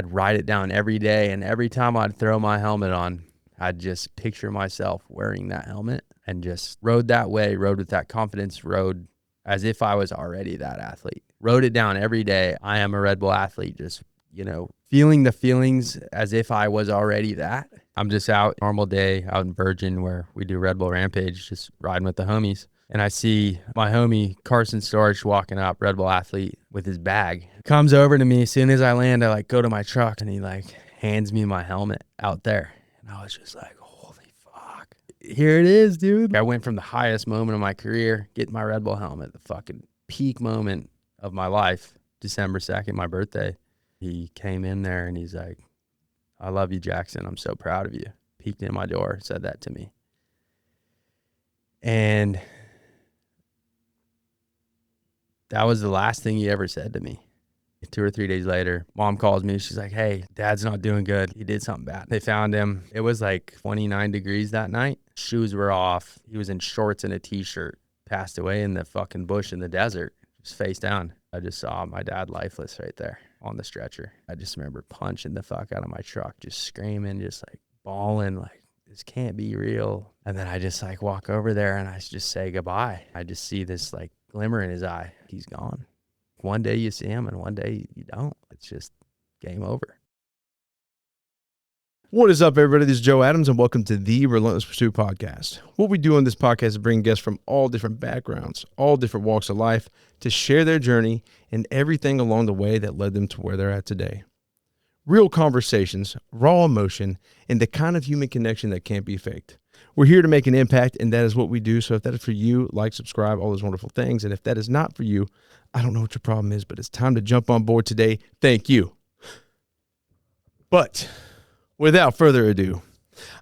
I'd write it down every day, and every time I'd throw my helmet on, I'd just picture myself wearing that helmet and just rode that way, rode with that confidence, rode as if I was already that athlete. Wrote it down every day. I am a Red Bull athlete, just, feeling the feelings as if I was already that. I'm just out, normal day, out in Virgin where we do Red Bull Rampage, just riding with the homies. And I see my homie Carson Storch walking up, Red Bull athlete, with his bag. Comes over to me. As soon as I land, I go to my truck and he hands me my helmet out there. And I was just like, holy fuck. Here it is, dude. I went from the highest moment of my career, getting my Red Bull helmet, the fucking peak moment of my life, December 2nd, my birthday. He came in there and he's like, I love you, Jaxson. I'm so proud of you. Peeked in my door, said that to me. And that was the last thing he ever said to me. 2 or 3 days later, mom calls me. She's like, hey, dad's not doing good. He did something bad. They found him. It was 29 degrees that night. Shoes were off. He was in shorts and a t-shirt. Passed away in the fucking bush in the desert, just face down. I just saw my dad lifeless right there on the stretcher. I just remember punching the fuck out of my truck, just screaming, just bawling, this can't be real. And then I just walk over there and I just say goodbye. I just see this glimmer in his eye. He's gone. One day you see him and one day you don't. It's just game over. What is up, everybody? This is Joe Adams, and welcome to the Relentless Pursuit podcast. What we do on this podcast is bring guests from all different backgrounds, all different walks of life, to share their journey and everything along the way that led them to where they're at today. Real conversations, raw emotion, and the kind of human connection that can't be faked. We're here to make an impact, and that is what we do. So if that is for you, like, subscribe, all those wonderful things. And if that is not for you, I don't know what your problem is, but it's time to jump on board today. Thank you. But without further ado,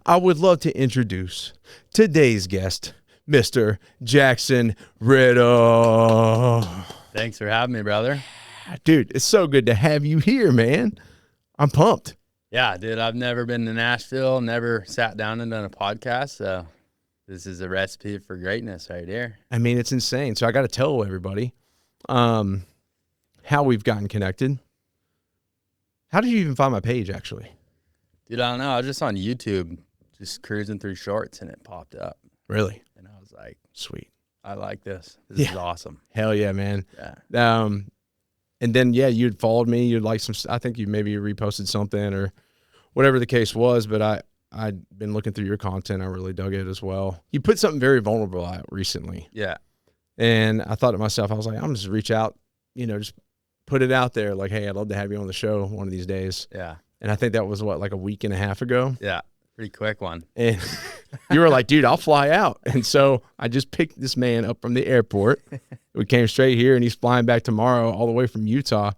I would love to introduce today's guest, Mr. Jaxson Riddle. Thanks for having me, brother. Dude, it's so good to have you here, man. I'm pumped. Yeah, dude, I've never been to Nashville, never sat down and done a podcast, so this is a recipe for greatness right here. I mean, it's insane. So I got to tell everybody how we've gotten connected. How did you even find my page, actually? Dude, I don't know. I was just on YouTube, just cruising through shorts, and it popped up. Really? And I was like, sweet. I like this. This is awesome. Hell yeah, man. Yeah. And then, you'd followed me. You'd like I think you maybe reposted something or whatever the case was, but I'd been looking through your content. I really dug it as well. You put something very vulnerable out recently. Yeah. And I thought to myself, I was like, I'm just reach out, just put it out there. Like, hey, I'd love to have you on the show one of these days. Yeah. And I think that was a week and a half ago. Yeah. Pretty quick one. And you were like, dude, I'll fly out. And so I just picked this man up from the airport. We came straight here and he's flying back tomorrow all the way from Utah.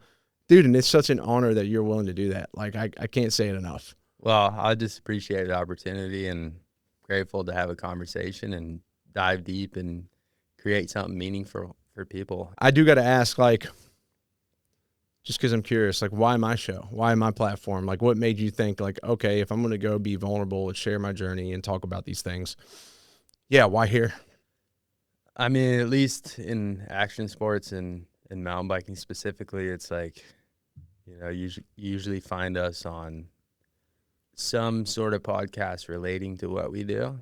Dude, and it's such an honor that you're willing to do that. I can't say it enough. Well, I just appreciate the opportunity and grateful to have a conversation and dive deep and create something meaningful for people. I do got to ask, just because I'm curious, why my show? Why my platform? What made you think, okay, if I'm going to go be vulnerable and share my journey and talk about these things, why here? I mean, at least in action sports and mountain biking specifically, it's you usually find us on some sort of podcast relating to what we do.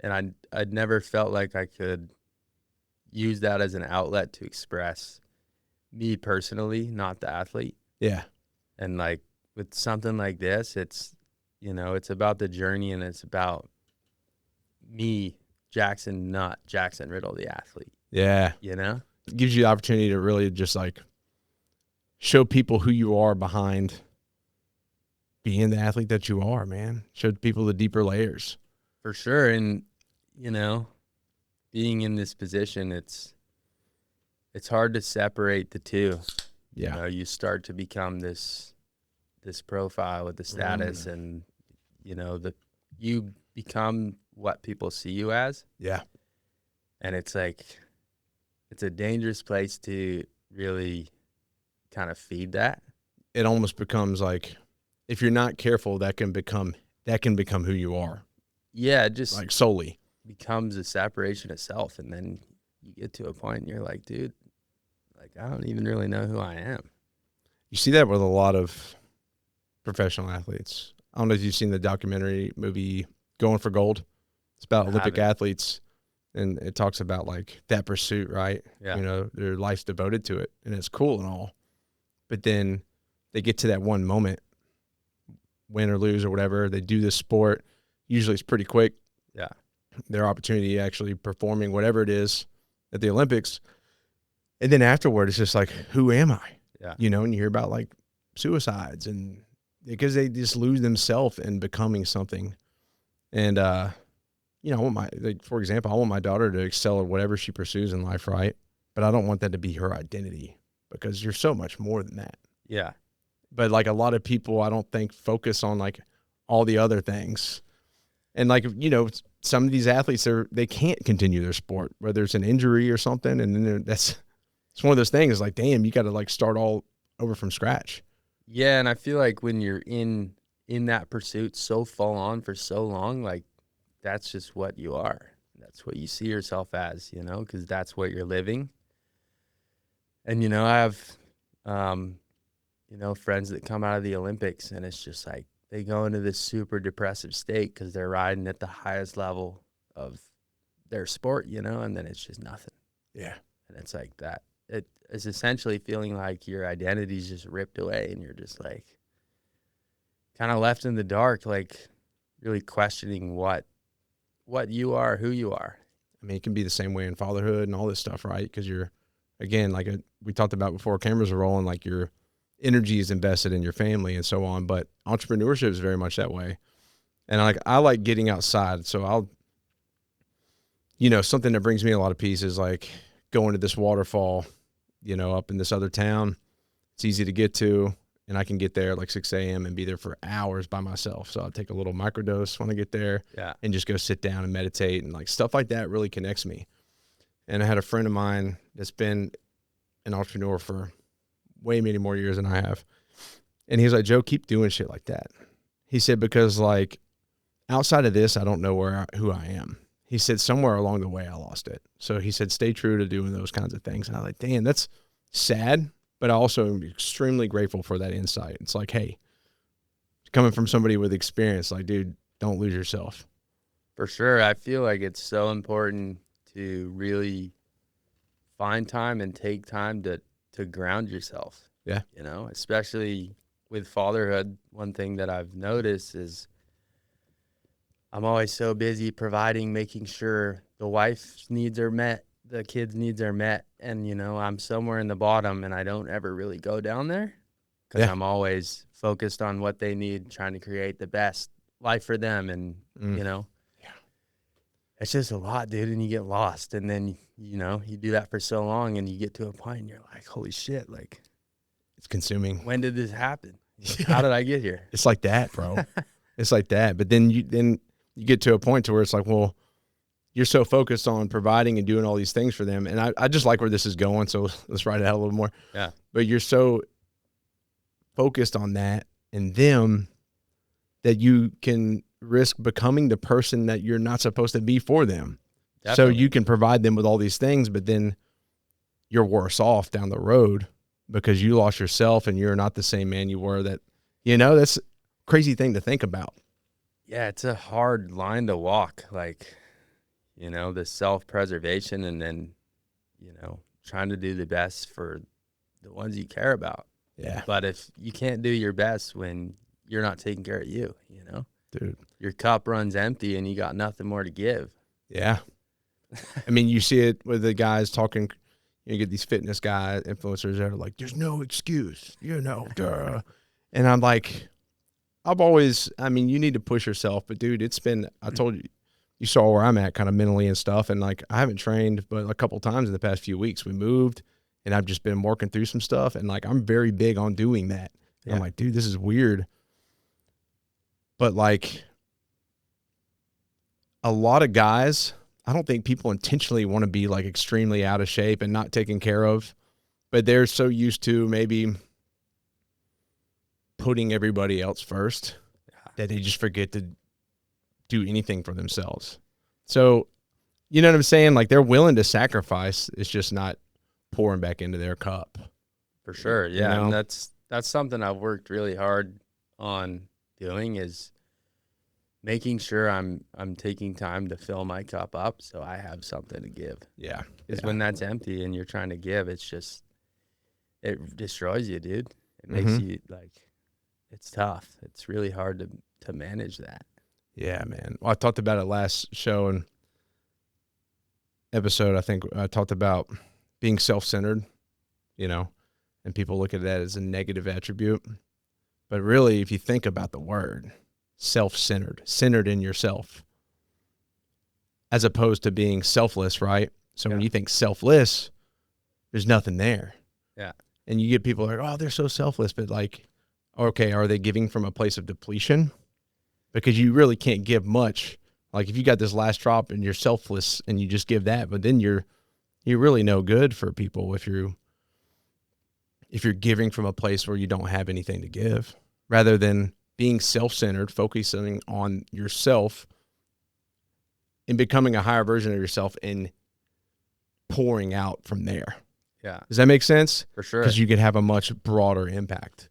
And I'd never felt like I could use that as an outlet to express me personally, not the athlete. Yeah. And with something like this, it's, it's about the journey and it's about me, Jaxson, not Jaxson Riddle, the athlete. Yeah. It gives you the opportunity to really just show people who you are behind being the athlete that you are, man. Show people the deeper layers. For sure. And, being in this position, it's hard to separate the two. Yeah. You start to become this profile with the status and, you become what people see you as. Yeah. And it's it's a dangerous place to really kind of feed that. It almost becomes if you're not careful, that can become who you are. Yeah. Just solely becomes a separation itself. And then you get to a point and you're like, dude, I don't even really know who I am. You see that with a lot of professional athletes. I don't know if you've seen the documentary movie Going for Gold. It's about Olympic athletes, and it talks about like that pursuit, right? Yeah. You know, their life's devoted to it, and it's cool and all. But then they get to that one moment, win or lose or whatever. They do this sport. Usually it's pretty quick. Yeah. Their opportunity actually performing whatever it is at the Olympics. And then afterward, it's just like, who am I? Yeah. You know, and you hear about like suicides, and because they just lose themselves in becoming something. And, you know, for example, I want my daughter to excel at whatever she pursues in life, right? But I don't want that to be her identity, because you're so much more than that. Yeah. But like a lot of people, I don't think focus on like all the other things. And like, you know, some of these athletes, they can't continue their sport, whether it's an injury or something. And then it's one of those things like, damn, you got to like start all over from scratch. Yeah. And I feel like when you're in that pursuit so full on for so long, like that's just what you are. That's what you see yourself as, you know, because that's what you're living. And, you know, I have, you know, friends that come out of the Olympics, and it's just like they go into this super depressive state because they're riding at the highest level of their sport, you know, and then it's just nothing. Yeah. And it's like that. It is essentially feeling like your identity's just ripped away, and you're just like kind of left in the dark, like really questioning what you are, who you are. I mean, it can be the same way in fatherhood and all this stuff, right? Because you're, again, like we talked about before cameras are rolling, like your energy is invested in your family and so on. But entrepreneurship is very much that way. And I like getting outside. So you know, something that brings me a lot of peace is like going to this waterfall, you know, up in this other town. It's easy to get to, and I can get there at like 6 a.m. and be there for hours by myself. So I'll take a little microdose when I get there, and just go sit down and meditate, and like stuff like that really connects me. And I had a friend of mine that's been an entrepreneur for way many more years than I have. And he was like, Joe, keep doing shit like that. He said, because like outside of this, I don't know who I am. He said, somewhere along the way, I lost it. So he said, stay true to doing those kinds of things. And I'm like, damn, that's sad, but I also am extremely grateful for that insight. It's like, hey, coming from somebody with experience, like, dude, don't lose yourself. For sure. I feel like it's so important to really find time and take time to ground yourself. Yeah. You know, especially with fatherhood, one thing that I've noticed is I'm always so busy providing, making sure the wife's needs are met, the kids' needs are met. And, you know, I'm somewhere in the bottom, and I don't ever really go down there because I'm always focused on what they need, trying to create the best life for them. And, you know, it's just a lot, dude. And you get lost. And then, you know, you do that for so long, and you get to a point and you're like, holy shit, like, it's consuming. When did this happen? Like, how did I get here? It's like that, bro. It's like that. But then you get to a point to where it's like, well, you're so focused on providing and doing all these things for them. And I just like where this is going. So let's write it out a little more. Yeah. But you're so focused on that and them that you can risk becoming the person that you're not supposed to be for them. Definitely. So you can provide them with all these things, but then you're worse off down the road because you lost yourself and you're not the same man you were. That, you know, that's a crazy thing to think about. Yeah, it's a hard line to walk, like, you know, the self-preservation and then, you know, trying to do the best for the ones you care about. Yeah. But if you can't do your best when you're not taking care of you, you know? Dude. Your cup runs empty and you got nothing more to give. Yeah. I mean, you see it with the guys talking, you get these fitness guys, influencers that are like, there's no excuse, you know, duh. And I'm like, I mean, you need to push yourself, but dude, I told you, you saw where I'm at kind of mentally and stuff. And like, I haven't trained, but a couple times in the past few weeks we moved and I've just been working through some stuff. And like, I'm very big on doing that. Yeah. I'm like, dude, this is weird. But like a lot of guys, I don't think people intentionally want to be like extremely out of shape and not taken care of, but they're so used to maybe putting everybody else first that they just forget to do anything for themselves. So, you know what I'm saying? Like they're willing to sacrifice. It's just not pouring back into their cup. For sure. Yeah. You know? And that's something I've worked really hard on doing is making sure I'm taking time to fill my cup up so I have something to give. Yeah. Because Yeah. when that's empty and you're trying to give, it's just, it destroys you, dude. It makes Mhm. you like, it's tough. It's really hard to manage that. Yeah, man. Well, I talked about it last show and episode. I think I talked about being self-centered, you know, and people look at that as a negative attribute. But really, if you think about the word self-centered, centered in yourself, as opposed to being selfless, right? So when Yeah. you think selfless, there's nothing there. Yeah. And you get people like, oh, they're so selfless. But like, okay, are they giving from a place of depletion? Because you really can't give much. Like if you got this last drop and you're selfless and you just give that, but then you're really no good for people if you're giving from a place where you don't have anything to give, rather than being self-centered, focusing on yourself and becoming a higher version of yourself and pouring out from there. Yeah. Does that make sense? For sure. Because you could have a much broader impact.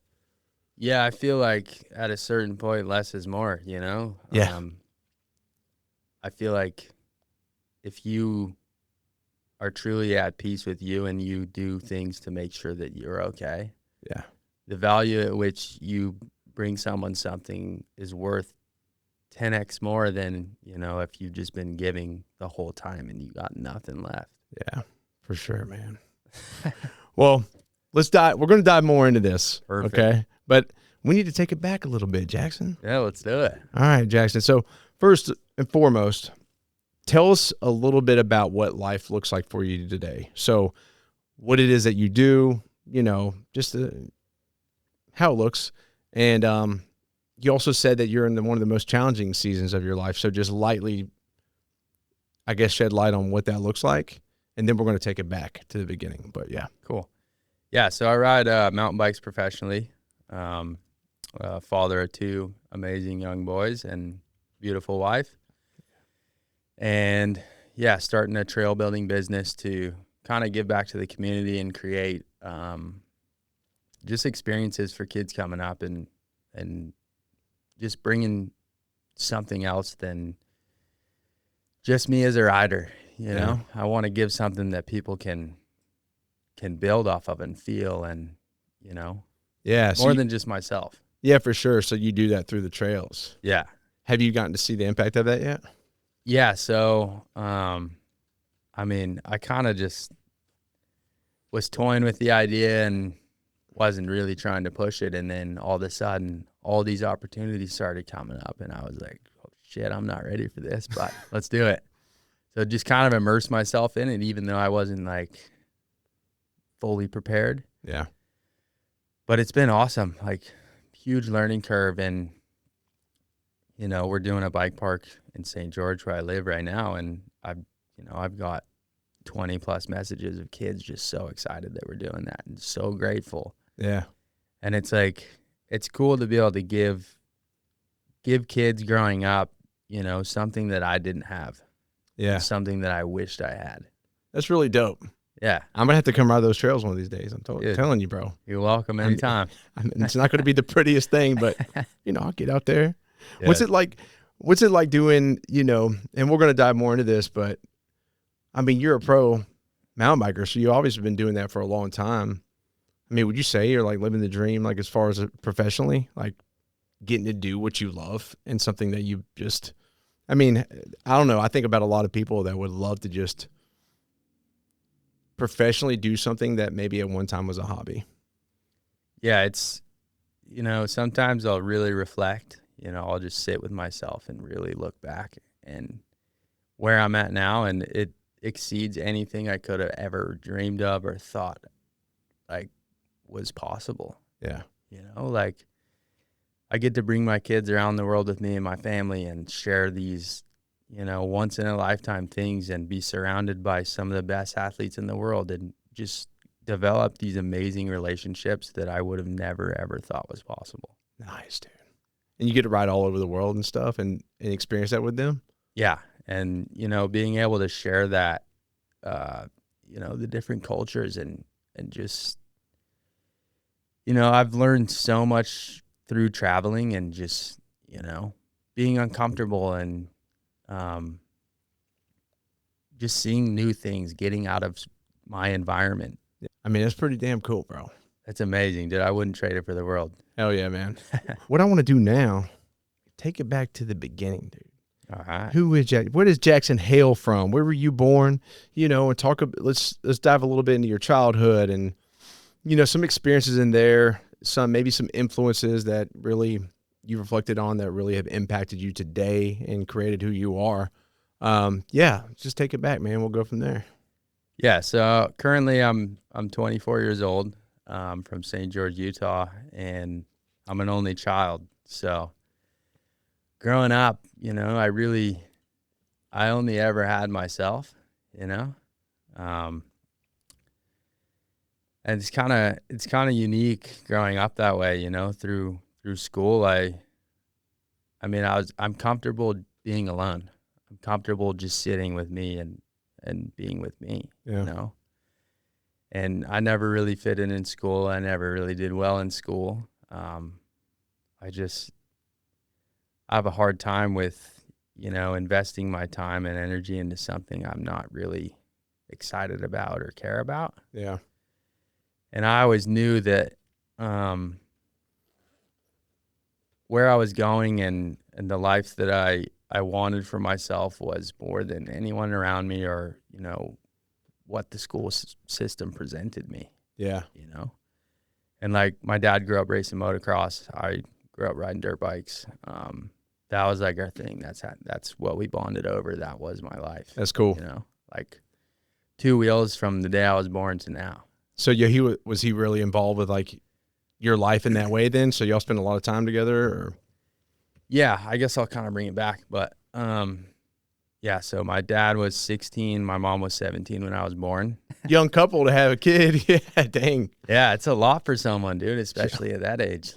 Yeah, I feel like at a certain point, less is more, you know? Yeah. I feel like if you are truly at peace with you and you do things to make sure that you're okay, Yeah. the value at which you bring someone something is worth 10x more than, you know, if you've just been giving the whole time and you got nothing left. Yeah, for sure, man. Well, let's dive. We're going to dive more into this. Perfect. Okay. But we need to take it back a little bit, Jaxson. Yeah, let's do it. All right, Jaxson. So first and foremost, tell us a little bit about what life looks like for you today. So what it is that you do, you know, just how it looks. And you also said that you're in one of the most challenging seasons of your life. So just lightly, I guess, shed light on what that looks like. And then we're going to take it back to the beginning. But yeah. Cool. Yeah, so I ride mountain bikes professionally. Father of two amazing young boys and beautiful wife. And yeah, starting a trail building business to kind of give back to the community and create just experiences for kids coming up and just bringing something else than just me as a rider. You know, I want to give something that people can build off of and feel, and you know, more than just myself. Yeah, for sure. So you do that through the trails. Yeah. Have you gotten to see the impact of that yet? Yeah. So, I mean, I kind of just was toying with the idea and wasn't really trying to push it. And then all of a sudden, all these opportunities started coming up, and I was like, oh, shit, I'm not ready for this, but let's do it. So just kind of immerse myself in it, even though I wasn't like fully prepared. Yeah. But it's been awesome, like huge learning curve. And, you know, we're doing a bike park in St. George where I live right now. And I've got 20 plus messages of kids just so excited that we're doing that and so grateful. Yeah. And it's like, it's cool to be able to give kids growing up, you know, something that I didn't have. Yeah. Something that I wished I had. That's really dope. Yeah. I'm going to have to come ride those trails one of these days. I'm telling you, bro. You're welcome anytime. It's not going to be the prettiest thing, but, you know, I'll get out there. Yeah. What's it like doing, you know, and we're going to dive more into this, but, I mean, you're a pro mountain biker, so you've obviously been doing that for a long time. I mean, would you say you're, like, living the dream, like, as far as professionally, like, getting to do what you love and something that you just – I mean, I don't know. I think about a lot of people that would love to just professionally do something that maybe at one time was a hobby. Yeah, it's, you know, sometimes I'll really reflect. You know, I'll just sit with myself and really look back and where I'm at now, and it exceeds anything I could have ever dreamed of or thought, like, was possible. Yeah. You know, like, I get to bring my kids around the world with me and my family and share these, you know, once in a lifetime things and be surrounded by some of the best athletes in the world and just develop these amazing relationships that I would have never, ever thought was possible. Nice, dude. And you get to ride all over the world and stuff and experience that with them? Yeah. And, you know, being able to share that, you know, the different cultures and just, you know, I've learned so much through traveling and just, being uncomfortable and just seeing new things, getting out of my environment. I mean, it's pretty damn cool, bro. That's amazing, dude. I wouldn't trade it for the world. Hell yeah, man. What I want to do now, take it back to the beginning, dude. All right. Who is Jack? Where does Jaxson hail from? Where were you born? And talk. Let's dive a little bit into your childhood and some experiences in there. Maybe some influences that really you reflected on that really have impacted you today and created who you are. Just take it back, man. We'll go from there. Yeah. So currently, I'm 24 years old. From St. George, Utah, and I'm an only child. So growing up, I only ever had myself, and it's kind of unique growing up that way, through school. I'm comfortable being alone. I'm comfortable just sitting with me and being with me, Yeah. And I never really fit in school. I never really did well in school. I have a hard time with, investing my time and energy into something I'm not really excited about or care about. Yeah. And I always knew that where I was going and the life that I wanted for myself was more than anyone around me or, what the school system presented me. Yeah. And like my dad grew up racing motocross. I grew up riding dirt bikes. That was like our thing. That's what we bonded over. That was my life. That's cool. Like 2 wheels from the day I was born to now. So yeah, was he really involved with like your life in that way then? So y'all spend a lot of time together or? Yeah, I guess I'll kind of bring it back, but yeah, so my dad was 16, my mom was 17 when I was born. Young couple to have a kid. Yeah, dang. Yeah, it's a lot for someone, dude, especially at that age.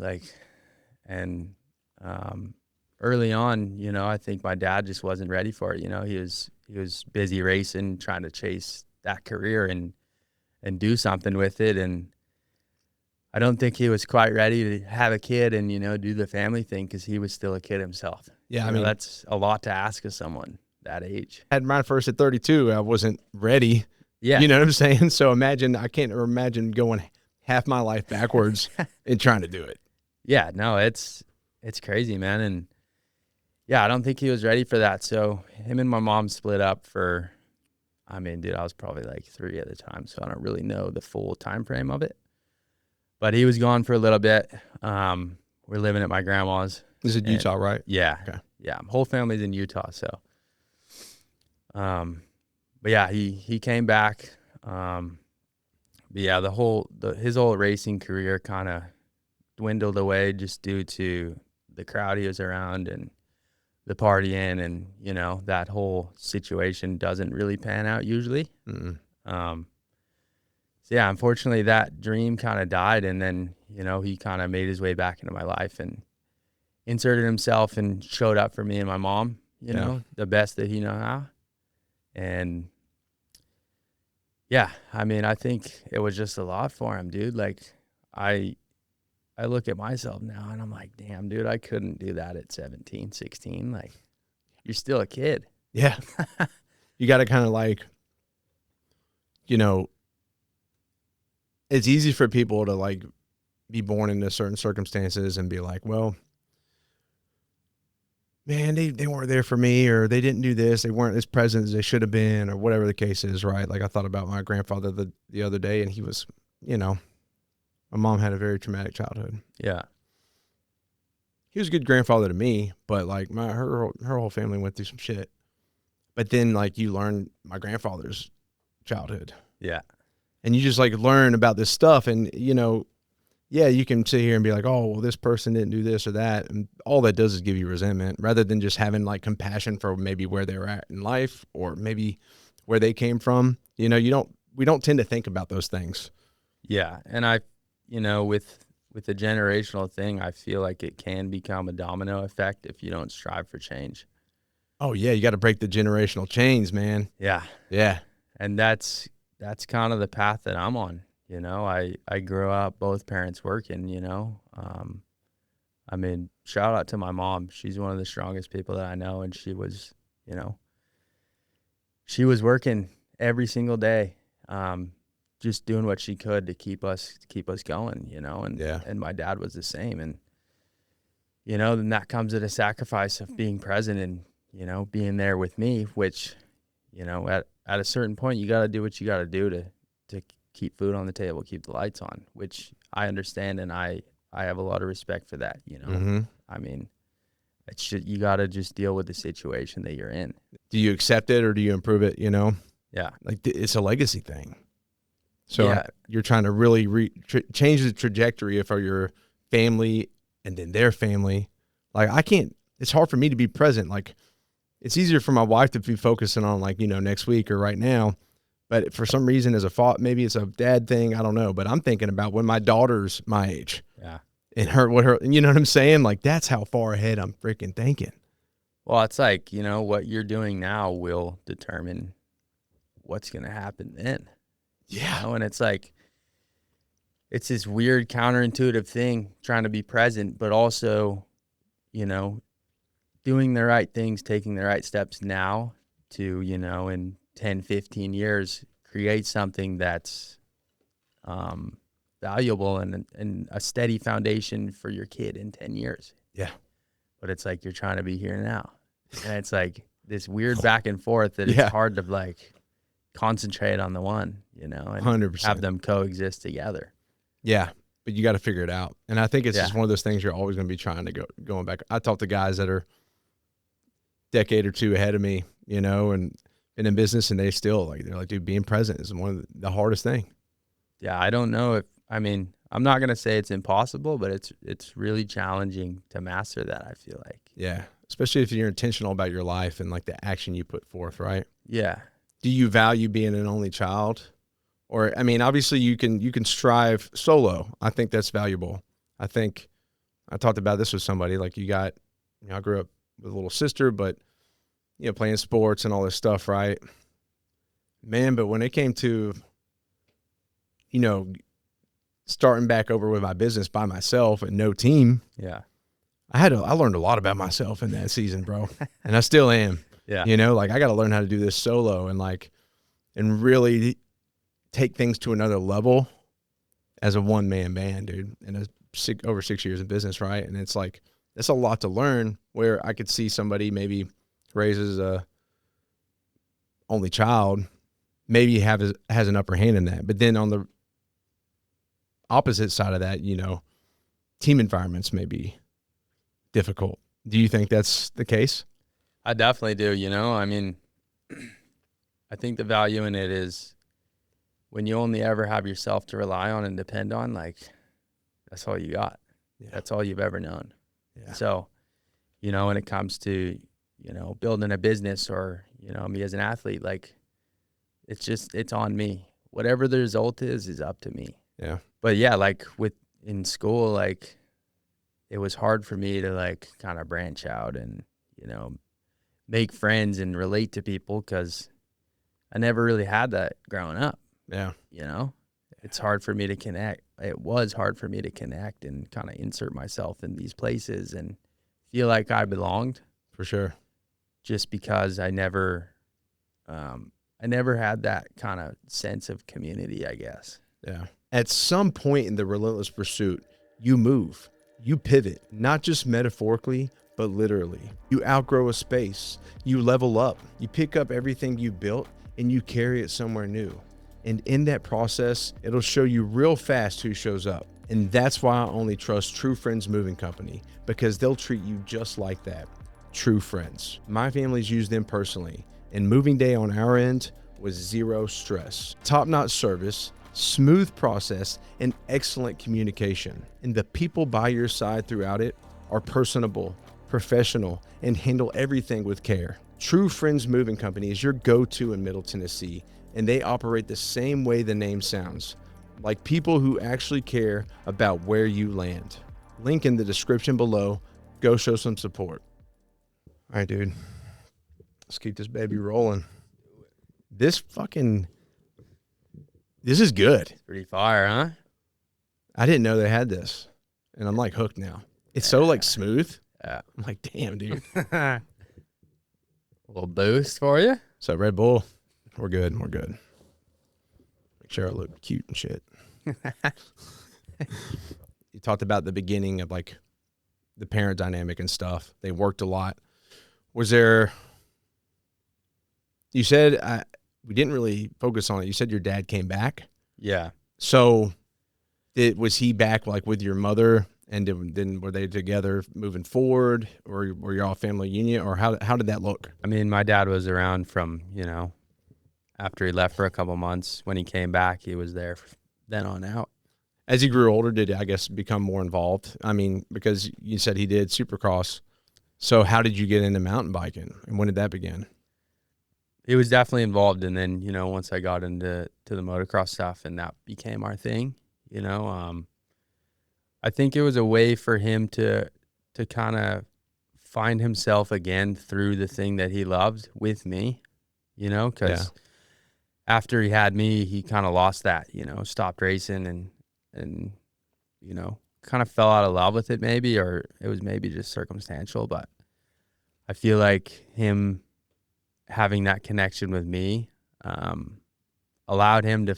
And early on, I think my dad just wasn't ready for it. He was busy racing, trying to chase that career and do something with it. And I don't think he was quite ready to have a kid and, do the family thing because he was still a kid himself. Yeah, that's a lot to ask of someone that age. I had mine first at 32. I wasn't ready. Yeah. You know what I'm saying? So I can't imagine going half my life backwards and trying to do it. Yeah, no, it's crazy, man. And yeah, I don't think he was ready for that. So him and my mom split up I was probably like 3 at the time. So I don't really know the full time frame of it. But he was gone for a little bit. We're living at my grandma's. This is Utah, right? Yeah. Okay. Yeah. Whole family's in Utah. So, but yeah, he came back. But yeah, his whole racing career kind of dwindled away just due to the crowd he was around and the partying and, that whole situation doesn't really pan out usually. Mm-mm. So yeah, unfortunately that dream kind of died. And then, he kind of made his way back into my life and inserted himself and showed up for me and my mom, the best that he knew how. And yeah, I think it was just a lot for him, dude. Like I look at myself now and I'm like, damn, dude, I couldn't do that at 17, 16. Like you're still a kid. Yeah. You got to kind of like, it's easy for people to like be born into certain circumstances and be like, well, man, they weren't there for me, or they didn't do this. They weren't as present as they should have been, or whatever the case is, right? Like I thought about my grandfather the other day, and he was, my mom had a very traumatic childhood. Yeah. He was a good grandfather to me, but like her whole family went through some shit. But then like you learn my grandfather's childhood. Yeah. And you just like learn about this stuff, and yeah, you can sit here and be like, oh, well, this person didn't do this or that. And all that does is give you resentment rather than just having like compassion for maybe where they were at in life or maybe where they came from. We don't tend to think about those things. Yeah. And with the generational thing, I feel like it can become a domino effect if you don't strive for change. Oh yeah. You got to break the generational chains, man. Yeah. Yeah. And that's kind of the path that I'm on. I grew up both parents working, I mean, shout out to my mom. She's one of the strongest people that I know. And she was, you know, she was working every single day, just doing what she could to keep us going, you know, and my dad was the same. And, you know, then that comes at a sacrifice of being present and, you know, being there with me, which, you know, at a certain point, you got to do what you got to do to keep food on the table, keep the lights on, which I understand. And I have a lot of respect for that, you know. Mm-hmm. I mean, you got to just deal with the situation that you're in. Do you accept it or do you improve it, you know? Yeah. Like it's a legacy thing. So Yeah. you're trying to really change the trajectory of your family and then their family. Like it's hard for me to be present. Like it's easier for my wife to be focusing on like, you know, next week or right now. But for some reason as a thought, maybe it's a dad thing. I don't know. But I'm thinking about when my daughter's my age. Yeah. And you know what I'm saying? Like that's how far ahead I'm freaking thinking. Well, it's like, you know, what you're doing now will determine what's going to happen then. Yeah. You know? And it's like, it's this weird counterintuitive thing, trying to be present, but also, you know, doing the right things, taking the right steps now to, you know, in 10, 15 years, create something that's valuable and a steady foundation for your kid in 10 years. Yeah. But it's like you're trying to be here now. And it's like this weird back and forth that it's hard to like concentrate on the one, you know, and 100%. have them coexist together. Yeah. But you got to figure it out. And I think it's just one of those things you're always going to be trying to going back. I talk to guys that are decade or two ahead of me, you know, and been in business and they're like, dude, being present is one of the hardest thing. Yeah. I don't know I'm not going to say it's impossible, but it's really challenging to master that, I feel like. Yeah. Especially if you're intentional about your life and like the action you put forth, right? Yeah. Do you value being an only child? Or, I mean, obviously you can strive solo. I think that's valuable. I think I talked about this with somebody, like I grew up with a little sister, but, you know, playing sports and all this stuff, right? Man, but when it came to, you know, starting back over with my business by myself and no team. Yeah. I learned a lot about myself in that season, bro. And I still am. Yeah. You know, like I got to learn how to do this solo and really take things to another level as a one-man band, dude. And over 6 years in business, right? And it's like, that's a lot to learn, where I could see somebody maybe raises a only child, maybe has an upper hand in that. But then on the opposite side of that, you know, team environments may be difficult. Do you think that's the case? I definitely do. You know, I mean, I think the value in it is when you only ever have yourself to rely on and depend on, like that's all you got. Yeah. That's all you've ever known. Yeah. So, you know, when it comes to, you know, building a business or, you know, me as an athlete, like it's on me. Whatever the result is up to me. Yeah. But yeah, like in school, like it was hard for me to like kind of branch out and, you know, make friends and relate to people because I never really had that growing up. Yeah. You know, it's hard for me to connect. It was hard for me to connect and kind of insert myself in these places and feel like I belonged. For sure. Just because I never had that kind of sense of community, I guess. Yeah. At some point in the relentless pursuit, you move, you pivot, not just metaphorically, but literally. You outgrow a space, you level up, you pick up everything you built and you carry it somewhere new. And in that process, it'll show you real fast who shows up. And that's why I only trust True Friends Moving Company, because they'll treat you just like that. True friends. My family's used them personally, and moving day on our end was zero stress. Top-notch service, smooth process, and excellent communication. And the people by your side throughout it are personable, professional, and handle everything with care. True Friends Moving Company is your go-to in Middle Tennessee, and they operate the same way the name sounds, like people who actually care about where you land. Link in the description below. Go show some support. All right, dude. Let's keep this baby rolling. This is good. It's pretty fire, huh? I didn't know they had this, and I'm like hooked now. It's so like smooth. Yeah. I'm like, damn, dude. A little boost for you. So Red Bull, we're good. We're good. Make sure I look cute and shit. You talked about the beginning of like the parent dynamic and stuff. They worked a lot. Was there, you said, we didn't really focus on it. You said your dad came back. Yeah. So was he back like with your mother, and then were they together moving forward, or were you all family union, or how did that look? I mean, my dad was around from, after he left for a couple months. When he came back, he was there then on out. As he grew older, did he, I guess, become more involved? I mean, because you said he did Supercross. So how did you get into mountain biking, and when did that begin? He was definitely involved, and then, once I got into the motocross stuff and that became our thing, I think it was a way for him to kind of find himself again through the thing that he loved with me, because after he had me, he kind of lost that, stopped racing and kind of fell out of love with it maybe, or it was maybe just circumstantial. But I feel like him having that connection with me allowed him to,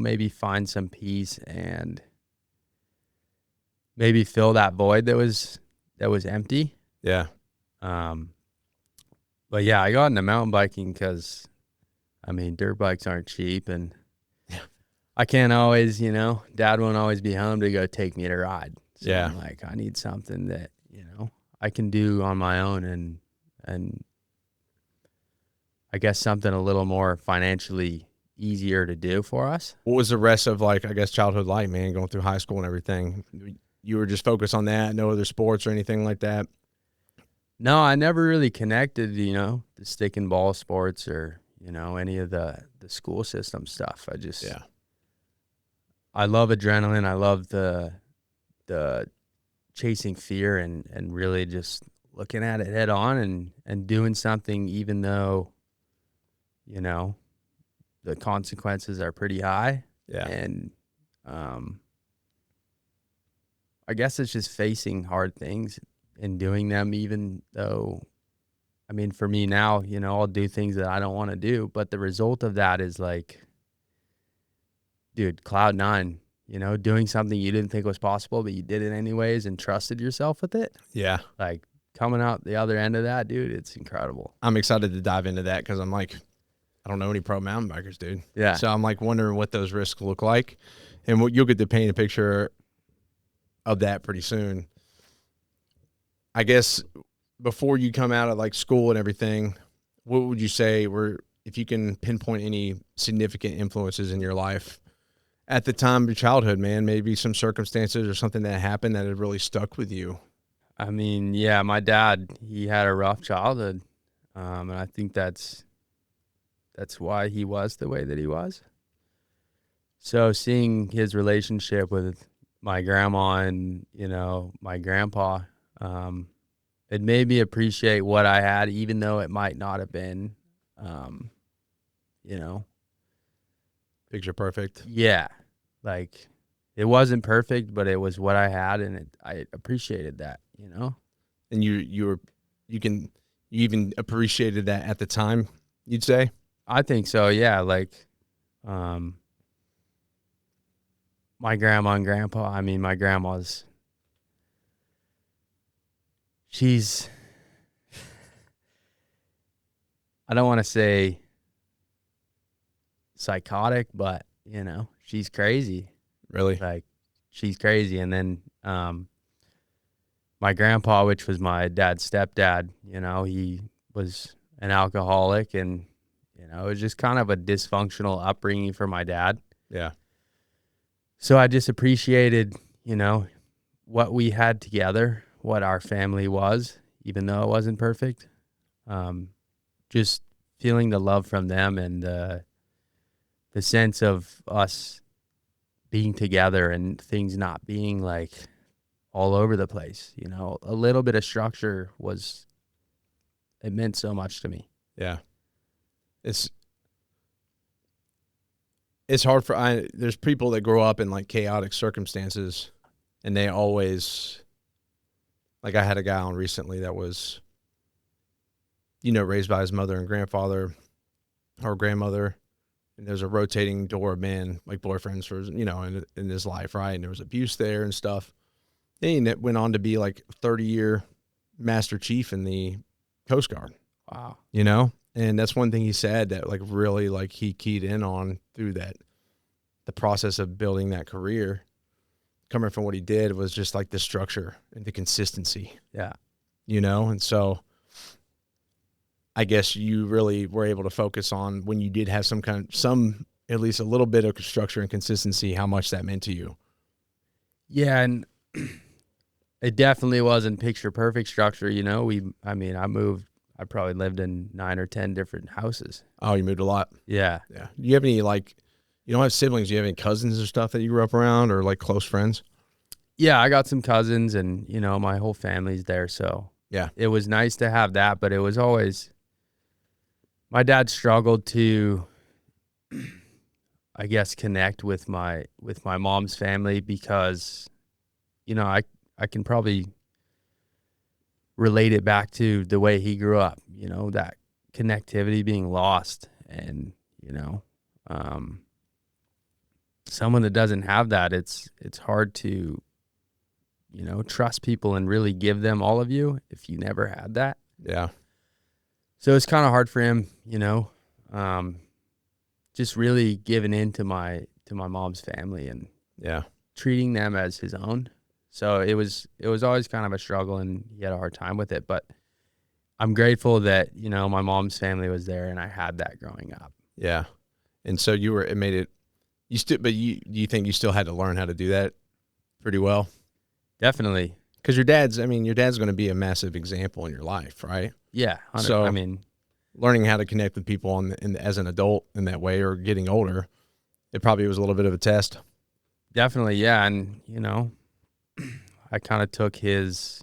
maybe find some peace and maybe fill that void that was empty. Yeah. But yeah, I got into mountain biking because, I mean, dirt bikes aren't cheap, and I can't always, Dad won't always be home to go take me to ride. So I'm like, I need something that, I can do on my own, and I guess something a little more financially easier to do for us. What was the rest of, like, I guess, childhood life, man, going through high school and everything? You were just focused on that, no other sports or anything like that? No, I never really connected, the stick and ball sports or, any of the school system stuff. I love adrenaline. I love the chasing fear and really just looking at it head on and doing something, even though, the consequences are pretty high. Yeah. And I guess it's just facing hard things and doing them, even though, I mean, for me now, I'll do things that I don't want to do, but the result of that is like, dude, cloud nine, doing something you didn't think was possible, but you did it anyways and trusted yourself with it. Yeah. Like coming out the other end of that, dude, it's incredible. I'm excited to dive into that because I'm like, I don't know any pro mountain bikers, dude. Yeah. So I'm like wondering what those risks look like, and you'll get to paint a picture of that pretty soon. I guess before you come out of like school and everything, what would you say were, if you can pinpoint any significant influences in your life at the time of your childhood, man, maybe some circumstances or something that happened that had really stuck with you? I mean, yeah, my dad, he had a rough childhood. And I think that's why he was the way that he was. So seeing his relationship with my grandma and, my grandpa, it made me appreciate what I had, even though it might not have been, Picture perfect. Yeah. Like it wasn't perfect, but it was what I had, and I appreciated that, And you even appreciated that at the time, you'd say? I think so. Yeah. Like, my grandma and grandpa, I mean, my grandma's, she's, I don't want to say psychotic, but, she's crazy. Really? Like, she's crazy. And then my grandpa, which was my dad's stepdad, he was an alcoholic, and, it was just kind of a dysfunctional upbringing for my dad. Yeah. So I just appreciated, what we had together, what our family was, even though it wasn't perfect. Just feeling the love from them and the sense of us being together and things not being like all over the place. A little bit of structure it meant so much to me. Yeah. It's hard there's people that grow up in like chaotic circumstances, and they always Like I had a guy on recently that was, raised by his mother and grandfather or grandmother. And there's a rotating door of men, like boyfriends for, in his life, right? And there was abuse there and stuff. And it went on to be like 30-year Master Chief in the Coast Guard. Wow. And that's one thing he said that like really like he keyed in on through that, the process of building that career, coming from what he did was just like the structure and the consistency. Yeah. And so I guess you really were able to focus on when you did have at least a little bit of structure and consistency, how much that meant to you. Yeah. And it definitely wasn't picture perfect structure. I probably lived in 9 or 10 different houses. Oh, you moved a lot. Yeah. Yeah. Do you have any, like, you don't have siblings? Do you have any cousins or stuff that you grew up around or like close friends? Yeah. I got some cousins and, my whole family's there. So yeah, it was nice to have that, but it was always, my dad struggled to, I guess, connect with my mom's family because, I can probably relate it back to the way he grew up, that connectivity being lost. And, someone that doesn't have that, it's hard to, trust people and really give them all of you if you never had that. Yeah. So it's kind of hard for him, just really giving in to my mom's family and treating them as his own. So it was always kind of a struggle and he had a hard time with it, but I'm grateful that, my mom's family was there and I had that growing up. Yeah. And so do you think you still had to learn how to do that pretty well? Definitely. Because your dad's going to be a massive example in your life, right? Yeah. So, learning how to connect with people as an adult in that way or getting older, it probably was a little bit of a test. Definitely, yeah. And, I kind of took his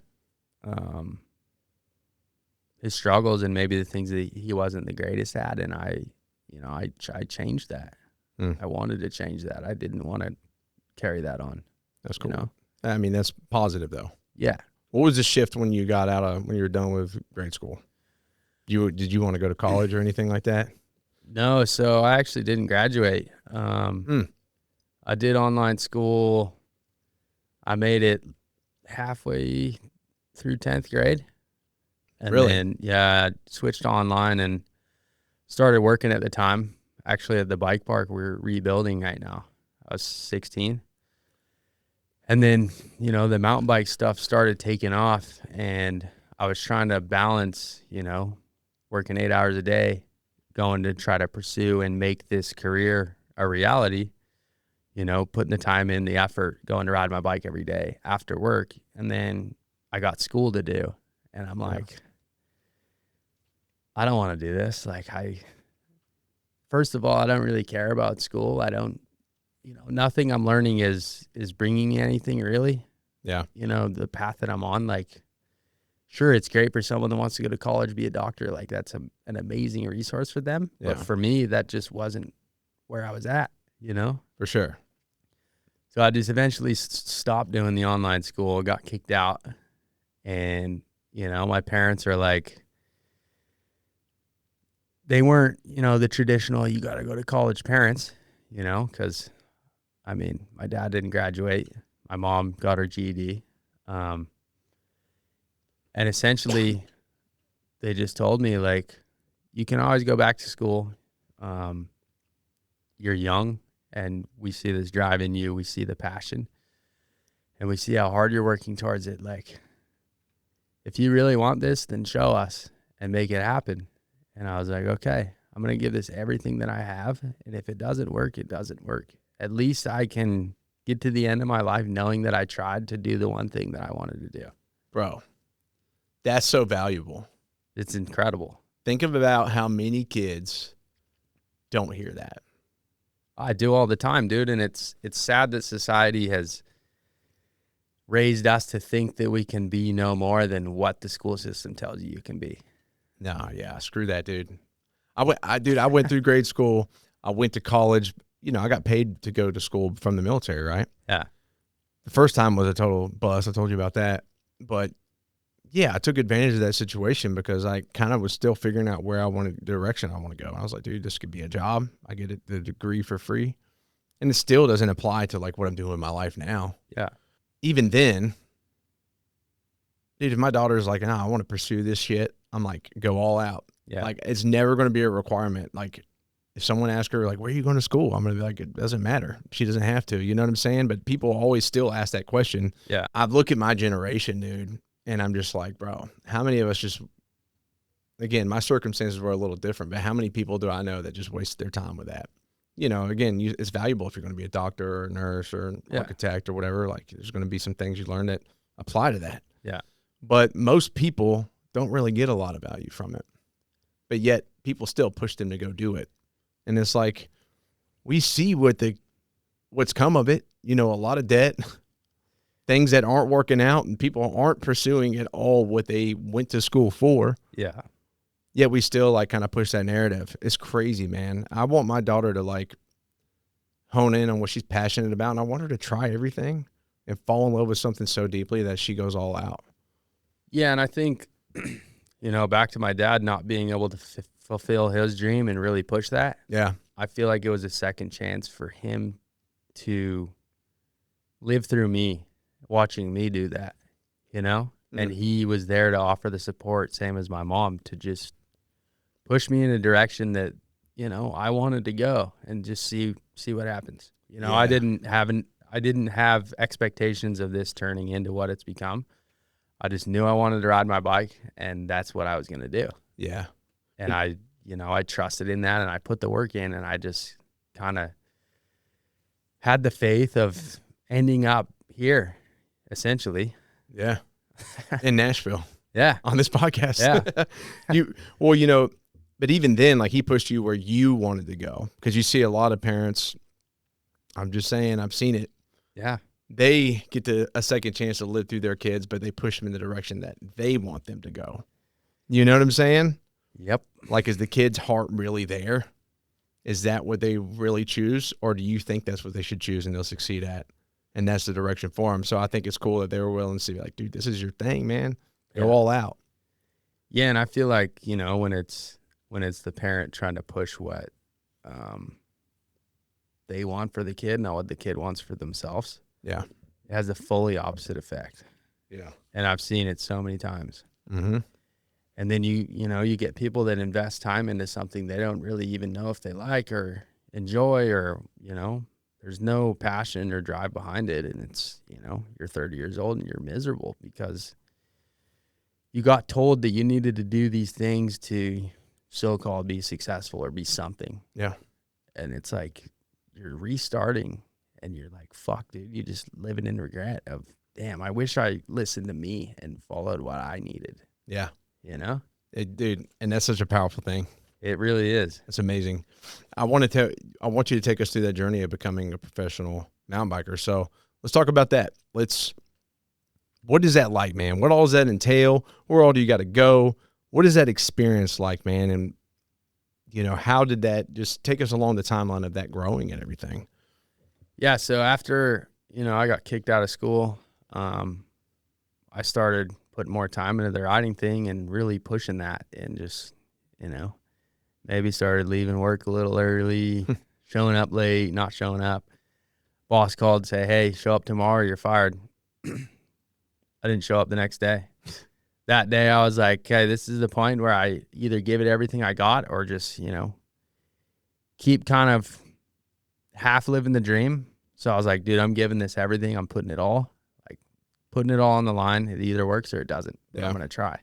struggles and maybe the things that he wasn't the greatest at, and I changed that. I wanted to change that. I didn't want to carry that on. That's cool. That's positive though. Yeah. What was the shift when you were done with grade school? Did you want to go to college or anything like that? No, so I actually didn't graduate. I did online school. I made it halfway through 10th grade. And really? then, I switched to online and started working at the time. Actually, at the bike park we're rebuilding right now. I was 16. And then, the mountain bike stuff started taking off and I was trying to balance, working 8 hours a day, going to try to pursue and make this career a reality, putting the time in, the effort, going to ride my bike every day after work. And then I got school to do. And I'm like, I don't want to do this. Like first of all, I don't really care about school. I don't, nothing I'm learning is bringing me anything really. Yeah. The path that I'm on, like, sure, it's great for someone that wants to go to college, be a doctor. Like that's an amazing resource for them. Yeah. But for me, that just wasn't where I was at, For sure. So I just eventually stopped doing the online school, got kicked out. And, my parents are like, they weren't, the traditional, you got to go to college parents, because, my dad didn't graduate. My mom got her GED. And essentially, they just told me, like, you can always go back to school. You're young, and we see this drive in you. We see the passion, and we see how hard you're working towards it. Like, if you really want this, then show us and make it happen. And I was like, okay, I'm going to give this everything that I have. And if it doesn't work, it doesn't work. At least I can get to the end of my life knowing that I tried to do the one thing that I wanted to do. Bro, that's so valuable. It's incredible. Think about how many kids don't hear that. I do all the time, dude. And it's sad that society has raised us to think that we can be no more than what the school system tells you can be. No, yeah, screw that, dude. I went through grade school. I went to college. I got paid to go to school from the military, right? Yeah. The first time was a total bust. I told you about that. But yeah, I took advantage of that situation because I kind of was still figuring out where I wanted, the direction I want to go. And I was like, dude, this could be a job. I get it, the degree for free. And it still doesn't apply to like what I'm doing in my life now. Yeah. Even then, dude, if my daughter's like, nah, I want to pursue this shit, I'm like, go all out. Yeah. Like, it's never going to be a requirement. Like, if someone asks her, like, where are you going to school? I'm going to be like, it doesn't matter. She doesn't have to. You know what I'm saying? But people always still ask that question. Yeah. I've looked at my generation, dude, and I'm just like, bro, how many of us just, again, my circumstances were a little different, but how many people do I know that just waste their time with that? You know, again, it's valuable if you're going to be a doctor or a nurse or an architect or whatever. Like, there's going to be some things you learn that apply to that. Yeah. But most people don't really get a lot of value from it. But yet people still push them to go do it. And it's like, we see what's come of it, you know, a lot of debt, things that aren't working out, and people aren't pursuing at all what they went to school for. Yeah. Yet we still like kind of push that narrative. It's crazy, man. I want my daughter to like hone in on what she's passionate about, and I want her to try everything and fall in love with something so deeply that she goes all out. Yeah, and I think, you know, back to my dad not being able to fulfill his dream and really push that. Yeah. I feel like it was a second chance for him to live through me, watching me do that, you know? And he was there to offer the support, same as my mom, to just push me in a direction that, you know, I wanted to go and just see what happens. You know, Yeah. I didn't have expectations of this turning into what it's become. I just knew I wanted to ride my bike, and that's what I was going to do. Yeah. And I trusted in that, and I put the work in, and I just kind of had the faith of ending up here, essentially. Yeah. In Nashville. Yeah. On this podcast. Yeah. Well, you know, but even then, like, he pushed you where you wanted to go, because you see a lot of parents, I'm just saying, I've seen it. Yeah. They get a second chance to live through their kids, but they push them in the direction that they want them to go. You know what I'm saying? Yep. Like, is the kid's heart really there? Is that what they really choose? Or do you think that's what they should choose and they'll succeed at? And that's the direction for them. So I think it's cool that they were willing to be like, dude, this is your thing, man. Go all out. Yeah. And I feel like, you know, when it's the parent trying to push what they want for the kid, not what the kid wants for themselves. Yeah. It has a fully opposite effect. Yeah. And I've seen it so many times. Mm-hmm. And then you get people that invest time into something they don't really even know if they like or enjoy, or, you know, there's no passion or drive behind it. And it's, you know, you're 30 years old and you're miserable because you got told that you needed to do these things to so-called be successful or be something. Yeah. And it's like you're restarting and you're like, fuck, dude, you just living in regret of, damn, I wish I listened to me and followed what I needed. Yeah. You know? Dude, and that's such a powerful thing. It really is. It's amazing. I want you to take us through that journey of becoming a professional mountain biker. So let's talk about that. What is that like, man? What all does that entail? Where all do you got to go? What is that experience like, man? And, you know, how did that, just take us along the timeline of that growing and everything? Yeah. So after, you know, I got kicked out of school, I started putting more time into the riding thing and really pushing that, and just, you know, maybe started leaving work a little early, showing up late, not showing up. Boss called to say, hey, show up tomorrow, you're fired. I didn't show up the next day. That day I was like, okay, this is the point where I either give it everything I got or just, you know, keep kind of half living the dream. So I was like, dude, I'm giving this everything. I'm putting it all on the line. It either works or it doesn't. But I'm going to try.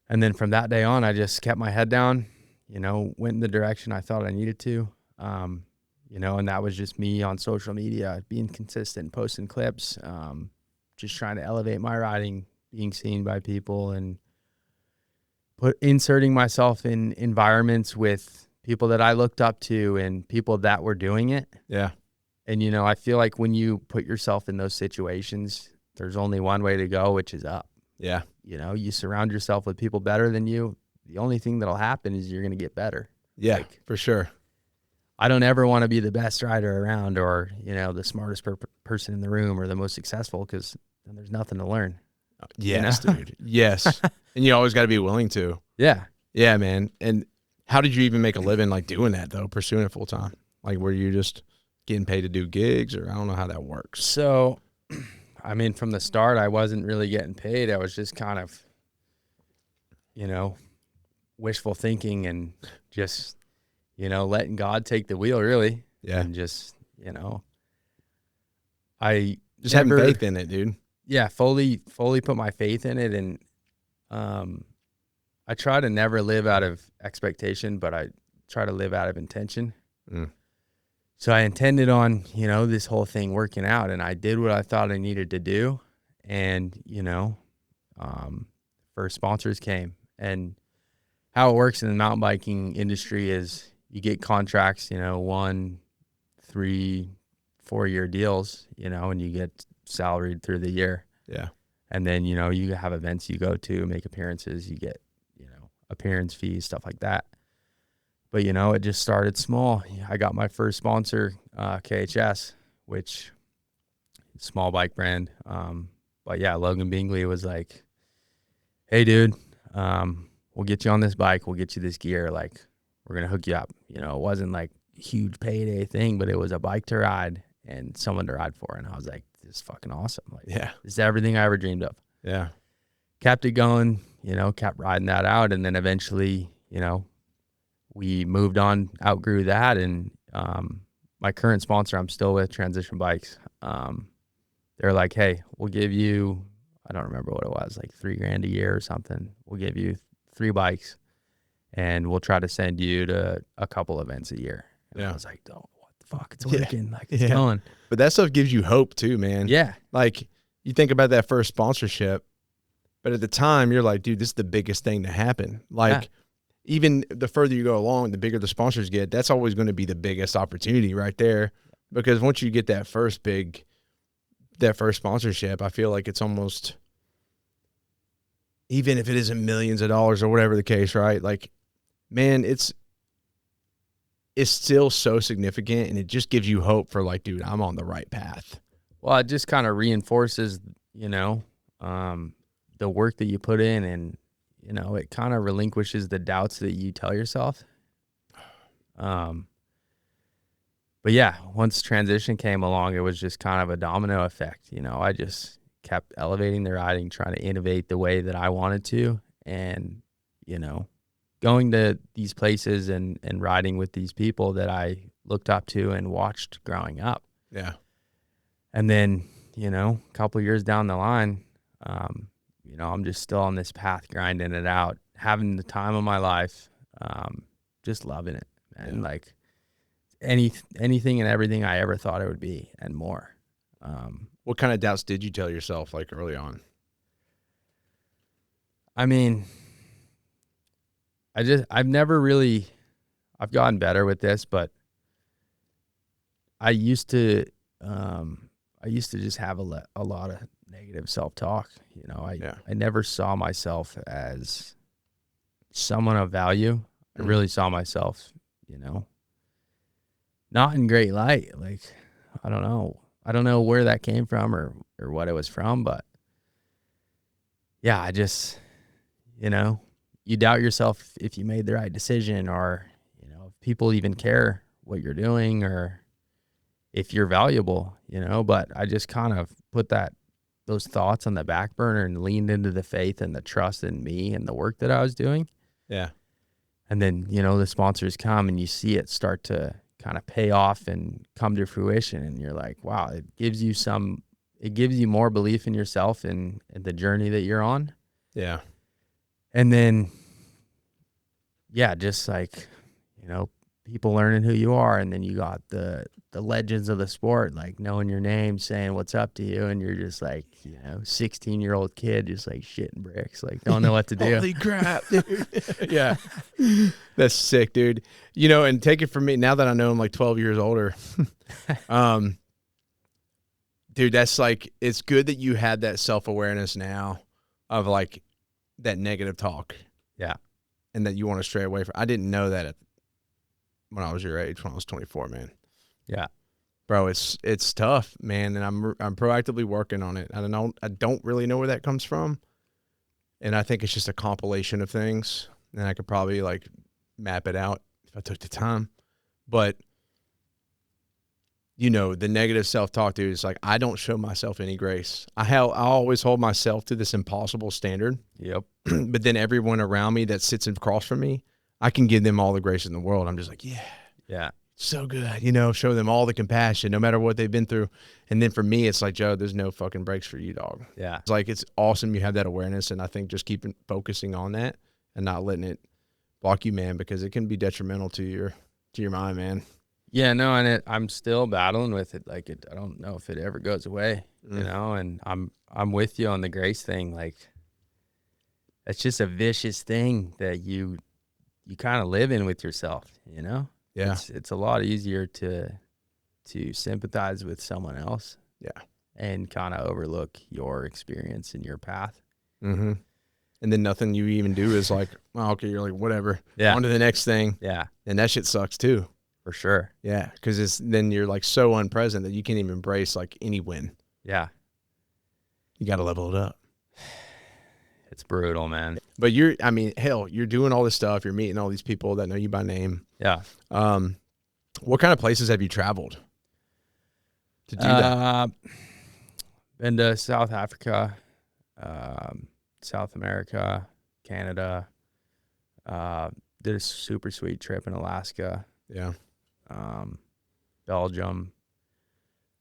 And then from that day on, I just kept my head down, you know, went in the direction I thought I needed to, you know, and that was just me on social media, being consistent, posting clips, just trying to elevate my riding, being seen by people, and inserting myself in environments with people that I looked up to and people that were doing it. Yeah. And, you know, I feel like when you put yourself in those situations, there's only one way to go, which is up. Yeah. You know, you surround yourself with people better than you. The only thing that'll happen is you're going to get better. Yeah, like, for sure. I don't ever want to be the best rider around, or, you know, the smartest person in the room or the most successful, because then there's nothing to learn. Yes, know? dude. Yes. And you always got to be willing to. Yeah. Yeah, man. And how did you even make a living like doing that though, pursuing it full time? Like were you just getting paid to do gigs, or I don't know how that works. So, I mean, from the start, I wasn't really getting paid. I was just kind of, wishful thinking and just, letting God take the wheel, really. Yeah. And just, I Just never, having faith in it, dude. yeah, fully put my faith in it. And I try to never live out of expectation, but I try to live out of intention. Mm. So I intended on, this whole thing working out, and I did what I thought I needed to do. And, first sponsors came. And how it works in the mountain biking industry is you get contracts, 1, 3, 4-year deals, and you get salaried through the year. Yeah. And then, you have events you go to, make appearances, you get, appearance fees, stuff like that. But, it just started small. I got my first sponsor, KHS, which is a small bike brand. But yeah, Logan Bingley was like, hey, dude, we'll get you on this bike. We'll get you this gear. Like, we're going to hook you up. It wasn't like a huge payday thing, but it was a bike to ride and someone to ride for. And I was like, this is fucking awesome. Like, Yeah. this is everything I ever dreamed of. Yeah. Kept it going, kept riding that out. And then eventually, we moved on, outgrew that. And my current sponsor, I'm still with, Transition Bikes. They're like, hey, we'll give you, I don't remember what it was, like $3,000 a year or something. We'll give you 3 bikes and we'll try to send you to a couple events a year. And I was like, oh, what the fuck? It's working. Like, it's going. But that stuff gives you hope too, man. Yeah. Like you think about that first sponsorship, but at the time you're like, dude, this is the biggest thing to happen. Like even the further you go along, the bigger the sponsors get, that's always going to be the biggest opportunity right there. Because once you get that first sponsorship, I feel like it's almost, even if it isn't millions of dollars or whatever the case, right? Like, man, it's still so significant, and it just gives you hope for like, dude, I'm on the right path. Well, it just kind of reinforces, the work that you put in, and, it kind of relinquishes the doubts that you tell yourself. But yeah, once transition came along, it was just kind of a domino effect. I just kept elevating the riding, trying to innovate the way that I wanted to. And, going to these places and riding with these people that I looked up to and watched growing up. Yeah. And then, a couple of years down the line, I'm just still on this path, grinding it out, having the time of my life, just loving it. And like anything and everything I ever thought it would be and more. What kind of doubts did you tell yourself like early on? I mean, I've gotten better with this, but I used to just have a lot of negative self-talk. I never saw myself as someone of value. I really saw myself, not in great light. Like, I don't know where that came from or what it was from, but yeah, I just, you doubt yourself if you made the right decision, or, if people even care what you're doing, or if you're valuable, but I just kind of put those thoughts on the back burner and leaned into the faith and the trust in me and the work that I was doing. Yeah. And then, the sponsors come and you see it start to kind of pay off and come to fruition. And you're like, wow, it gives you more belief in yourself and the journey that you're on. Yeah. And then, yeah, just like, people learning who you are. And then you got the legends of the sport, like knowing your name, saying what's up to you. And you're just like, 16-year-old kid, just like shitting bricks, like don't know what to do. Holy crap, dude. Yeah. That's sick, dude. And take it from me, now that I know I'm like 12 years older, dude, that's like, it's good that you had that self-awareness now of like that negative talk. Yeah. And that you want to stray away from. I didn't know that when I was your age, when I was 24, man. Yeah. Bro, it's tough, man, and I'm proactively working on it. I don't really know where that comes from, and I think it's just a compilation of things, and I could probably like map it out if I took the time. But you know, the negative self-talk, dude, is like I don't show myself any grace. I always hold myself to this impossible standard. Yep. But then everyone around me that sits across from me, I can give them all the grace in the world. I'm just like, Yeah. so good, you know, show them all the compassion, no matter what they've been through. And then for me, it's like, Joe, there's no fucking breaks for you, dog. Yeah. It's like, it's awesome you have that awareness. And I think just keeping focusing on that and not letting it block you, man, because it can be detrimental to your mind, man. Yeah, no, and I'm still battling with it. Like, I don't know if it ever goes away, you know. And I'm with you on the grace thing. Like, it's just a vicious thing that you kind of live in with yourself, you know. Yeah. It's a lot easier to sympathize with someone else. Yeah. And kind of overlook your experience and your path. Mm-hmm. And then nothing you even do is like, oh, okay, you're like, whatever. Yeah. On to the next thing. Yeah. And that shit sucks too. For sure. Yeah. Because then you're like so unpresent that you can't even embrace like any win. Yeah. You got to level it up. It's brutal, man. But hell, you're doing all this stuff. You're meeting all these people that know you by name. Yeah. What kind of places have you traveled to do that? Been to South Africa, South America, Canada. Did a super sweet trip in Alaska. Yeah. Belgium.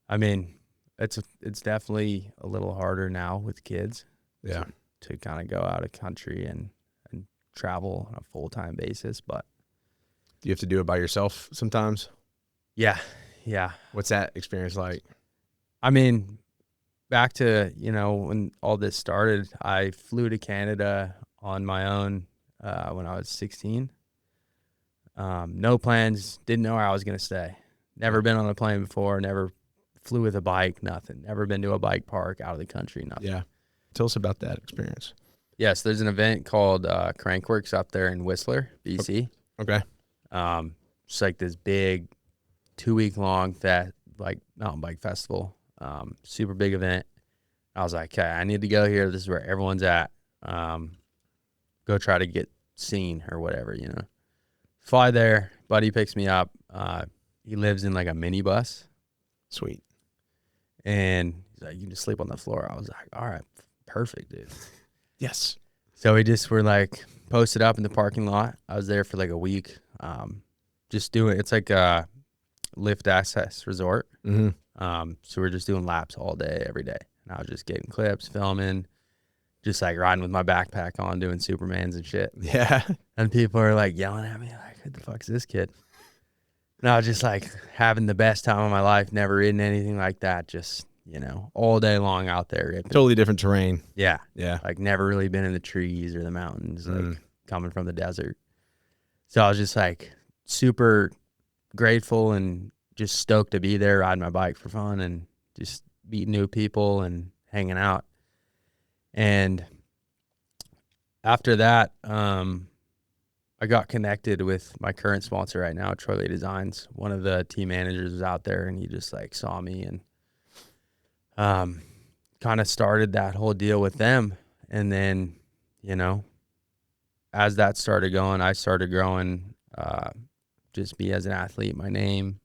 I mean, it's definitely a little harder now with kids. Yeah. To kind of go out of country and travel on a full-time basis, but Do you have to do it by yourself sometimes? yeah. What's that experience like? I mean, back to, you know, when all this started, I flew to Canada on my own when I was 16. No plans, didn't know where I was going to stay. Never been on a plane before, never flew with a bike, nothing. Never been to a bike park out of the country, nothing. Yeah. Tell us about that experience. Yes, there's an event called Crankworx up there in Whistler, BC. Okay. It's like this big 2-week-long mountain bike festival. Super big event. I was like, okay, I need to go here. This is where everyone's at. Go try to get seen or whatever, you know. Fly there. Buddy picks me up. He lives in like a minibus. Sweet. And he's like, you can just sleep on the floor. I was like, all right, perfect, dude. Yes. So we just were like posted up in the parking lot. I was there for like a week. Just doing, it's like a lift access resort. Mm-hmm. So we're just doing laps all day, every day. And I was just getting clips, filming, just like riding with my backpack on, doing Supermans and shit. Yeah. And people are like yelling at me, like, who the fuck's this kid? And I was just like having the best time of my life, never ridden anything like that. Just, you know, all day long out there ripping. Totally different terrain. Yeah. Yeah. Like never really been in the trees or the mountains, like coming from the desert. So I was just like super grateful and just stoked to be there, riding my bike for fun and just meeting new people and hanging out. And after that, I got connected with my current sponsor right now, Troy Lee Designs. One of the team managers was out there and he just like saw me and kind of started that whole deal with them. And then, you know, as that started going, I started growing, just me as an athlete, my name,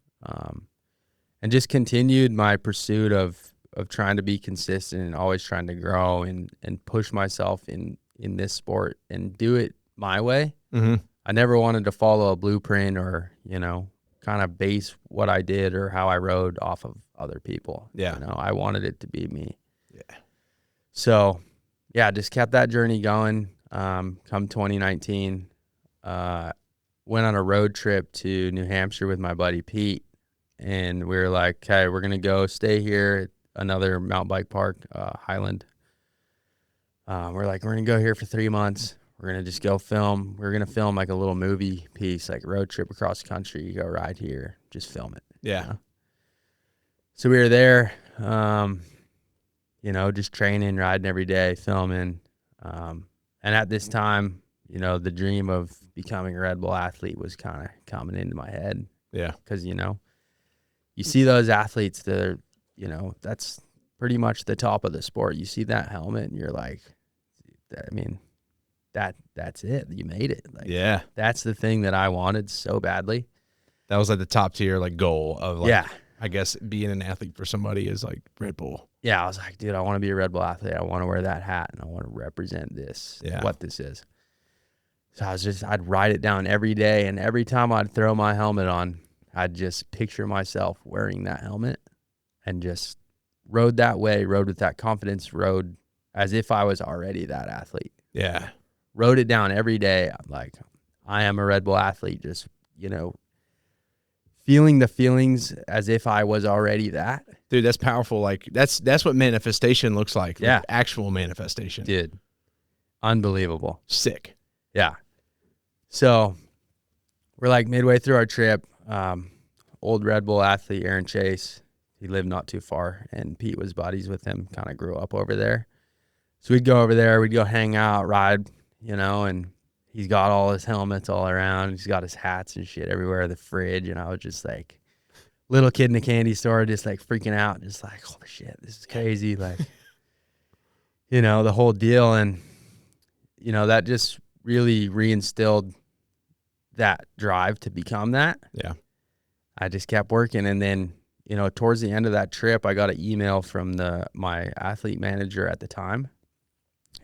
and just continued my pursuit of trying to be consistent and always trying to grow and push myself in this sport and do it my way. Mm-hmm. I never wanted to follow a blueprint or, you know, kind of base what I did or how I rode off of other people. Yeah. You know, I wanted it to be me. Yeah. So, yeah, just kept that journey going. Come 2019, went on a road trip to New Hampshire with my buddy Pete. And we were like, okay, we're going to go stay here at another mountain bike park, Highland. We're like, we're going to go here for 3 months. We're going to just go film. We're going to film like a little movie piece, like a road trip across the country. You go ride here, just film it. Yeah. You know? So we were there, you know, just training, riding every day, filming. And at this time, you know, the dream of becoming a Red Bull athlete was kind of coming into my head. Yeah. Because, you know, you see those athletes that are, that's pretty much the top of the sport. You see that helmet and you're like, I mean, that's it. You made it. Like, yeah. that's the thing that I wanted so badly. That was like the top tier like goal of like, Yeah. I guess being an athlete for somebody is like Red Bull. Yeah. I was like, dude, I want to be a Red Bull athlete. I want to wear that hat and I want to represent this, what this is. So I'd write it down every day. And every time I'd throw my helmet on, I'd just picture myself wearing that helmet and just rode that way, rode with that confidence, rode as if I was already that athlete. Yeah. Wrote it down every day. I'm like, I am a Red Bull athlete. Just, feeling the feelings as if I was already that. Dude, that's powerful. Like that's what manifestation looks like. Yeah. Like actual manifestation. Dude, unbelievable. Sick. Yeah. So we're like midway through our trip. Old Red Bull athlete, Aaron Chase, he lived not too far, and Pete was buddies with him, kind of grew up over there. So we'd go over there, we'd go hang out, ride, and he's got all his helmets all around. He's got his hats and shit everywhere, the fridge. And I was just like, little kid in the candy store, just like freaking out, just like, holy shit, this is crazy. Like, the whole deal. And, that just really reinstilled that drive to become that. Yeah. I just kept working. And then, towards the end of that trip, I got an email from my athlete manager at the time.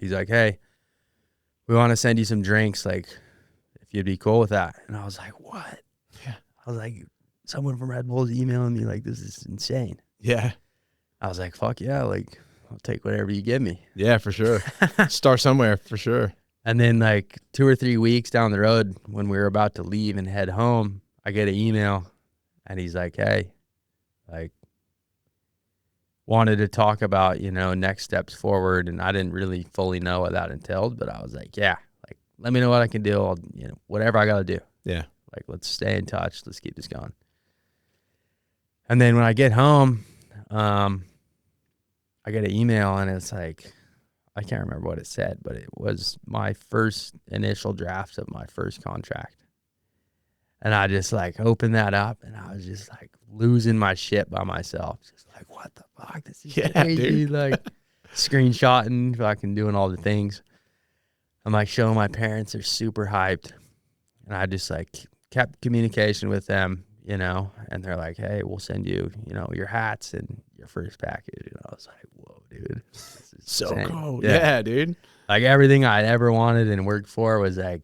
He's like, hey, we want to send you some drinks, like, if you'd be cool with that. And I was like, what? Yeah. I was like, someone from Red Bull is emailing me, like, this is insane. Yeah. I was like, fuck yeah, like, I'll take whatever you give me. Yeah, for sure. Start somewhere, for sure. And then, like, 2 or 3 weeks down the road, when we were about to leave and head home, I get an email, and he's like, hey, like, wanted to talk about, next steps forward. And I didn't really fully know what that entailed, but I was like, yeah, like, let me know what I can do. I'll, whatever I got to do. Yeah. Like, let's stay in touch. Let's keep this going. And then when I get home, I get an email, and it's like, I can't remember what it said, but it was my first initial draft of my first contract. And I just like opened that up, and I was just like losing my shit by myself. Just like, what the fuck? This is crazy. Dude. Like, screenshotting, fucking doing all the things. I'm like showing my parents, they're super hyped. And I just like kept communication with them, and they're like, hey, we'll send you, your hats and your first package. And I was like, whoa, dude. This is So insane. cool. Yeah, dude. Like, everything I'd ever wanted and worked for was like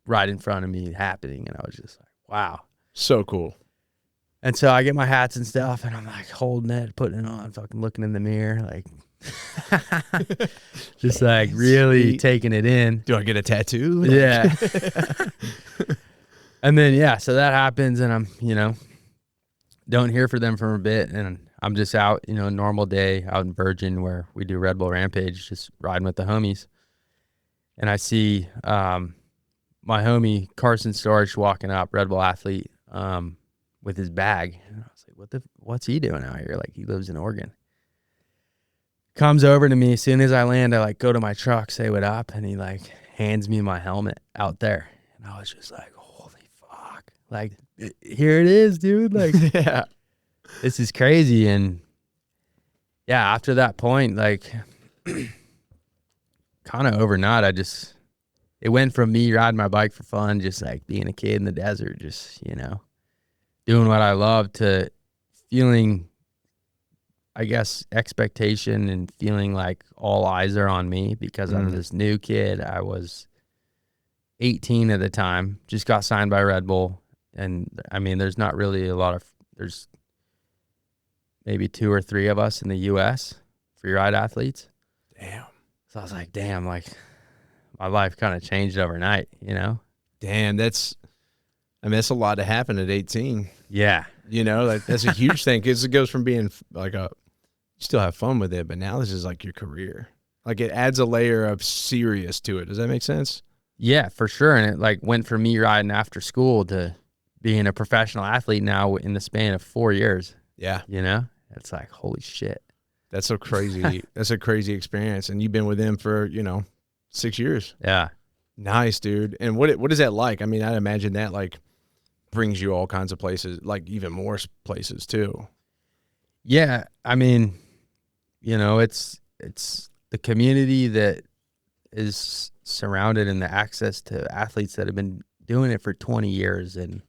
right in front of me happening. And I was just like, wow. So cool. And so I get my hats and stuff, and I'm like holding it, putting it on, fucking looking in the mirror, like, just like really Sweet. taking it in. Do I get a tattoo? Yeah. And then, so that happens, and I'm, don't hear from them for a bit, and I'm just out, normal day out in Virgin where we do Red Bull Rampage, just riding with the homies. And I see my homie Carson Storch walking up, Red Bull athlete, with his bag. And I was like, what's he doing out here? Like, he lives in Oregon. Comes over to me. As soon as I land, I like go to my truck, say what up, and he like hands me my helmet out there. And I was just like, holy fuck. Like, here it is, dude. Like, Yeah. This is crazy. And yeah, after that point, like, kind of overnight, it went from me riding my bike for fun, just like being a kid in the desert, just, doing what I love, to feeling, I guess, expectation and feeling like all eyes are on me because I'm this new kid. I was 18 at the time, just got signed by Red Bull. And I mean, there's not really there's maybe 2 or 3 of us in the US free ride athletes. Damn. So I was like, damn, like, my life kind of changed overnight, Damn, that's a lot to happen at 18. Yeah. Like, that's a huge thing, because it goes from being like you still have fun with it, but now this is like your career. Like, it adds a layer of serious to it. Does that make sense? Yeah, for sure. And it like went from me riding after school to being a professional athlete now in the span of 4 years. Yeah. It's like, holy shit. That's so crazy. That's a crazy experience. And you've been with them for, 6 years. Yeah. Nice, dude. And what is that like? I mean, I'd imagine that, like, brings you all kinds of places, like even more places too. Yeah, I mean, it's the community that is surrounded in the access to athletes that have been doing it for 20 years, and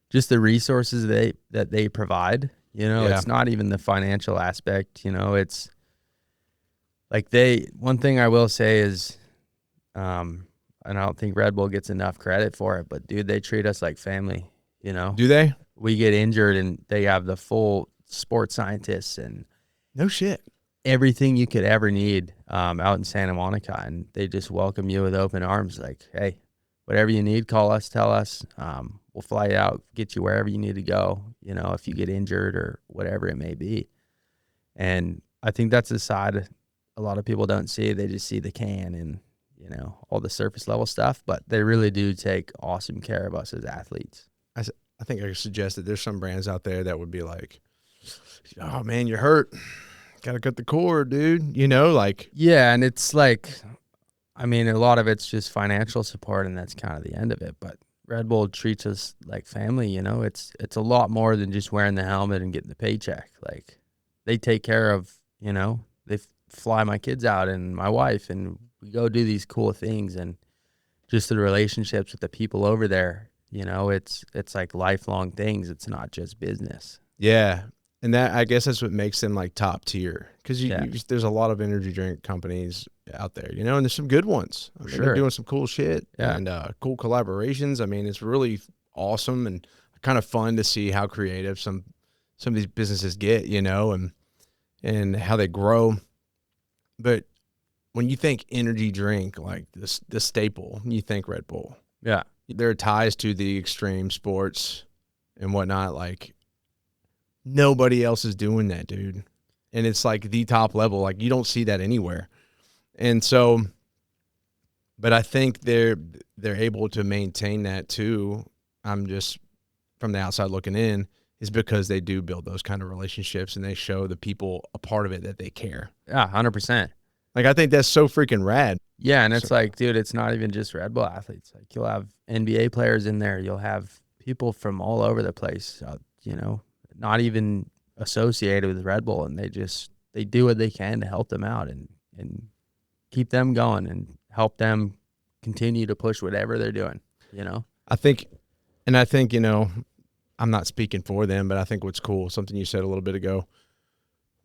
just the resources that they provide. Yeah. It's not even the financial aspect. It's like one thing I will say is, and I don't think Red Bull gets enough credit for it, but dude, they treat us like family. Do they? We get injured and they have the full sports scientists and No shit. everything you could ever need out in Santa Monica, and they just welcome you with open arms. Like, hey, whatever you need, call us, tell us. We'll fly you out, get you wherever you need to go. If you get injured or whatever it may be. And I think that's the side a lot of people don't see. They just see the can and all the surface level stuff, but they really do take awesome care of us as athletes. I think I suggest that there's some brands out there that would be like, oh man, you're hurt. Gotta cut the cord, dude. Like. Yeah, and it's like, I mean, a lot of it's just financial support, and that's kind of the end of it. But Red Bull treats us like family. It's a lot more than just wearing the helmet and getting the paycheck. Like, they take care of, they fly my kids out and my wife, and we go do these cool things, and just the relationships with the people over there. It's like lifelong things. It's not just business. Yeah. And that, I guess that's what makes them like top tier. Because Yeah. there's a lot of energy drink companies out there, and there's some good ones. I mean, Sure. They're doing some cool shit Yeah. and cool collaborations. I mean, it's really awesome and kind of fun to see how creative some of these businesses get, and how they grow. But when you think energy drink, like the staple, you think Red Bull. Yeah. There are ties to the extreme sports and whatnot. Like, nobody else is doing that, dude. And it's like the top level. Like, you don't see that anywhere. And so, but I think they're able to maintain that too. I'm just, from the outside looking in, is because they do build those kind of relationships and they show the people a part of it that they care. Yeah, 100%. Like, I think that's so freaking rad. Yeah, and it's like, dude, it's not even just Red Bull athletes. Like, you'll have NBA players in there. You'll have people from all over the place, not even associated with Red Bull, and they do what they can to help them out and keep them going and help them continue to push whatever they're doing. I think, I'm not speaking for them, but I think what's cool, something you said a little bit ago,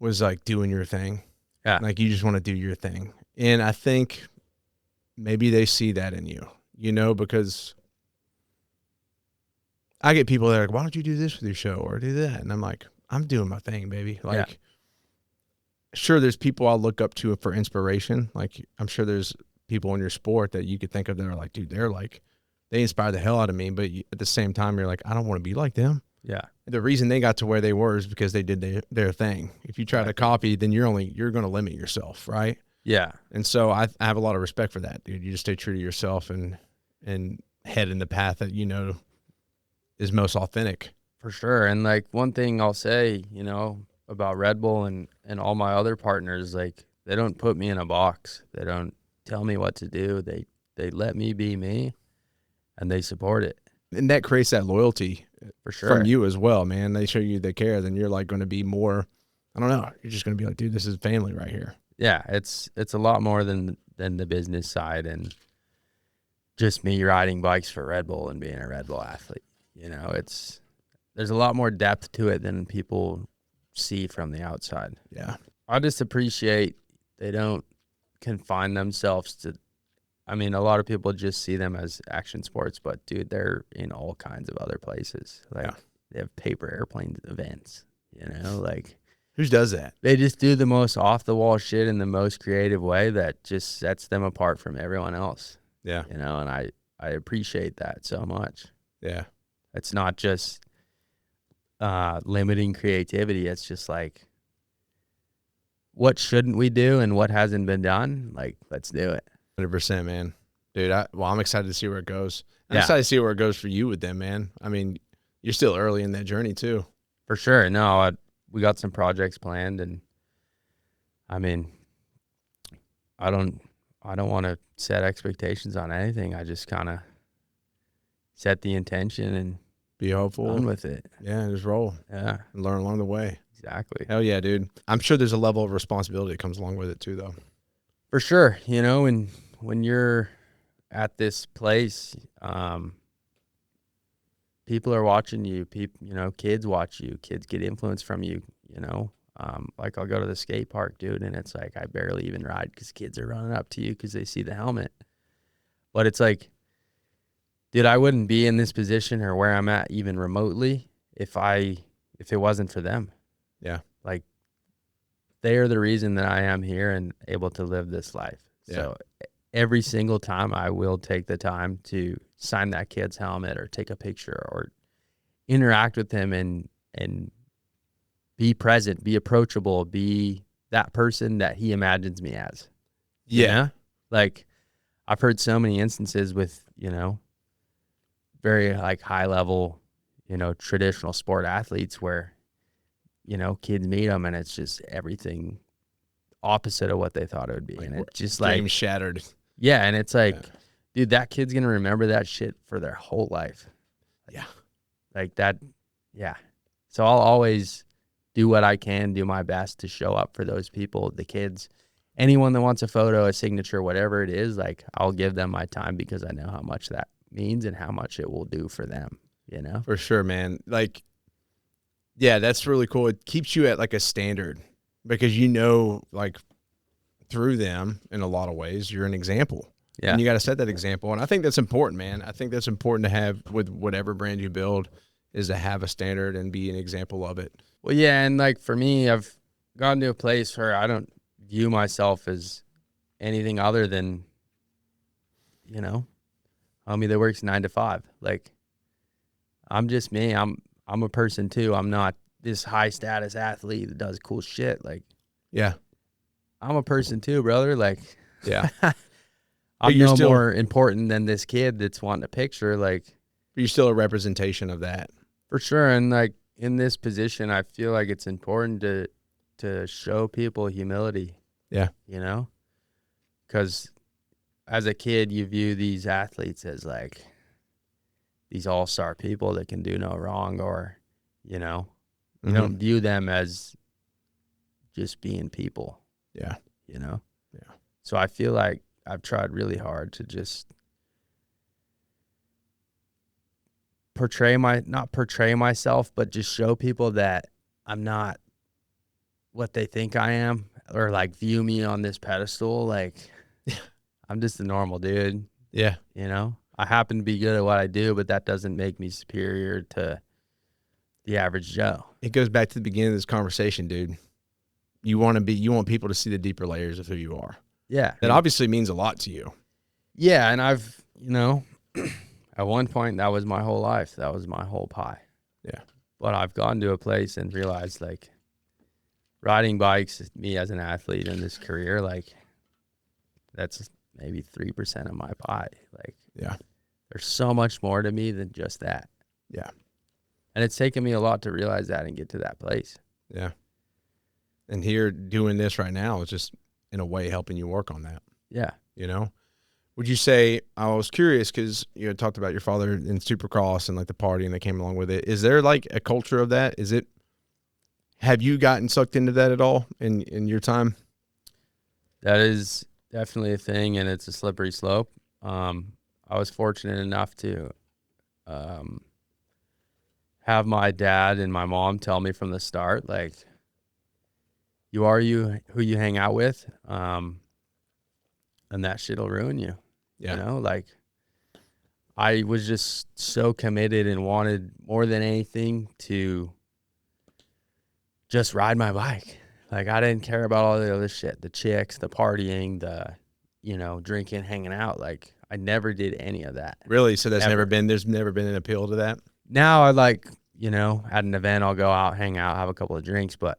was like doing your thing. Yeah. Like, you just want to do your thing. And I think maybe they see that in you, because I get people that are like, why don't you do this with your show or do that? And I'm like, I'm doing my thing, baby. Like, sure, there's people I'll look up to for inspiration. Like, I'm sure there's people in your sport that you could think of that are like, dude, they inspire the hell out of me. But at the same time, you're like, I don't want to be like them. Yeah. The reason they got to where they were is because they did their thing. If you try to copy, then you're going to limit yourself, right? Yeah. And so I have a lot of respect for that, dude. You just stay true to yourself and head in the path that is most authentic. For sure. And like, one thing I'll say, about Red Bull and all my other partners, like, they don't put me in a box. They don't tell me what to do. They let me be me, and they support it. And that creates that loyalty For sure. from you as well, man. They show you they care, then you're like going to be more, I don't know, you're just going to be like, dude, this is family right here. Yeah, it's a lot more than the business side and just me riding bikes for Red Bull and being a Red Bull athlete. There's a lot more depth to it than people see from the outside. Yeah. I just appreciate they don't confine themselves to, I mean, a lot of people just see them as action sports, but dude, they're in all kinds of other places. Like, they have paper airplane events, like, who does that? they just do the most off the wall shit in the most creative way that just sets them apart from everyone else. Yeah. And I appreciate that so much. Yeah. It's not just limiting creativity. It's just like, what shouldn't we do and what hasn't been done? Like, let's do it. 100%, man. Dude, I'm excited to see where it goes. I'm excited to see where it goes for you with them, man. I mean, you're still early in that journey too. For sure. No, we got some projects planned, and I mean, I don't want to set expectations on anything. I just kind of set the intention and Be hopeful. Run with it. Yeah, just roll. Yeah, And learn along the way. exactly. Hell yeah, dude. I'm sure there's a level of responsibility that comes along with it too, though. For sure. You know, and when you're at this place, people are watching you. People, you know, kids watch you. Kids get influence from you. You know, like I'll go to the skate park, dude, and it's like I barely even ride because kids are running up to you because they see the helmet. But it's like, dude, I wouldn't be in this position or where I'm at even remotely if it wasn't for them. Yeah. Like, they are the reason that I am here and able to live this life. Yeah. So every single time I will take the time to sign that kid's helmet or take a picture or interact with him and be present, be approachable, be that person that he imagines me as. Yeah. You know? Like, I've heard so many instances with, you know, very like high level, you know, traditional sport athletes where, you know, kids meet them and it's just everything opposite of what they thought it would be. Like, and it's just dreams like, shattered. yeah. And it's like, dude, that kid's going to remember that shit for their whole life. Yeah. Like that. Yeah. So I'll always do what I can, do my best to show up for those people, the kids, anyone that wants a photo, a signature, whatever it is. Like, I'll give them my time because I know how much that means and how much it will do for them, you know? For sure, man. Like, yeah, that's really cool. It keeps you at like a standard because, you know, like through them in a lot of ways, you're an example. Yeah. And you got to set that example. And I think that's important, man. I think that's important to have with whatever brand you build, is to have a standard and be an example of it. Well, yeah. And like for me, I've gotten to a place where I don't view myself as anything other than, you know, homie that works 9 to 5. Like, I'm just me. I'm a person too. I'm not this high status athlete that does cool shit. Like, Yeah. I'm a person too, brother. Like, Yeah. I'm you're no still- more important than this kid that's wanting a picture. Like, You're still a representation of that. for sure. And like in this position, I feel like it's important to show people humility. Yeah. You know, because as a kid, you view these athletes as like these all-star people that can do no wrong, or, you know, you don't view them as just being people. Yeah. You know? Yeah. So I feel like I've tried really hard to just not portray myself, but just show people that I'm not what they think I am, or like view me on this pedestal. Like, I'm just a normal dude. Yeah. You know, I happen to be good at what I do, but that doesn't make me superior to the average Joe. It goes back to the beginning of this conversation, dude. You want people to see the deeper layers of who you are. Yeah. That obviously means a lot to you. Yeah. And I've, you know, at one point that was my whole life. That was my whole pie. Yeah. But I've gone to a place and realized, like, riding bikes, me as an athlete in this career, like, that's maybe 3% of my pie. Like, Yeah. there's so much more to me than just that. Yeah. And it's taken me a lot to realize that and get to that place. Yeah. And here doing this right now is just in a way helping you work on that. Yeah. You know, would you say, I was curious because you had talked about your father in Supercross and like the partying that came along with it. Is there like a culture of that? Have you gotten sucked into that at all in your time? That is definitely a thing, and it's a slippery slope. I was fortunate enough to have my dad and my mom tell me from the start, like, you are who you hang out with, and that shit'll ruin you. Yeah. You know, like, I was just so committed and wanted more than anything to just ride my bike. Like, I didn't care about all the other shit, the chicks, the partying, the, you know, drinking, hanging out. Like, I never did any of that. Really? So there's Ever. never been an appeal to that? Now I like, you know, at an event, I'll go out, hang out, have a couple of drinks. But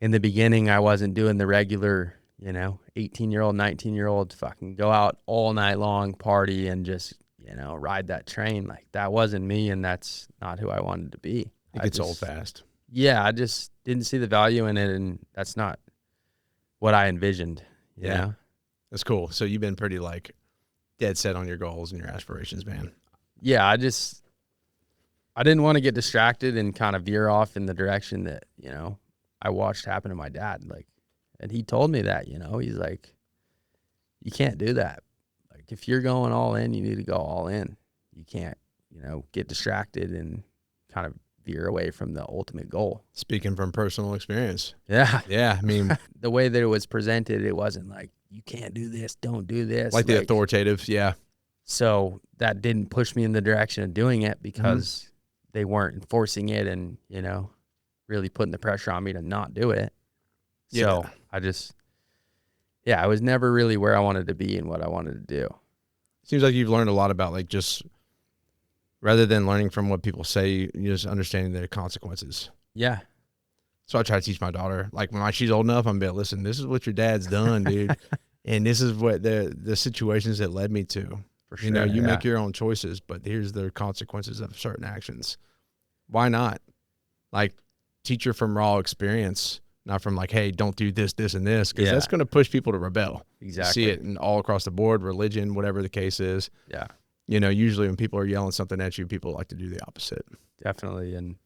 in the beginning, I wasn't doing the regular, you know, 18-year-old, 19-year-old fucking go out all night long, party, and just, you know, ride that train. Like, that wasn't me, and that's not who I wanted to be. It gets old fast. Yeah, I just didn't see the value in it, and that's not what I envisioned. You know? That's cool. So you've been pretty like dead set on your goals and your aspirations, man. Yeah, I didn't want to get distracted and kind of veer off in the direction that, I watched happen to my dad. Like, and he told me that, he's like, you can't do that. Like, if you're going all in, you need to go all in. You can't, get distracted and kind of veer away from the ultimate goal. Speaking from personal experience. Yeah. Yeah. I mean, the way that it was presented, it wasn't like, you can't do this, don't do this. like the authoritative. Yeah. So that didn't push me in the direction of doing it because they weren't enforcing it and, really putting the pressure on me to not do it. So I was never really where I wanted to be and what I wanted to do. Seems like you've learned a lot about, like, just rather than learning from what people say, you just understanding the consequences. Yeah. So I try to teach my daughter, like, when she's old enough, I'm going to be like, listen, this is what your dad's done, dude. And this is what the situations that led me to. For sure. You make your own choices, but here's the consequences of certain actions. Why not? Like, teach her from raw experience, not from like, hey, don't do this, this, and this, because that's going to push people to rebel. Exactly. You see it all across the board, religion, whatever the case is. Yeah. Usually when people are yelling something at you, people like to do the opposite. Definitely. And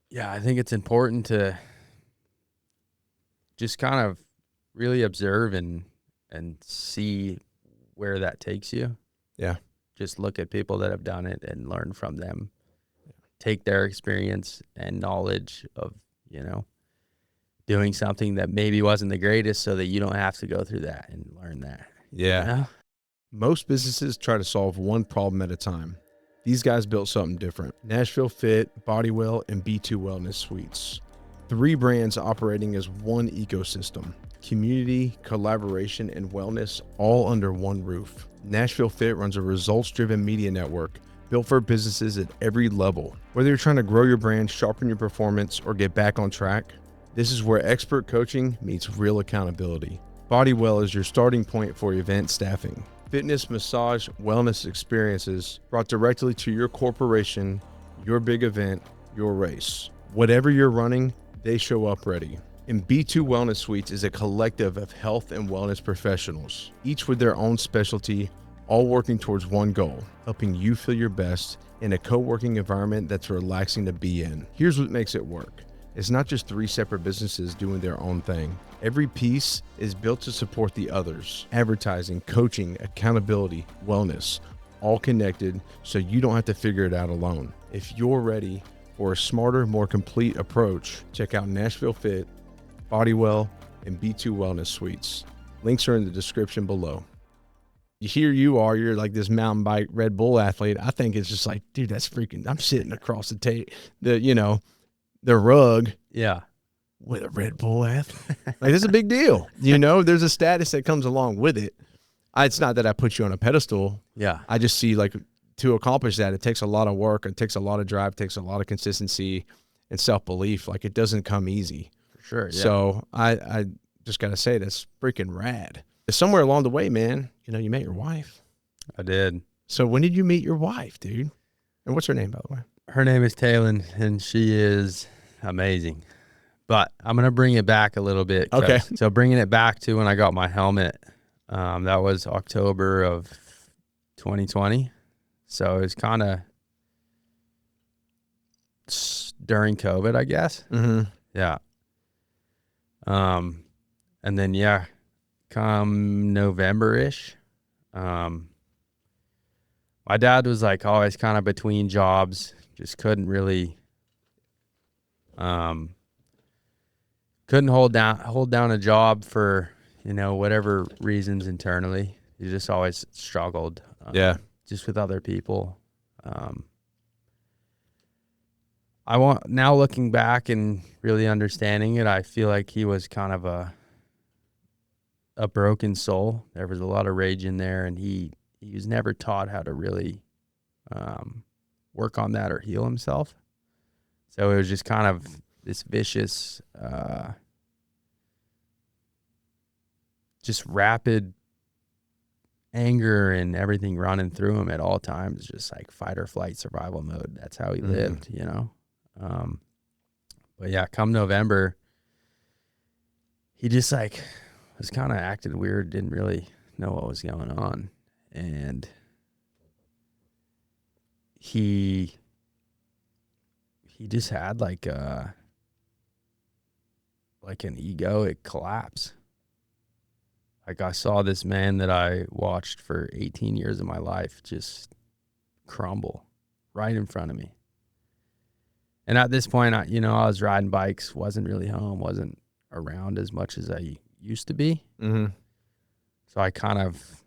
yeah, I think it's important to just kind of really observe and see where that takes you. Yeah. Just look at people that have done it and learn from them. Take their experience and knowledge of, doing something that maybe wasn't the greatest so that you don't have to go through that and learn that. Yeah. Most businesses try to solve one problem at a time. These guys built something different. Nashville Fit, Bodywell, and B2 Wellness Suites. 3 brands operating as one ecosystem. Community, collaboration, and wellness all under one roof. Nashville Fit runs a results-driven media network built for businesses at every level. Whether you're trying to grow your brand, sharpen your performance, or get back on track, this is where expert coaching meets real accountability. Bodywell is your starting point for event staffing. Fitness, massage, wellness experiences brought directly to your corporation, your big event, your race. Whatever you're running, they show up ready. And B2 Wellness Suites is a collective of health and wellness professionals, each with their own specialty, all working towards one goal, helping you feel your best in a co-working environment that's relaxing to be in. Here's what makes it work. It's not just 3 separate businesses doing their own thing. Every piece is built to support the others. Advertising, coaching, accountability, wellness, all connected so you don't have to figure it out alone. If you're ready for a smarter, more complete approach, check out Nashville Fit, Bodywell, and B2 Wellness Suites. Links are in the description below. Here you are, you're like this mountain bike Red Bull athlete. I think it's just like, dude, that's freaking, I'm sitting across the rug. Yeah. With a Red Bull athlete. Like, it's a big deal. There's a status that comes along with it. It's not that I put you on a pedestal. Yeah. I just see, like, to accomplish that, it takes a lot of work. It takes a lot of drive. It takes a lot of consistency and self-belief. Like, it doesn't come easy. For sure. Yeah. So I just got to say, that's freaking rad. Somewhere along the way, man, you met your wife. I did. So when did you meet your wife, dude? And what's her name, by the way? Her name is Taylin, and she is amazing. But I'm going to bring it back a little bit. Okay. So bringing it back to when I got my helmet, that was October of 2020. So it was kind of during COVID, I guess. Mm-hmm. Yeah. And then, come November-ish, my dad was like always kind of between jobs, just couldn't really, couldn't hold down a job for, whatever reasons internally. He just always struggled. Just with other people. Now looking back and really understanding it, I feel like he was kind of a broken soul. There was a lot of rage in there, and he was never taught how to really work on that or heal himself. So it was just kind of this vicious, just rapid anger and everything running through him at all times, just like fight or flight survival mode. That's how he lived, But yeah, come November, he just was kind of acted weird, didn't really know what was going on. And he just had like an egoic collapse. Like I saw this man that I watched for 18 years of my life just crumble right in front of me. And at this point, I was riding bikes, wasn't really home, wasn't around as much as I used to be. Mm-hmm. So I kind of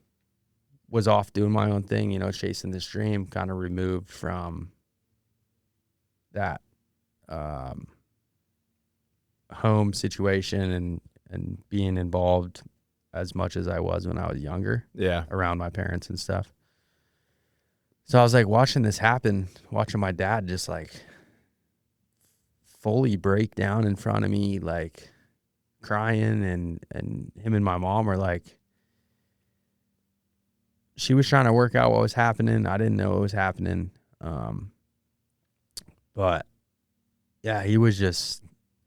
was off doing my own thing, chasing this dream, kind of removed from that home situation and being involved as much as I was when I was younger. Yeah. Around my parents and stuff. So I was like watching this happen, watching my dad just like fully break down in front of me, like crying, and him and my mom were like, she was trying to work out what was happening. I didn't know what was happening. But yeah, he was just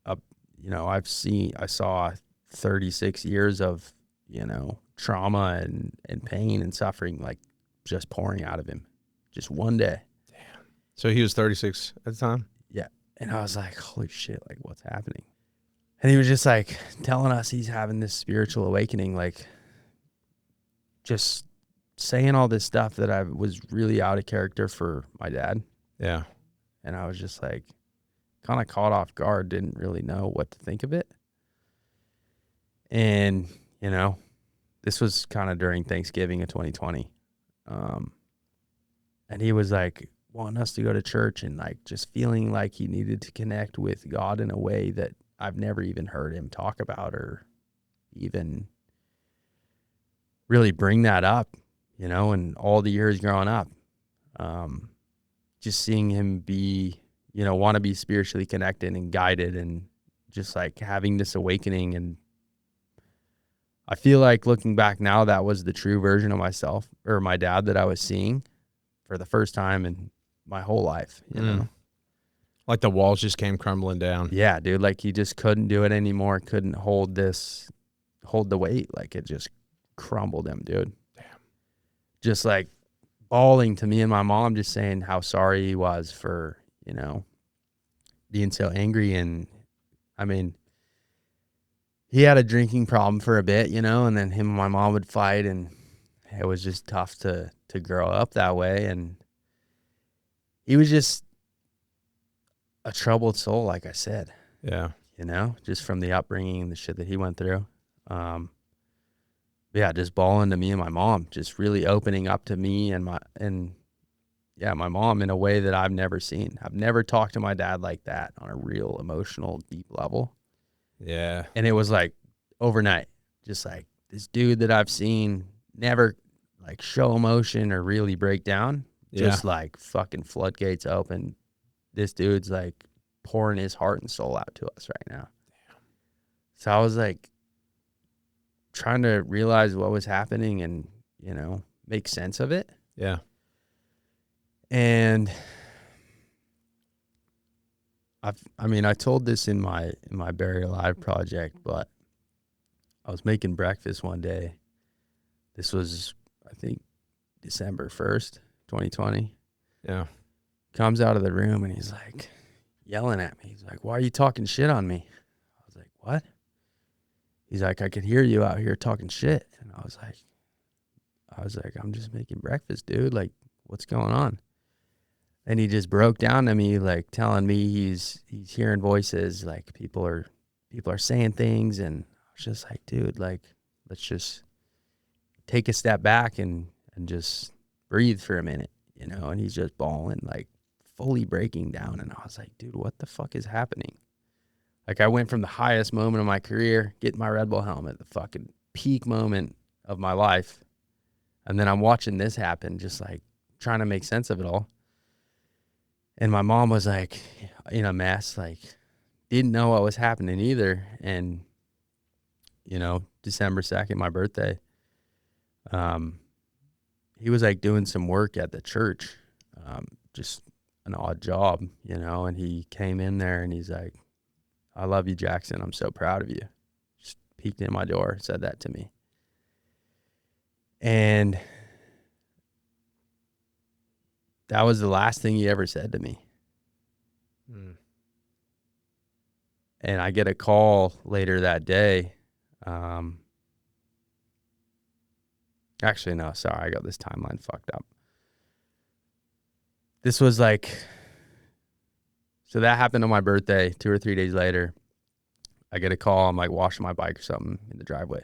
I saw 36 years of, trauma and pain and suffering, like just pouring out of him just one day. Damn. So he was 36 at the time? Yeah. And I was like, holy shit, like what's happening? And he was just like telling us he's having this spiritual awakening, like just saying all this stuff that I was really out of character for my dad. Yeah. And I was just like kind of caught off guard, didn't really know what to think of it. And, this was kind of during Thanksgiving of 2020. And he was like wanting us to go to church and like just feeling like he needed to connect with God in a way that I've never even heard him talk about or even really bring that up, in all the years growing up. Just seeing him be, want to be spiritually connected and guided and just like having this awakening. And I feel like looking back now, that was the true version of myself or my dad that I was seeing for the first time in my whole life, you know? Like the walls just came crumbling down. Yeah, dude. Like he just couldn't do it anymore. Couldn't hold the weight. Like it just crumbled him, dude. Damn. Just like bawling to me and my mom, just saying how sorry he was for, being so angry. And I mean, he had a drinking problem for a bit, and then him and my mom would fight, and it was just tough to grow up that way. And he was just a troubled soul, like I said. Yeah. Just from the upbringing and the shit that he went through. Yeah, just bawling to me and my mom, just really opening up to me and my mom in a way that I've never seen. I've never talked to my dad like that on a real emotional, deep level. Yeah. And it was like overnight, just like this dude that I've seen never like show emotion or really break down. Just like fucking floodgates open. This dude's like pouring his heart and soul out to us right now. Damn. So I was like trying to realize what was happening and, make sense of it. Yeah. And I told this in my Buried Alive project, but I was making breakfast one day. This was, I think, December 1st, 2020. Yeah. Comes out of the room and he's like yelling at me. He's like, "Why are you talking shit on me?" I was like, "What?" He's like, "I could hear you out here talking shit." And I was like, "I'm just making breakfast, dude. Like, what's going on?" And he just broke down to me, like telling me he's hearing voices, like people are saying things. And I was just like, dude, like, let's just take a step back and just breathe for a minute, and he's just bawling, like fully breaking down. And I was like, dude, what the fuck is happening? Like I went from the highest moment of my career, getting my Red Bull helmet, the fucking peak moment of my life. And then I'm watching this happen, just like trying to make sense of it all. And my mom was like in a mess, like didn't know what was happening either. And, December 2nd, my birthday, he was like doing some work at the church, just an odd job, and he came in there and he's like, "I love you, Jaxson. I'm so proud of you." Just peeked in my door, said that to me. And that was the last thing he ever said to me. Mm. And I get a call later that day. Actually, no, sorry. I got this timeline fucked up. This was like, so that happened on my birthday. 2 or 3 days later, I get a call. I'm like washing my bike or something in the driveway.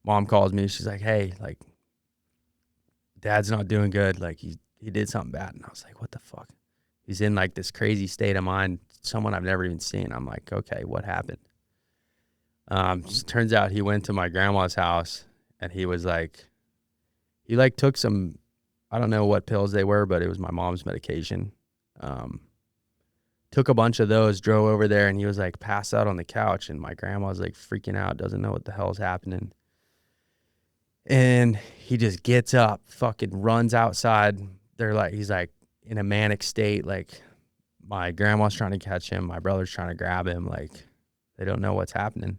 Mom calls me. She's like, hey, like, Dad's not doing good. Like, he did something bad. And I was like, what the fuck? He's in like this crazy state of mind, someone I've never even seen. I'm like, okay, what happened? Turns out he went to my grandma's house and he was like, he like took some, I don't know what pills they were, but it was my mom's medication. Took a bunch of those, drove over there, and he was like passed out on the couch. And my grandma's like freaking out, doesn't know what the hell's happening. And he just gets up, fucking runs outside. They're like, he's like in a manic state. Like, my grandma's trying to catch him. My brother's trying to grab him. Like, they don't know what's happening.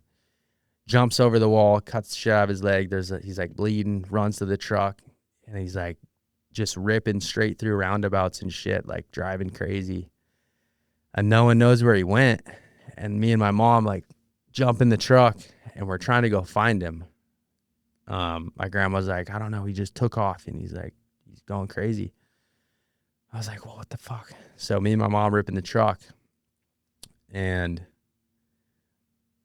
Jumps over the wall, cuts the shit out of his leg. He's like bleeding, runs to the truck, and he's like just ripping straight through roundabouts and shit, like driving crazy. And no one knows where he went. And me and my mom like jump in the truck and we're trying to go find him. My grandma's like, I don't know. He just took off and he's like, he's going crazy. I was like, well, what the fuck? So me and my mom rip in the truck, and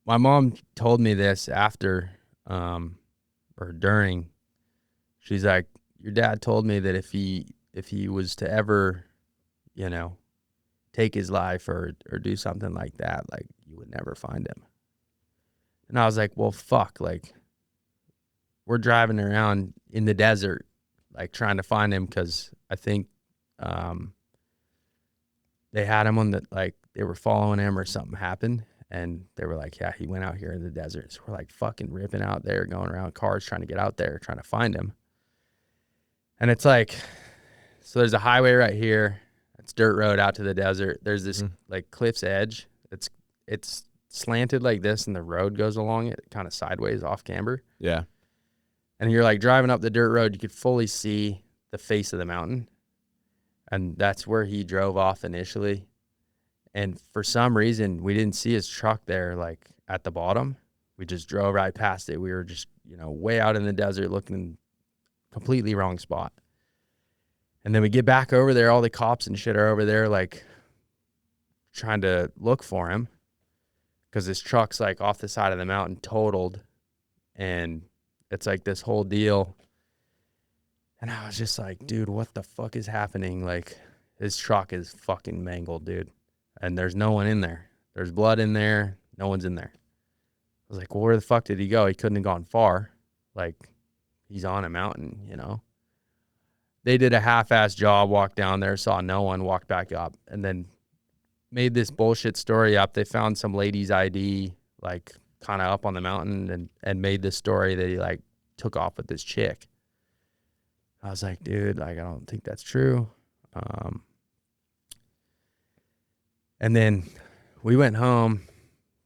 my mom told me this after, or during. She's like, your dad told me that if he was to ever, you know, take his life or do something like that, like, you would never find him. And I was like, well, fuck, like, we're driving around in the desert, like trying to find him. Cause I think, they had him on the, like, they were following him or something happened. And they were like, yeah, he went out here in the desert. So we're like fucking ripping out there, going around cars, trying to get out there, trying to find him. And it's like, so there's a highway right here. It's dirt road out to the desert. There's this like cliff's edge. It's slanted like this, and the road goes along it kind of sideways off camber. Yeah. And you're like driving up the dirt road, you could fully see the face of the mountain. And that's where he drove off initially. And for some reason, we didn't see his truck there, like at the bottom. We just drove right past it. We were just, way out in the desert looking completely wrong spot. And then we get back over there. All the cops and shit are over there, like trying to look for him because his truck's like off the side of the mountain, totaled. And it's like this whole deal. And I was just like, dude, what the fuck is happening? Like, his truck is fucking mangled, dude. And there's no one in there. There's blood in there. No one's in there. I was like, well, where the fuck did he go? He couldn't have gone far. Like, he's on a mountain, They did a half-ass job, walked down there, saw no one, walked back up, and then made this bullshit story up. They found some lady's ID, like, kind of up on the mountain and made this story that he, like, took off with this chick. I was like, dude, like, I don't think that's true. And then we went home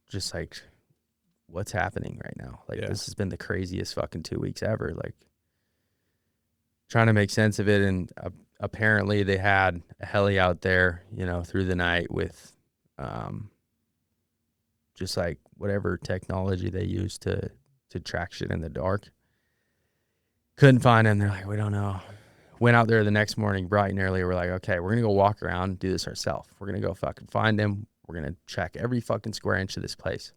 just like, what's happening right now? Like, This has been the craziest fucking 2 weeks ever. Like, trying to make sense of it. And apparently they had a heli out there, through the night with just like whatever technology they use to track shit in the dark. Couldn't find him. They're like, we don't know. Went out there the next morning, bright and early. We're like, okay, we're going to go walk around and do this ourselves. We're going to go fucking find him. We're going to check every fucking square inch of this place.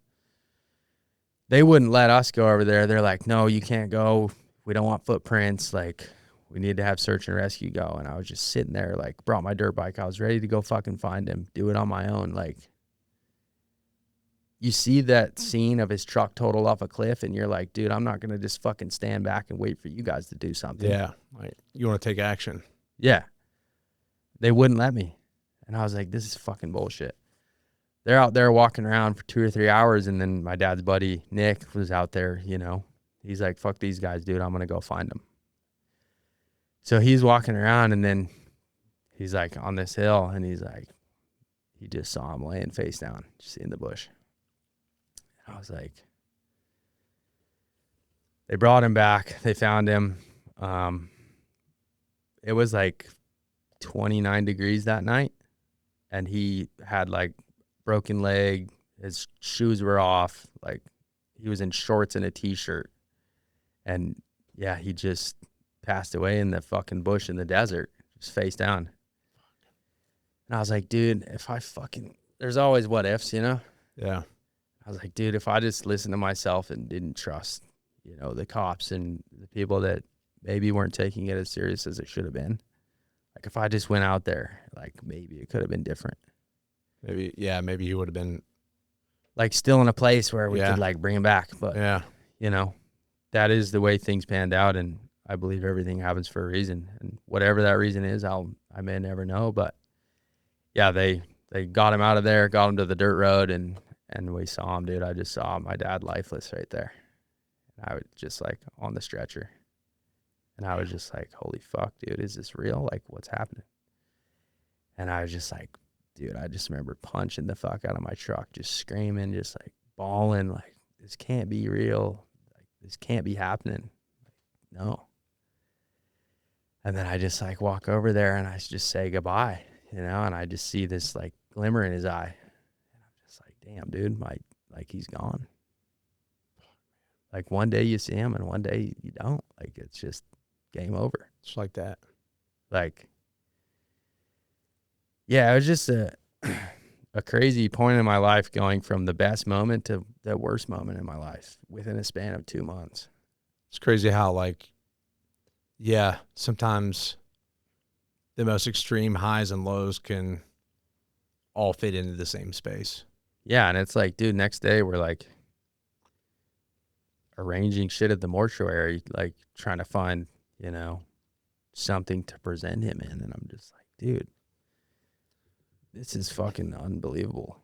They wouldn't let us go over there. They're like, no, you can't go. We don't want footprints. Like, we need to have search and rescue go. And I was just sitting there, like, brought my dirt bike. I was ready to go fucking find him, do it on my own. Like, you see that scene of his truck total off a cliff, and you're like, dude, I'm not going to just fucking stand back and wait for you guys to do something. Yeah. Like, you want to take action. Yeah. They wouldn't let me. And I was like, this is fucking bullshit. They're out there walking around for 2 or 3 hours, and then my dad's buddy, Nick, was out there, He's like, fuck these guys, dude. I'm going to go find them. So he's walking around, and then he's like on this hill, and he's like, he just saw him laying face down, just in the bush. I was like, they brought him back. They found him. It was like 29 degrees that night, and he had like broken leg. His shoes were off. Like he was in shorts and a t-shirt. And yeah, he just passed away in the fucking bush in the desert, just face down. And I was like, dude, there's always what ifs, you know? Yeah. I was like, dude, if I just listened to myself and didn't trust, the cops and the people that maybe weren't taking it as serious as it should have been. Like if I just went out there, like maybe it could have been different. Maybe he would have been like still in a place where we could like bring him back. But, that is the way things panned out. And I believe everything happens for a reason. And whatever that reason is, I may never know. But yeah, they got him out of there, got him to the dirt road, and we saw him, dude. I just saw my dad lifeless right there. And I was just like on the stretcher. And I was just like, holy fuck, dude, is this real? Like, what's happening? And I was just like, dude, I just remember punching the fuck out of my truck, just screaming, just like bawling, like, this can't be real. Like, this can't be happening. Like, no. And then I just like walk over there and I just say goodbye, and I just see this like glimmer in his eye. And I'm just like, damn, dude, like he's gone. Like one day you see him and one day you don't. Like it's just game over. Just like that. Like, yeah, it was just a crazy point in my life, going from the best moment to the worst moment in my life within a span of 2 months. It's crazy how sometimes the most extreme highs and lows can all fit into the same space. Yeah, and it's like, dude, next day we're like arranging shit at the mortuary, like trying to find, something to present him in. And I'm just like, dude, this is fucking unbelievable.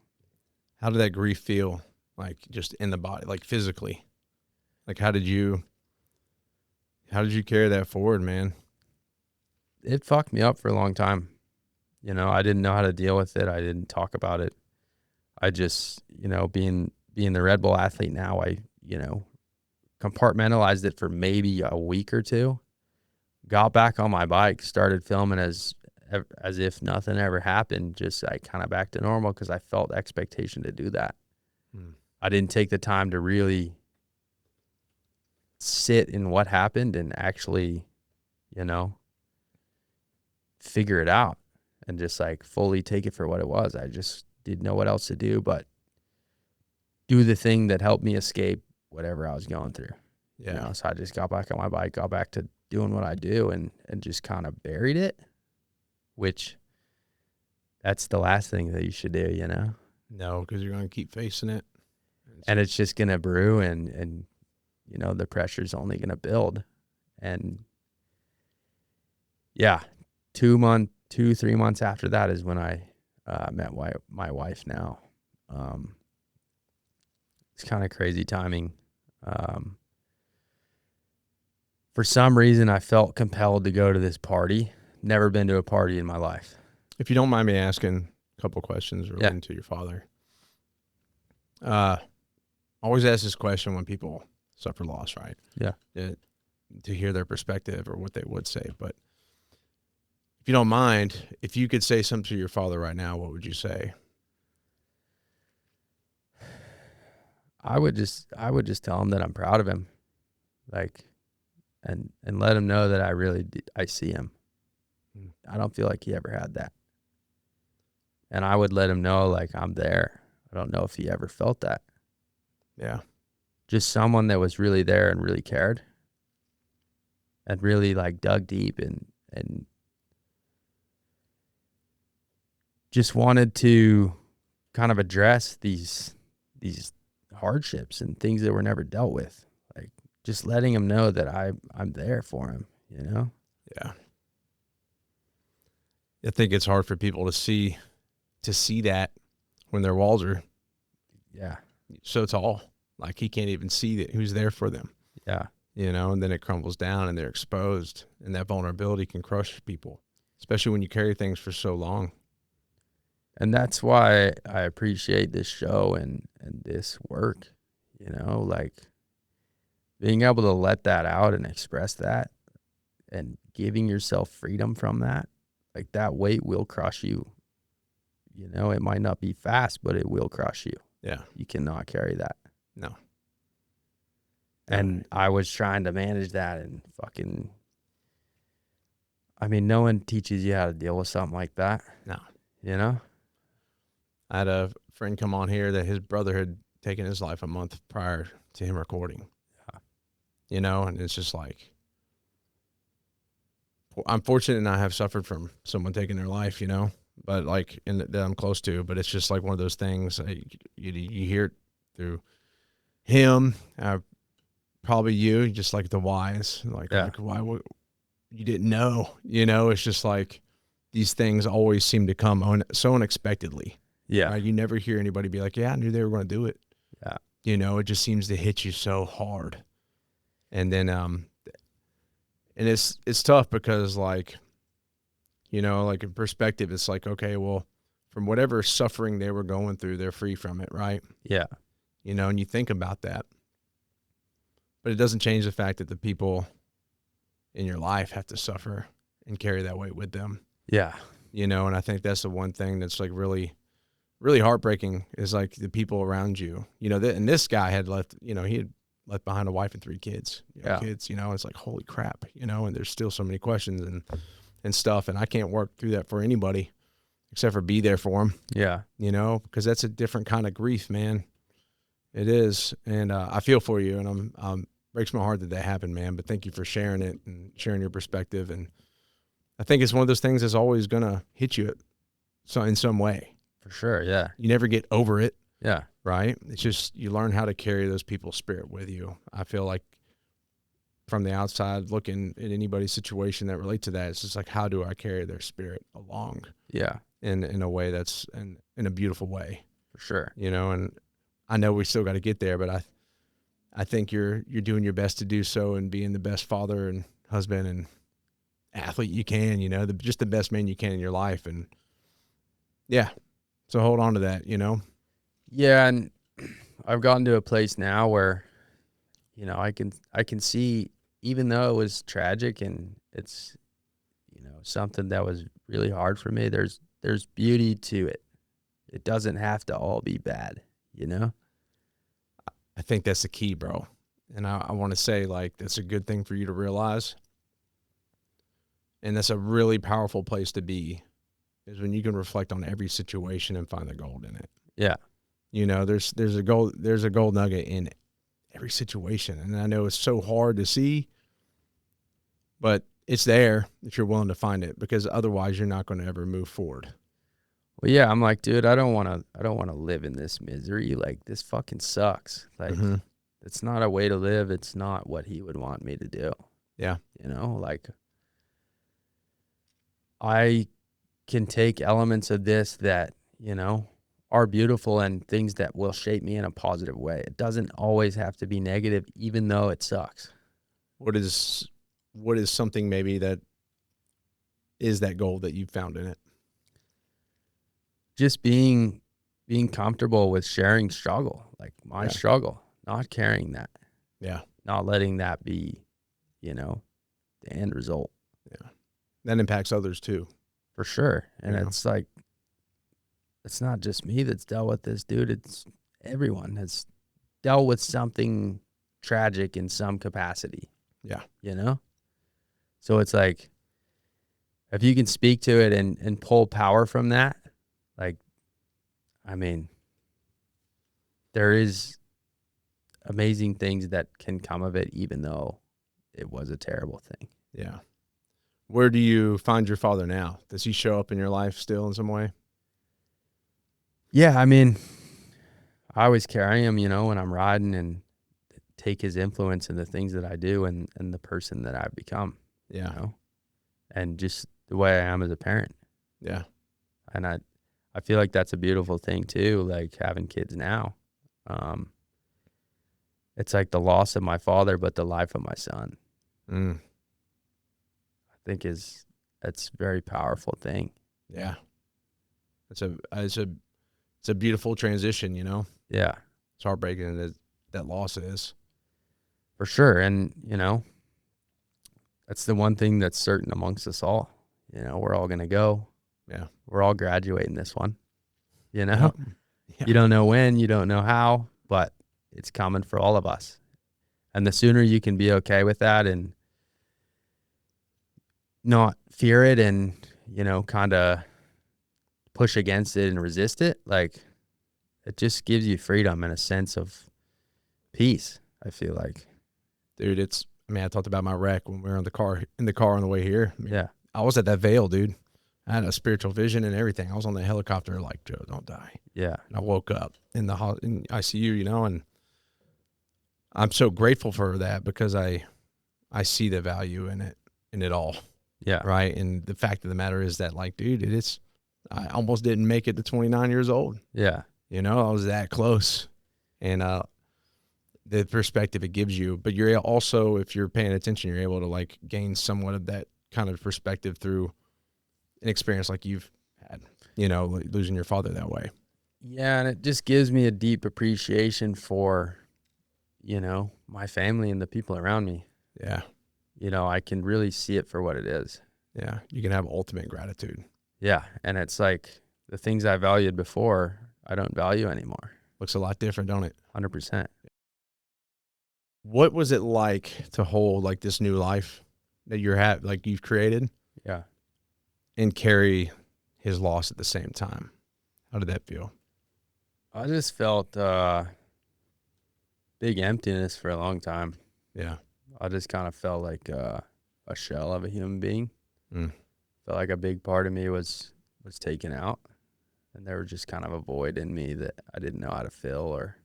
How did that grief feel, like just in the body, like physically? Like how did you carry that forward, man? It fucked me up for a long time. I didn't know how to deal with it. I didn't talk about it. I just, being the Red Bull athlete now, I, compartmentalized it for maybe a week or two, got back on my bike, started filming as if nothing ever happened, just like kind of back to normal, because I felt expectation to do that. I didn't take the time to really sit in what happened and actually, figure it out and just like fully take it for what it was. I just didn't know what else to do but do the thing that helped me escape whatever I was going through. Yeah. So I just got back on my bike, got back to doing what I do, and just kind of buried it, which that's the last thing that you should do, No, because you're going to keep facing it. And it's just going to brew, and the pressure's only going to build. And yeah, 3 months after that is when I met my wife now. It's kind of crazy timing. For some reason, I felt compelled to go to this party. Never been to a party in my life. If you don't mind me asking a couple questions relating to your father. Always ask this question when people suffer loss, right? Yeah. To hear their perspective or what they would say. But if you don't mind, if you could say something to your father right now, what would you say? I would just tell him that I'm proud of him, like, and let him know that I see him. I don't feel like he ever had that. And I would let him know, like, I'm there. I don't know if he ever felt that. Yeah. Just someone that was really there and really cared and really like dug deep and just wanted to kind of address these hardships and things that were never dealt with. Like just letting him know that I'm there for him, Yeah. I think it's hard for people to see that when their walls are so tall. Like he can't even see that who's there for them. Yeah. And then it crumbles down and they're exposed, and that vulnerability can crush people, especially when you carry things for so long. And that's why I appreciate this show and this work, like being able to let that out and express that and giving yourself freedom from that. like that weight will crush you. You know, it might not be fast, but it will crush you. Yeah. You cannot carry that. No. And I was trying to manage that and fucking, I mean, no one teaches you how to deal with something like that. No. You know? I had a friend come on here that his brother had taken his life a month prior to him recording. Yeah. You know, and it's just like, I'm fortunate not have suffered from someone taking their life, you know, but like, that I'm close to, but it's just like one of those things you hear it through him, probably you, just like the whys, like why would you didn't know, you know, it's just like these things always seem to come so unexpectedly. Yeah. Right? You never hear anybody be like, yeah, I knew they were going to do it. Yeah. You know, it just seems to hit you so hard. And then, and it's tough because like, you know, like in perspective, it's like, okay, well, from whatever suffering they were going through, they're free from it. Right. Yeah. You know, and you think about that, but it doesn't change the fact that the people in your life have to suffer and carry that weight with them. Yeah. You know, and I think that's the one thing that's like really, really heartbreaking is like the people around you, you know, and this guy had left, you know, he had left behind a wife and 3 kids, kids, you know, it's like, holy crap, you know, and there's still so many questions and stuff. And I can't work through that for anybody except for be there for them. Yeah. You know, because that's a different kind of grief, man. It is. And I feel for you, and breaks my heart that happened, man. But thank you for sharing it and sharing your perspective. And I think it's one of those things that's always going to hit you in some way. For sure. Yeah. You never get over it. Yeah. Right. It's just, you learn how to carry those people's spirit with you. I feel like from the outside looking at anybody's situation that relates to that, it's just like, how do I carry their spirit along? Yeah. In a way that's in a beautiful way. For sure. You know, and I know we still got to get there, but I think you're doing your best to do so and being the best father and husband and athlete you can, you know, just the best man you can in your life. And yeah, so hold on to that, you know? Yeah. And I've gotten to a place now where, you know, I can see, even though it was tragic and it's, you know, something that was really hard for me, there's beauty to it. It doesn't have to all be bad, you know? I think that's the key, bro. And I want to say, like, that's a good thing for you to realize. And that's a really powerful place to be, is when you can reflect on every situation and find the gold in it. Yeah. You know, there's a gold nugget in every situation. And I know it's so hard to see, but it's there if you're willing to find it, because otherwise you're not going to ever move forward. Well, yeah, I'm like, dude, I don't want to live in this misery. Like, this fucking sucks. Like, it's not a way to live. It's not what he would want me to do. Yeah. You know, like, I can take elements of this that, you know, are beautiful and things that will shape me in a positive way. It doesn't always have to be negative, even though it sucks. What is something maybe that is that goal that you found in it? Just being comfortable with sharing struggle, like my struggle, not carrying that. Yeah. Not letting that be, you know, the end result. Yeah. That impacts others too. For sure. And Yeah. it's like, it's not just me that's dealt with this, dude. It's everyone has dealt with something tragic in some capacity. Yeah. You know? So it's like, if you can speak to it and pull power from that, like, I mean, there is amazing things that can come of it, even though it was a terrible thing. Yeah. Where do you find your father now? Does he show up in your life still in some way? Yeah, I mean, I always carry him, you know, when I'm riding, and take his influence in the things that I do and the person that I've become. Yeah. You know? And just the way I am as a parent. Yeah. And I feel like that's a beautiful thing too, like having kids now. It's like the loss of my father, but the life of my son. I think it's a very powerful thing. Yeah. It's a beautiful transition, you know? Yeah. It's heartbreaking that loss is. For sure. And, you know, that's the one thing that's certain amongst us all. You know, we're all going to go. Yeah. We're all graduating this one. You know, Yep. Yeah. you don't know when, you don't know how, but it's coming for all of us. And the sooner you can be okay with that and not fear it and, you know, kind of push against it and resist it, like it just gives you freedom and a sense of peace, I feel like. Dude, I talked about my wreck when we were in the car on the way here. I mean, Yeah. I was at that veil, dude. I had a spiritual vision and everything. I was on the helicopter like, Joe, don't die. Yeah. And I woke up in ICU, you know, and I'm so grateful for that because I see the value in it all. Yeah. Right. And the fact of the matter is that, like, dude, I almost didn't make it to 29 years old. Yeah. You know, I was that close. And the perspective it gives you, but you're also, if you're paying attention, you're able to like gain somewhat of that kind of perspective through an experience like you've had, you know, like losing your father that way. Yeah. And it just gives me a deep appreciation for, you know, my family and the people around me. Yeah. You know, I can really see it for what it is. Yeah. You can have ultimate gratitude. Yeah. And it's like the things I valued before, I don't value anymore. Looks a lot different, don't it? 100%. What was it like to hold like this new life that like you've created Yeah. and carry his loss at the same time? How did that feel? I just felt big emptiness for a long time. Yeah. I just kind of felt like a shell of a human being. Mm. Felt like a big part of me was taken out, and there was just kind of a void in me that I didn't know how to fill or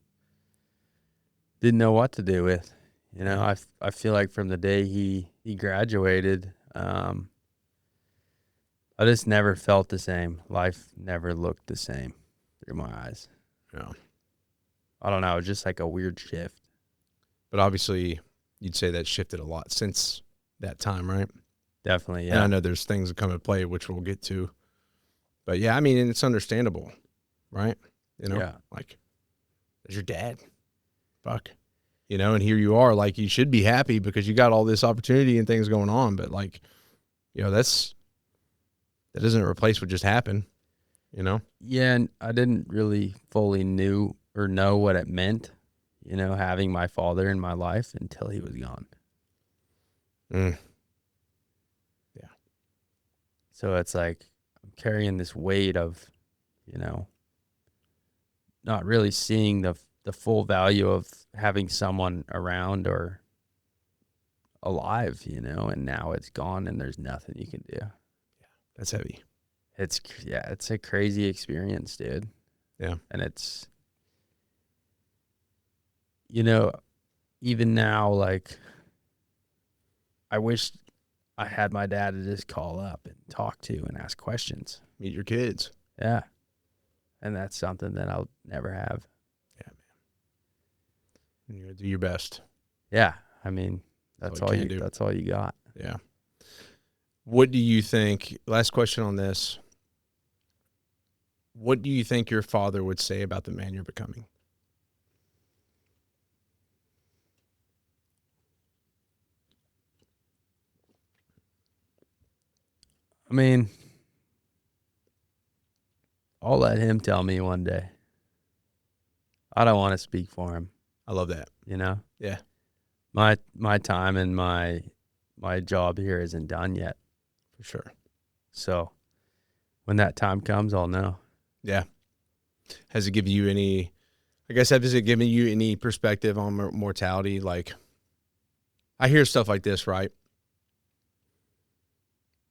didn't know what to do with. You know, I feel like from the day he graduated, I just never felt the same. Life never looked the same through my eyes. Yeah. I don't know. It was just like a weird shift. But obviously you'd say that shifted a lot since that time, right? Definitely, yeah. And I know there's things that come into play, which we'll get to. But yeah, I mean, and it's understandable, right? You know, Yeah. like, there's your dad. Fuck. You know, and here you are, like, you should be happy because you got all this opportunity and things going on. But, like, you know, that doesn't replace what just happened, you know? Yeah, and I didn't really fully know what it meant, you know, having my father in my life until he was gone. Mm. Yeah. So it's like I'm carrying this weight of, you know, not really seeing the full value of having someone around or alive, you know, and now it's gone and there's nothing you can do. That's heavy. It's a crazy experience, dude. Yeah. And it's, you know, even now, like, I wish I had my dad to just call up and talk to and ask questions. Meet your kids. Yeah. And that's something that I'll never have. Yeah, man. And you're going to do your best. Yeah. I mean, that's all you do. That's all you got. Yeah. What do you think? Last question on this. What do you think your father would say about the man you're becoming? I mean, I'll let him tell me one day. I don't want to speak for him, I love that. you know? Yeah. My time and my job here isn't done yet. For sure. So when that time comes, I'll know. Yeah. Has it given you any, has it given you any perspective on mortality? Like, I hear stuff like this, right?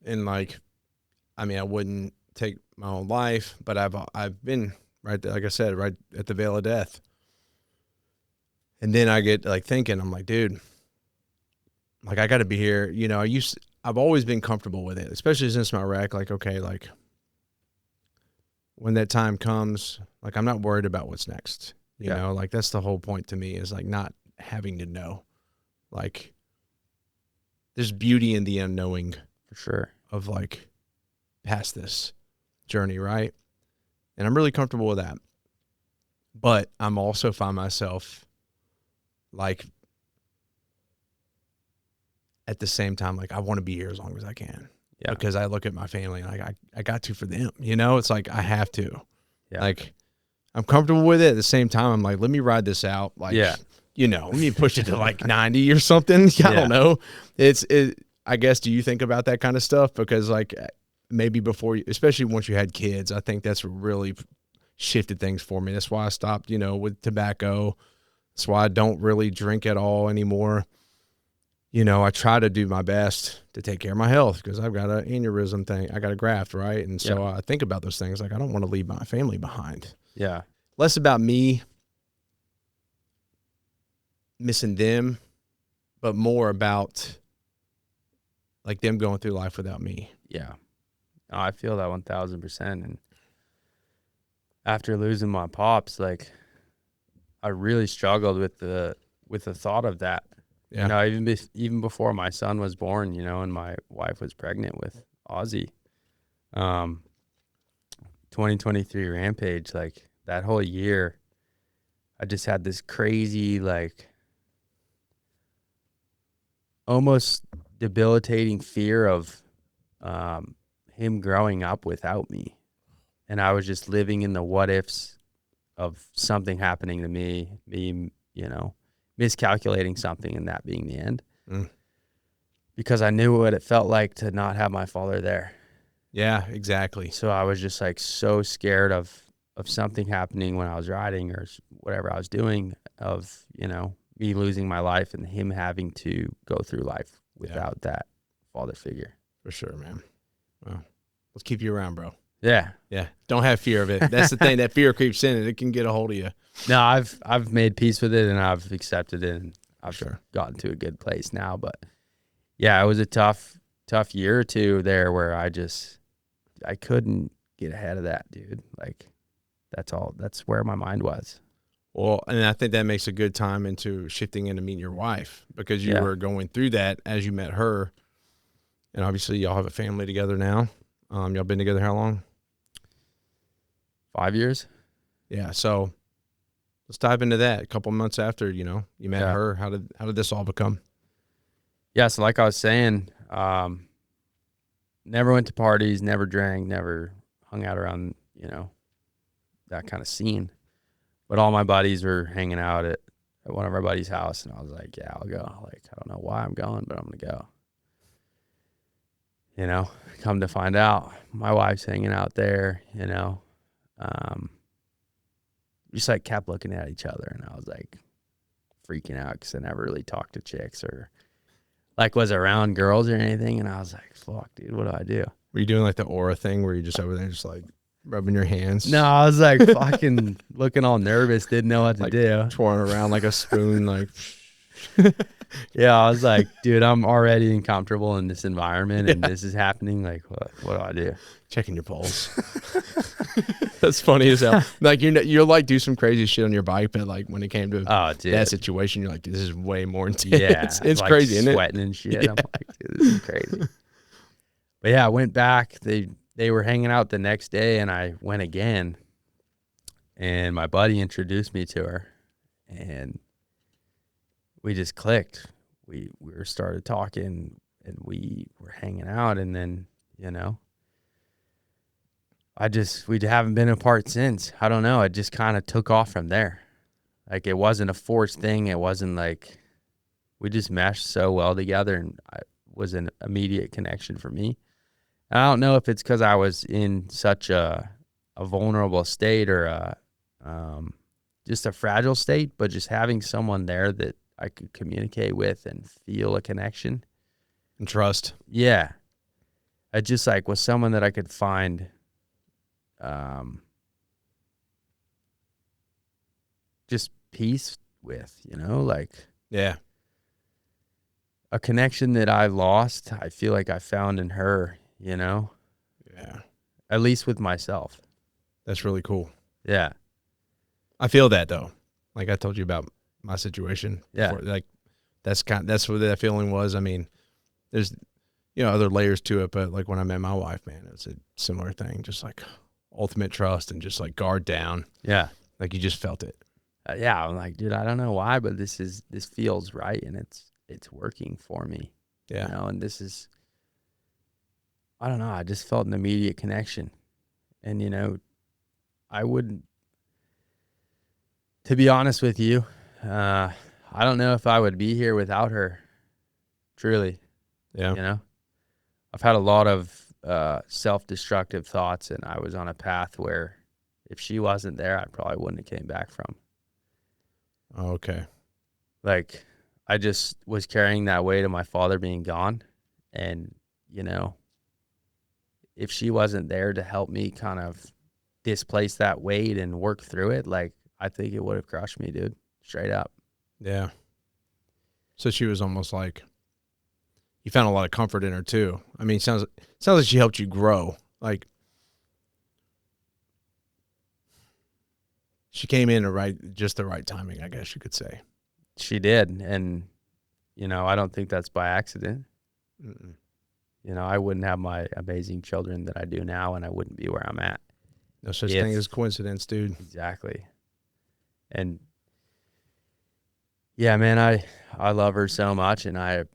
And like, I mean, I wouldn't take my own life, but I've been right there, like I said, right at the veil of death. And then I get like thinking, I'm like, dude, like I got to be here. You know, I've always been comfortable with it, especially since my wreck. Like, okay, like when that time comes, like I'm not worried about what's next. You know, like that's the whole point to me is like not having to know. Like there's beauty in the unknowing. For sure. Of like past this journey, right? And I'm really comfortable with that. But I'm also find myself like at the same time, like I want to be here as long as I can. Yeah. because I look at my family and I got to for them, you know, it's like, I have to, Yeah. like, I'm comfortable with it. At the same time, I'm like, let me ride this out. Like, Yeah. you know, let me push it to like 90 or something. I don't know. I guess, do you think about that kind of stuff? Because like maybe before, especially once you had kids, I think that's what really shifted things for me. That's why I stopped, you know, with tobacco. That's why I don't really drink at all anymore. You know, I try to do my best to take care of my health because I've got an aneurysm thing. I got a graft, right? And so I think about those things. Like, I don't want to leave my family behind. Yeah. Less about me missing them, but more about like them going through life without me. Yeah. No, I feel that 1000%. And after losing my pops, like I really struggled with the thought of that. Yeah. You know, even before my son was born, you know, and my wife was pregnant with Ozzy. 2023 Rampage, like that whole year, I just had this crazy, like almost debilitating fear of him growing up without me. And I was just living in the what ifs of something happening to me, you know, miscalculating something and that being the end. Because I knew what it felt like to not have my father there. Yeah, exactly. So I was just like so scared of something happening when I was riding or whatever I was doing, of, you know, me losing my life and him having to go through life without that father figure. For sure, man. Well, let's keep you around, bro. Yeah. Yeah. Don't have fear of it. That's the thing. That fear creeps in and it can get a hold of you. No, I've made peace with it and I've accepted it and I've Sure. gotten to a good place now. But yeah, it was a tough year or two there where I couldn't get ahead of that, dude. Like that's where my mind was. Well, and I think that makes a good time into shifting into meeting your wife, because you were going through that as you met her. And obviously y'all have a family together now. Y'all been together how long? 5 years. Yeah. So let's dive into that. A couple months after, you know, you met her, how did this all become? Yeah. So like I was saying, never went to parties, never drank, never hung out around, you know, that kind of scene. But all my buddies were hanging out at one of our buddies' house, and I was like, yeah, I'll go. Like, I don't know why I'm going, but I'm going to go. You know, come to find out, my wife's hanging out there, you know. Just like kept looking at each other, and I was like freaking out because I never really talked to chicks or like was around girls or anything. And I was like, fuck, dude, what do I do? Were you doing like the aura thing where you just over there just like rubbing your hands? No, I was like fucking looking all nervous, didn't know what to do. Twirling around like a spoon, like. Yeah, I was like, dude, I'm already uncomfortable in this environment and this is happening. Like, what do I do? Checking your pulse. That's funny as hell. Like you're like do some crazy shit on your bike, but like when it came to that situation, you're like, dude, this is way more intense. Yeah, it's like crazy, isn't it? Sweating and shit. Yeah. I'm like, dude, this is crazy. But yeah, I went back. They were hanging out the next day, and I went again. And my buddy introduced me to her, and we just clicked. We started talking, and we were hanging out, and then, you know, we haven't been apart since. I don't know. It just kind of took off from there. Like, it wasn't a forced thing. It wasn't like we just meshed so well together, and it was an immediate connection for me. And I don't know if it's because I was in such a vulnerable state or just a fragile state, but just having someone there that I could communicate with and feel a connection and trust. Yeah, I just like was someone that I could find, just peace with, you know, like a connection that I lost. I feel like I found in her, you know, at least with myself. That's really cool. Yeah, I feel that though. Like I told you about my situation. Yeah. Before. Like that's what that feeling was. I mean, there's, you know, other layers to it, but like when I met my wife, man, it was a similar thing. Just like ultimate trust and just like guard down. Yeah. Like you just felt it. Yeah. I'm like, dude, I don't know why, but this feels right. And it's working for me. Yeah. You know, and this is I don't know. I just felt an immediate connection. And, I wouldn't, to be honest with you, I don't know if I would be here without her, truly. Yeah. You know, I've had a lot of self-destructive thoughts, and I was on a path where if she wasn't there, I probably wouldn't have came back from. Okay. Like, I just was carrying that weight of my father being gone. And, if she wasn't there to help me kind of displace that weight and work through it, like, I think it would have crushed me, dude. Straight up. Yeah. So she was almost like, you found a lot of comfort in her too. I mean, sounds like she helped you grow. Like, she came in just the right timing, I guess you could say. She did. And, I don't think that's by accident. Mm-mm. I wouldn't have my amazing children that I do now, and I wouldn't be where I'm at. No such thing as coincidence, dude. Exactly. And yeah, man, I love her so much, and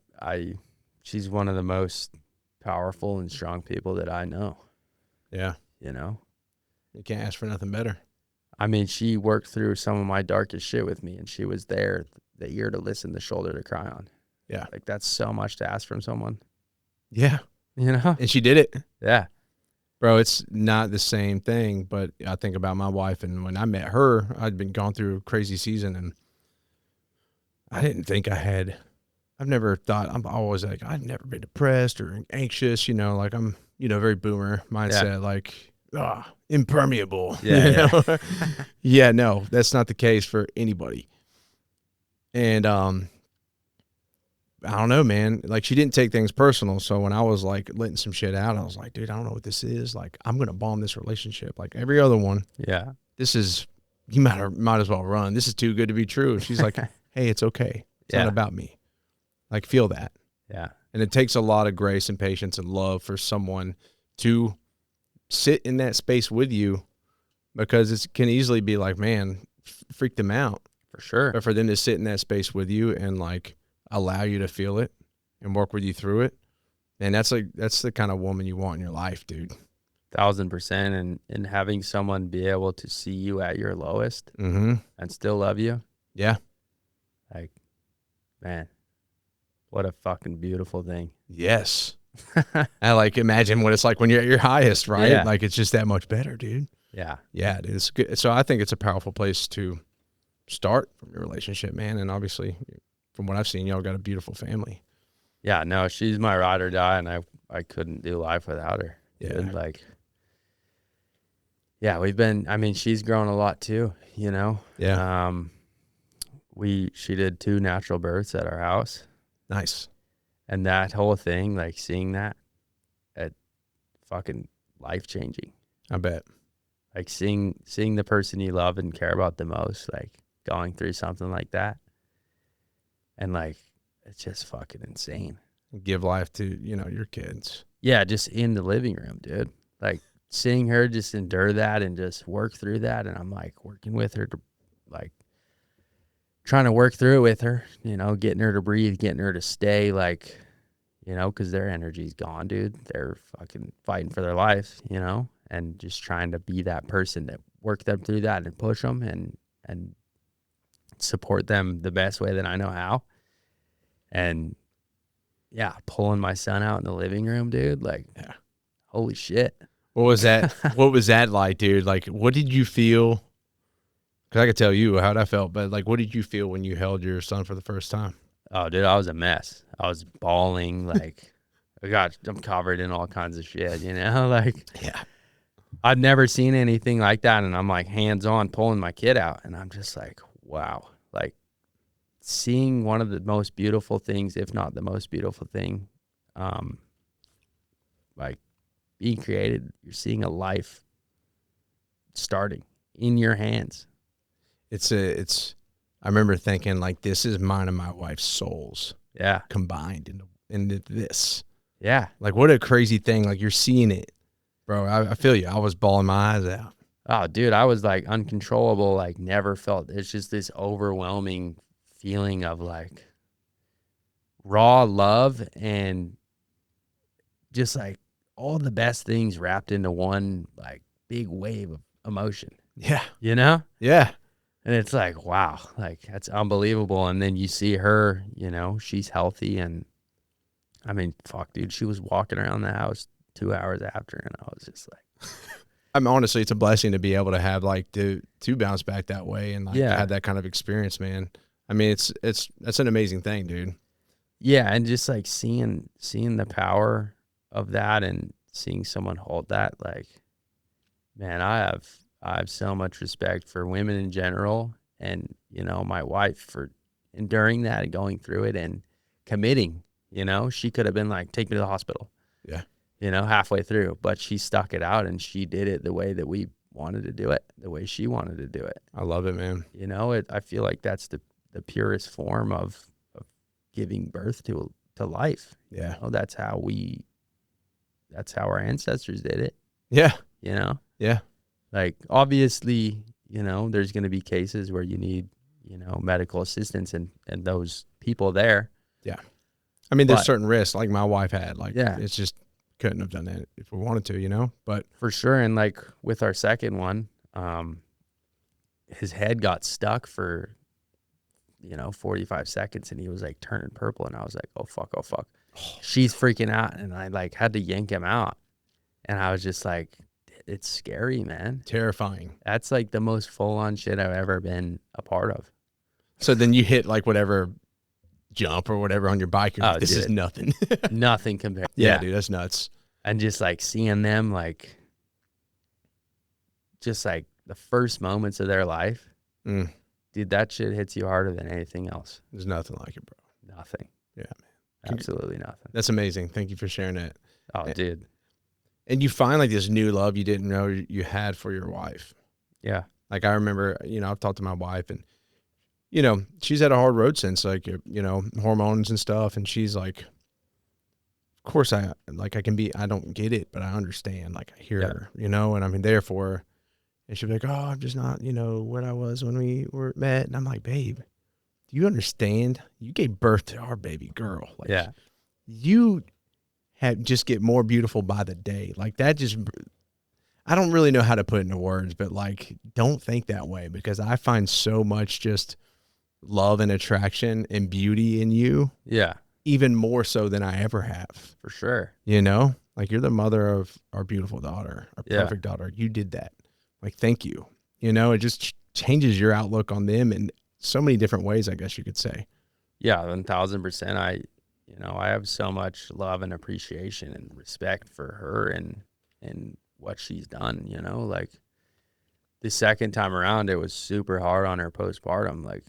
she's one of the most powerful and strong people that I know. Yeah. You can't ask for nothing better. I mean, she worked through some of my darkest shit with me, and she was there, the ear to listen, the shoulder to cry on. Yeah. Like, that's so much to ask from someone. Yeah. And she did it. Yeah. Bro, it's not the same thing, but I think about my wife, and when I met her, I'd been gone through a crazy season, and I didn't think I've never thought, I'm always like, I've never been depressed or anxious, like I'm, very boomer mindset, like, impermeable. Yeah. Yeah, no, that's not the case for anybody. And, I don't know, man. Like, she didn't take things personal. So when I was like letting some shit out, I was like, dude, I don't know what this is. Like, I'm going to bomb this relationship. Like every other one. Yeah. This is, you might as well run. This is too good to be true. And she's like, hey, it's okay. It's not about me. Like, feel that. Yeah. And it takes a lot of grace and patience and love for someone to sit in that space with you, because it can easily be like, man, freak them out. For sure. But for them to sit in that space with you and like allow you to feel it and work with you through it, and that's the kind of woman you want in your life, dude. 1,000%. And having someone be able to see you at your lowest and still love you. Yeah. Like, man, what a fucking beautiful thing. Yes. I like imagine what it's like when you're at your highest, right? Yeah. Like, it's just that much better, dude. Yeah. Yeah, dude, it's good. So I think it's a powerful place to start from your relationship, man. And obviously, from what I've seen, y'all got a beautiful family. Yeah, no, she's my ride or die, and I couldn't do life without her. Yeah. Dude. Like, yeah, she's grown a lot too, Yeah. She did 2 natural births at our house. Nice. And that whole thing, like seeing that, it fucking life-changing. I bet. Like seeing the person you love and care about the most, like going through something like that. And like, it's just fucking insane. Give life to, your kids. Yeah, just in the living room, dude. Like seeing her just endure that and just work through that. And I'm like working with her to like trying to work through it with her, getting her to breathe, getting her to stay, like, because their energy's gone, dude. They're fucking fighting for their lives, and just trying to be that person that work them through that and push them and support them the best way that I know how. And yeah, pulling my son out in the living room, dude, like, yeah. Holy shit. What was that? What was that like, dude? Like, what did you feel? Because I could tell you how I felt, but like, what did you feel when you held your son for the first time? Oh, dude, I was a mess. I was bawling, like, I'm covered in all kinds of shit, like, yeah. I'd never seen anything like that. And I'm like hands on pulling my kid out. And I'm just like, wow, like seeing one of the most beautiful things, if not the most beautiful thing, like being created. You're seeing a life starting in your hands. I remember thinking like, this is mine and my wife's souls. Yeah. Combined into this. Yeah. Like, what a crazy thing. Like, you're seeing it, bro. I feel you. I was bawling my eyes out. Oh, dude, I was like uncontrollable. Like, never felt, it's just this overwhelming feeling of like raw love and just like all the best things wrapped into one like big wave of emotion, Yeah. you know? Yeah. And it's like, wow, like that's unbelievable. And then you see her, you know, she's healthy. And I mean, fuck, dude, she was walking around the house 2 hours after. And I was just like, I mean, honestly, it's a blessing to be able to have like to bounce back that way and like yeah. have that kind of experience, man. I mean, that's an amazing thing, dude. Yeah. And just like seeing the power of that and seeing someone hold that, like, man, I have so much respect for women in general and, you know, my wife for enduring that and going through it and committing, you know. She could have been like, take me to the hospital, Yeah. you know, halfway through, but she stuck it out and she did it the way that we wanted to do it, the way she wanted to do it. I love it, man. You know, I feel like that's the purest form of giving birth to life. Yeah. You know, that's how our ancestors did it, Yeah. you know. Yeah. Like, obviously, you know, there's going to be cases where you need, you know, medical assistance and those people there. Yeah. I mean, there's But certain risks like my wife had. Like, yeah, it's just couldn't have done that if we wanted to, you know? But for sure. And like with our second one, his head got stuck for, you know, 45 seconds and he was like turning purple. And I was like, oh, fuck, oh, fuck. She's freaking out. And I like had to yank him out. And I was just like, it's scary, man. terrifying. That's like the most full on shit I've ever been a part of. So then you hit like whatever jump or whatever on your bike. You're like, this is nothing. Nothing compared. Yeah, dude, that's nuts. And just like seeing them, like, just like the first moments of their life, dude, that shit hits you harder than anything else. There's nothing like it, bro. Nothing. Yeah, man. Absolutely nothing. That's amazing. Thank you for sharing that. Oh, dude. And you find like this new love you didn't know you had for your wife. Yeah. Like I remember, you know, I've talked to my wife and, you know, she's had a hard road since like, you know, hormones and stuff. And she's like, of course I don't get it, but I understand. Like I hear her, you know, and I'm there for her. And she'll be like, oh, I'm just not, you know, what I was when we were met. And I'm like, babe, do you understand? You gave birth to our baby girl. Like, yeah. You just get more beautiful by the day. Like that just, I don't really know how to put it into words, but like, don't think that way because I find so much just love and attraction and beauty in you. Yeah. Even more so than I ever have. For sure. You know, like you're the mother of our beautiful daughter, our perfect daughter. You did that. Like, thank you. You know, it just changes your outlook on them in so many different ways, I guess you could say. Yeah, 1,000%. I have so much love and appreciation and respect for her and what she's done, you know, like the second time around, it was super hard on her postpartum, like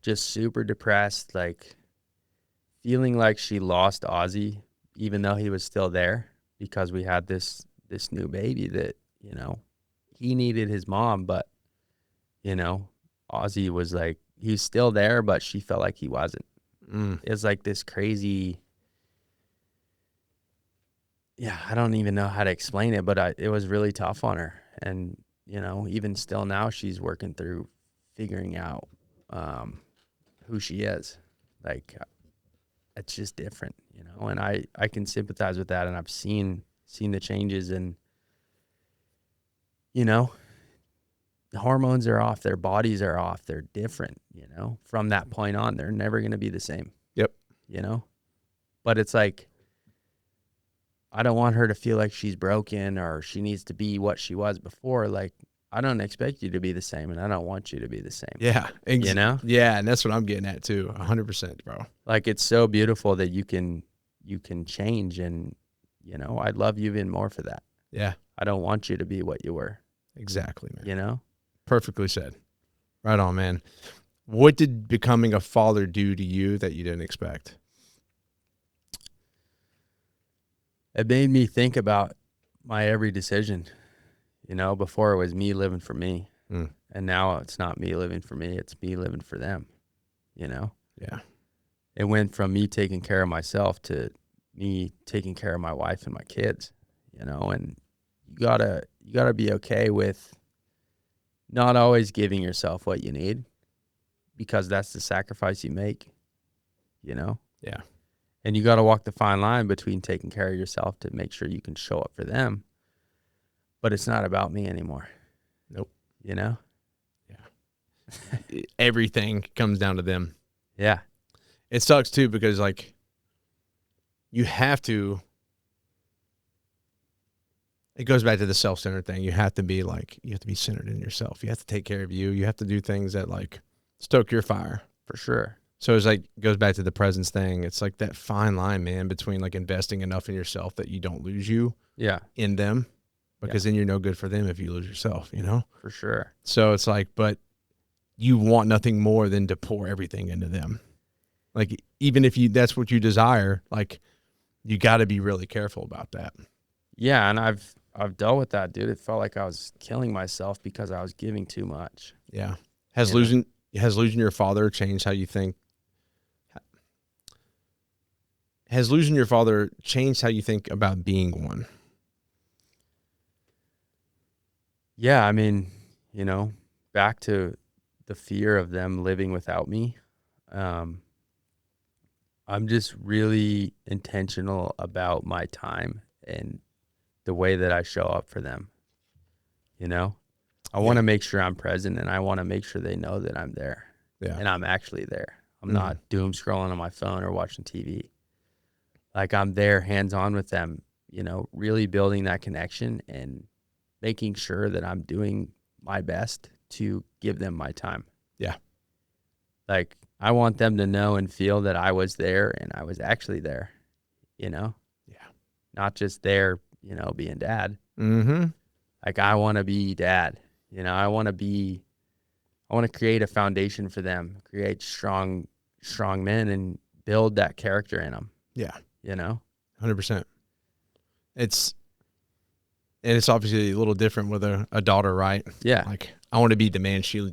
just super depressed, like feeling like she lost Ozzy, even though he was still there because we had this new baby that, you know, he needed his mom, but, you know, Ozzy was like, he's still there, but she felt like he wasn't. It's like this crazy, I don't even know how to explain it, but it was really tough on her. And, you know, even still now she's working through figuring out who she is. Like, it's just different, you know, and I can sympathize with that. And I've seen the changes and, you know, the hormones are off, their bodies are off, they're different, you know, from that point on, they're never going to be the same. Yep. You know, but it's like, I don't want her to feel like she's broken or she needs to be what she was before. Like, I don't expect you to be the same and I don't want you to be the same. Yeah. You know? Yeah. And that's what I'm getting at too. 100%, bro. Like, it's so beautiful that you can change and, you know, I'd love you even more for that. Yeah. I don't want you to be what you were. Exactly, man. You know? Perfectly said. Right on, man. What did becoming a father do to you that you didn't expect? It made me think about my every decision. You know, before it was me living for me. And now it's not me living for me. It's me living for them. You know? Yeah. It went from me taking care of myself to me taking care of my wife and my kids, you know, and you gotta be okay with not always giving yourself what you need because that's the sacrifice you make, you know? Yeah. And you got to walk the fine line between taking care of yourself to make sure you can show up for them. But it's not about me anymore. Nope. You know? Yeah. Everything comes down to them. Yeah. It sucks too because like you have to, it goes back to the self-centered thing. You have to be centered in yourself. You have to take care of you. You have to do things that like stoke your fire. For sure. So it's like, goes back to the presence thing. It's like that fine line, man, between like investing enough in yourself that you don't lose you in them, because then you're no good for them if you lose yourself, you know? For sure. So it's like, but you want nothing more than to pour everything into them. Like, even if that's what you desire, like you got to be really careful about that. Yeah. And I've dealt with that, dude. It felt like I was killing myself because I was giving too much. Yeah. Has losing your father changed how you think? Has losing your father changed how you think about being one? Yeah. I mean, you know, back to the fear of them living without me. I'm just really intentional about my time and the way that I show up for them. You know, I want to make sure I'm present, and I want to make sure they know that I'm there. Yeah. And I'm actually there. I'm not doom scrolling on my phone or watching TV. Like, I'm there hands on with them, you know, really building that connection and making sure that I'm doing my best to give them my time. Yeah. Like, I want them to know and feel that I was there and I was actually there, you know? Yeah. Not just there, you know, being dad. Mm-hmm. Like, I want to be dad, you know? I want to create a foundation for them, create strong men and build that character in them. Yeah. You know? 100%. It's obviously a little different with a daughter, right? Yeah. Like, I want to be the man she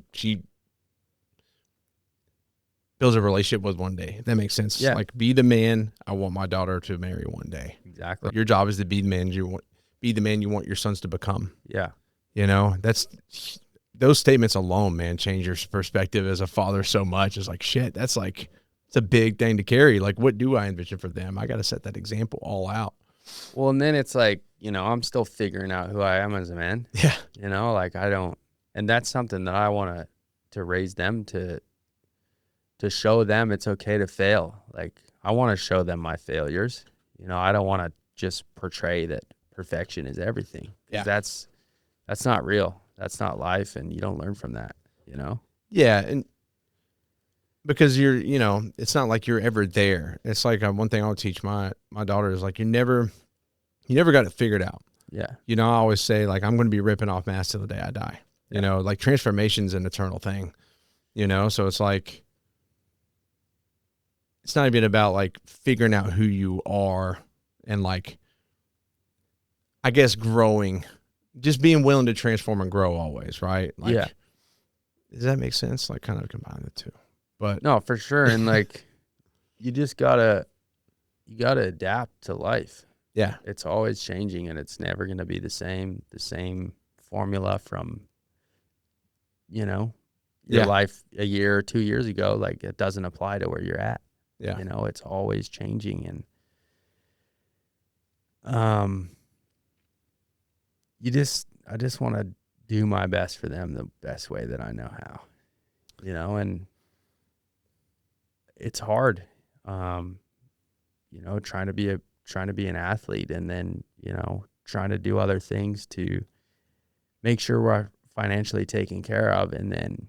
builds a relationship with one day. If that makes sense. Yeah. Like, be the man I want my daughter to marry one day. Exactly. Your job is to be the man you want your sons to become. Yeah. You know, those statements alone, man, change your perspective as a father so much. It's like, shit, that's like, it's a big thing to carry. Like, what do I envision for them? I got to set that example all out. Well, and then it's like, you know, I'm still figuring out who I am as a man. Yeah. You know, like and that's something that I want to raise them to show them it's okay to fail. Like, I want to show them my failures. You know, I don't want to just portray that perfection is everything. Yeah. That's not real. That's not life. And you don't learn from that, you know? Yeah. And because you know, it's not like you're ever there. It's like one thing I'll teach my daughter is like, you never got it figured out. Yeah. You know, I always say like, I'm going to be ripping off masks till the day I die. You know, like transformation's an eternal thing, you know? So it's like, it's not even about like figuring out who you are and like, I guess growing, just being willing to transform and grow always. Right. Like, yeah. Does that make sense? Like, kind of combine the two, but no, for sure. And like, you gotta adapt to life. Yeah. It's always changing, and it's never going to be the same formula from, you know, your life a year or 2 years ago. Like, it doesn't apply to where you're at. Yeah. You know, it's always changing. And I just want to do my best for them the best way that I know how, you know, and it's hard, you know, trying to be an athlete, and then, you know, trying to do other things to make sure we're financially taken care of, and then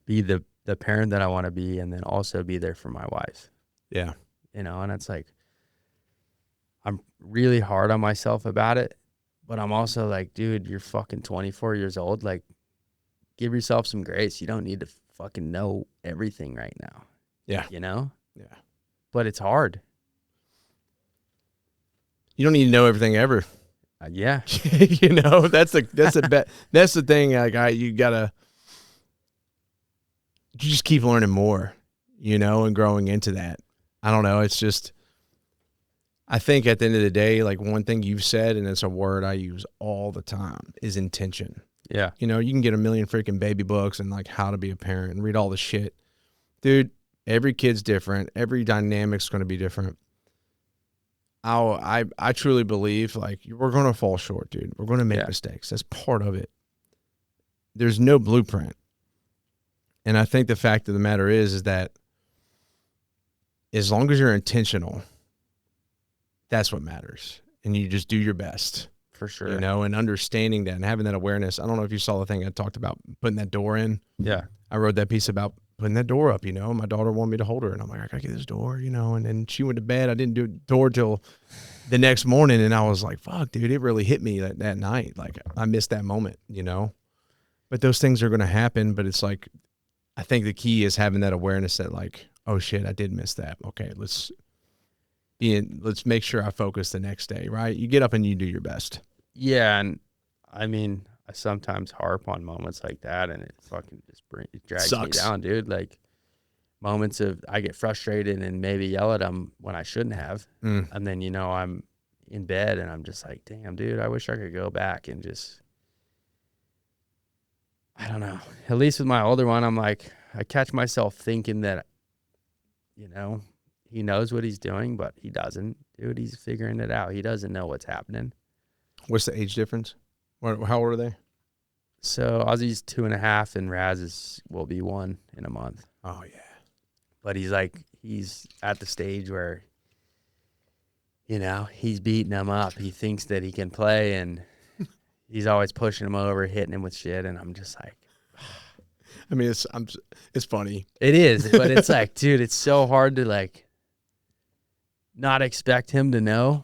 be the parent that I want to be, and then also be there for my wife. Yeah. You know, and it's like, I'm really hard on myself about it, but I'm also like, dude, you're fucking 24 years old. Like, give yourself some grace. You don't need to fucking know everything right now. Yeah. You know? Yeah. But it's hard. You don't need to know everything ever. Yeah. You know, that's the thing. Like, you just keep learning more, you know, and growing into that. I don't know. It's just, I think at the end of the day, like, one thing you've said, and it's a word I use all the time, is intention. Yeah. You know, you can get a million freaking baby books and like how to be a parent and read all the shit. Dude, every kid's different. Every dynamic's going to be different. I truly believe like we're going to fall short, dude. We're going to make mistakes. That's part of it. There's no blueprint. And I think the fact of the matter is that as long as you're intentional, that's what matters. And you just do your best. For sure. You know, and understanding that and having that awareness. I don't know if you saw the thing I talked about putting that door in. Yeah. I wrote that piece about putting that door up, you know. My daughter wanted me to hold her, and I'm like, I gotta get this door, you know. And then she went to bed. I didn't do the door till the next morning, and I was like, fuck, dude, it really hit me that night. Like, I missed that moment, you know. But those things are going to happen, but it's like, I think the key is having that awareness that like, oh shit, I did miss that. Okay, let's make sure I focus the next day, right? You get up and you do your best. Yeah, and I mean, I sometimes harp on moments like that, and it fucking just it drags me down, dude. Like moments of I get frustrated and maybe yell at them when I shouldn't have, and then you know I'm in bed and I'm just like, damn, dude, I wish I could go back and just, I don't know. At least with my older one, I'm like, I catch myself thinking that, you know, he knows what he's doing, but he doesn't, dude. He's figuring it out. He doesn't know what's happening. What's the age difference? How old are they? So Ozzy's 2.5 and will be 1 in a month. Oh yeah. But he's at the stage where, you know, he's beating him up. He thinks that he can play, and he's always pushing him over, hitting him with shit. And I'm just like, I mean, it's funny. It is, but it's like, dude, it's so hard to like not expect him to know,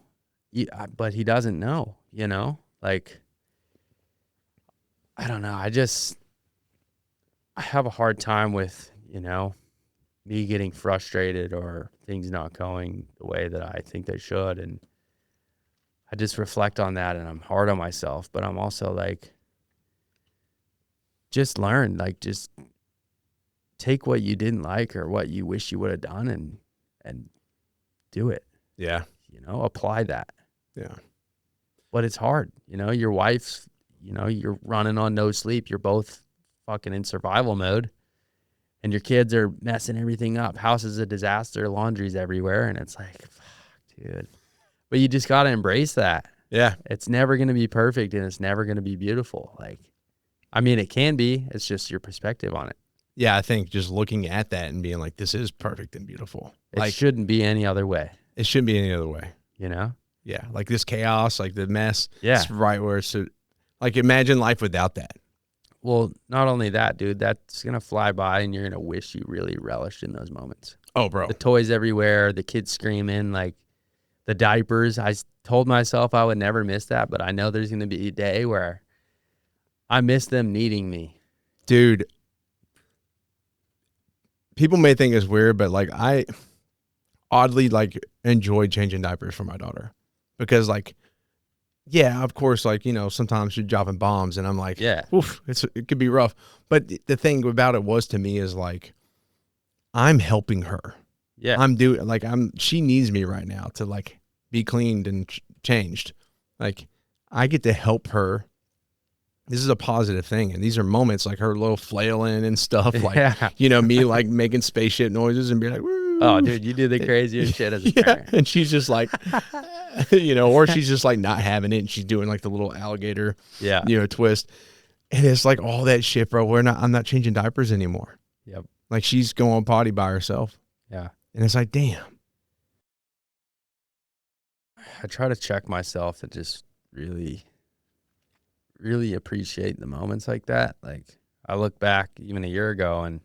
but he doesn't know, you know? Like, I don't know. I have a hard time with, you know, me getting frustrated or things not going the way that I think they should. And I just reflect on that, and I'm hard on myself, but I'm also like, just learn, like, just take what you didn't like or what you wish you would have done and do it. Yeah. You know, apply that. Yeah. But it's hard. You know, your wife's, you know, you're running on no sleep. You're both fucking in survival mode, and your kids are messing everything up. House is a disaster. Laundry's everywhere. And it's like, fuck, dude. But you just got to embrace that. Yeah. It's never going to be perfect, and it's never going to be beautiful. Like, I mean, it can be. It's just your perspective on it. Yeah, I think just looking at that and being like, this is perfect and beautiful. It shouldn't be any other way. It shouldn't be any other way. You know? Yeah, like this chaos, like the mess. Yeah. It's right where it's, like, imagine life without that. Well, not only that, dude, that's going to fly by, and you're going to wish you really relished in those moments. Oh, bro. The toys everywhere, the kids screaming, like the diapers. I told myself I would never miss that, but I know there's going to be a day where I miss them needing me. Dude, people may think it's weird, but like I oddly like enjoy changing diapers for my daughter because like, yeah, of course, like, you know, sometimes you're dropping bombs and I'm like, yeah, oof, it could be rough. But the thing about it was to me is like, I'm helping her. Yeah. She needs me right now to like be cleaned and changed. Like I get to help her. This is a positive thing. And these are moments like her little flailing and stuff. Like, you know, me like making spaceship noises and be like, woo. Oh, dude, you do the craziest shit as a parent. And she's just like, you know, or she's just like not having it. And she's doing like the little alligator, you know, twist. And it's like all that shit, bro. I'm not changing diapers anymore. Yep. Like she's going potty by herself. Yeah. And it's like, damn. I try to check myself to just really appreciate the moments like that. Like I look back even a year ago and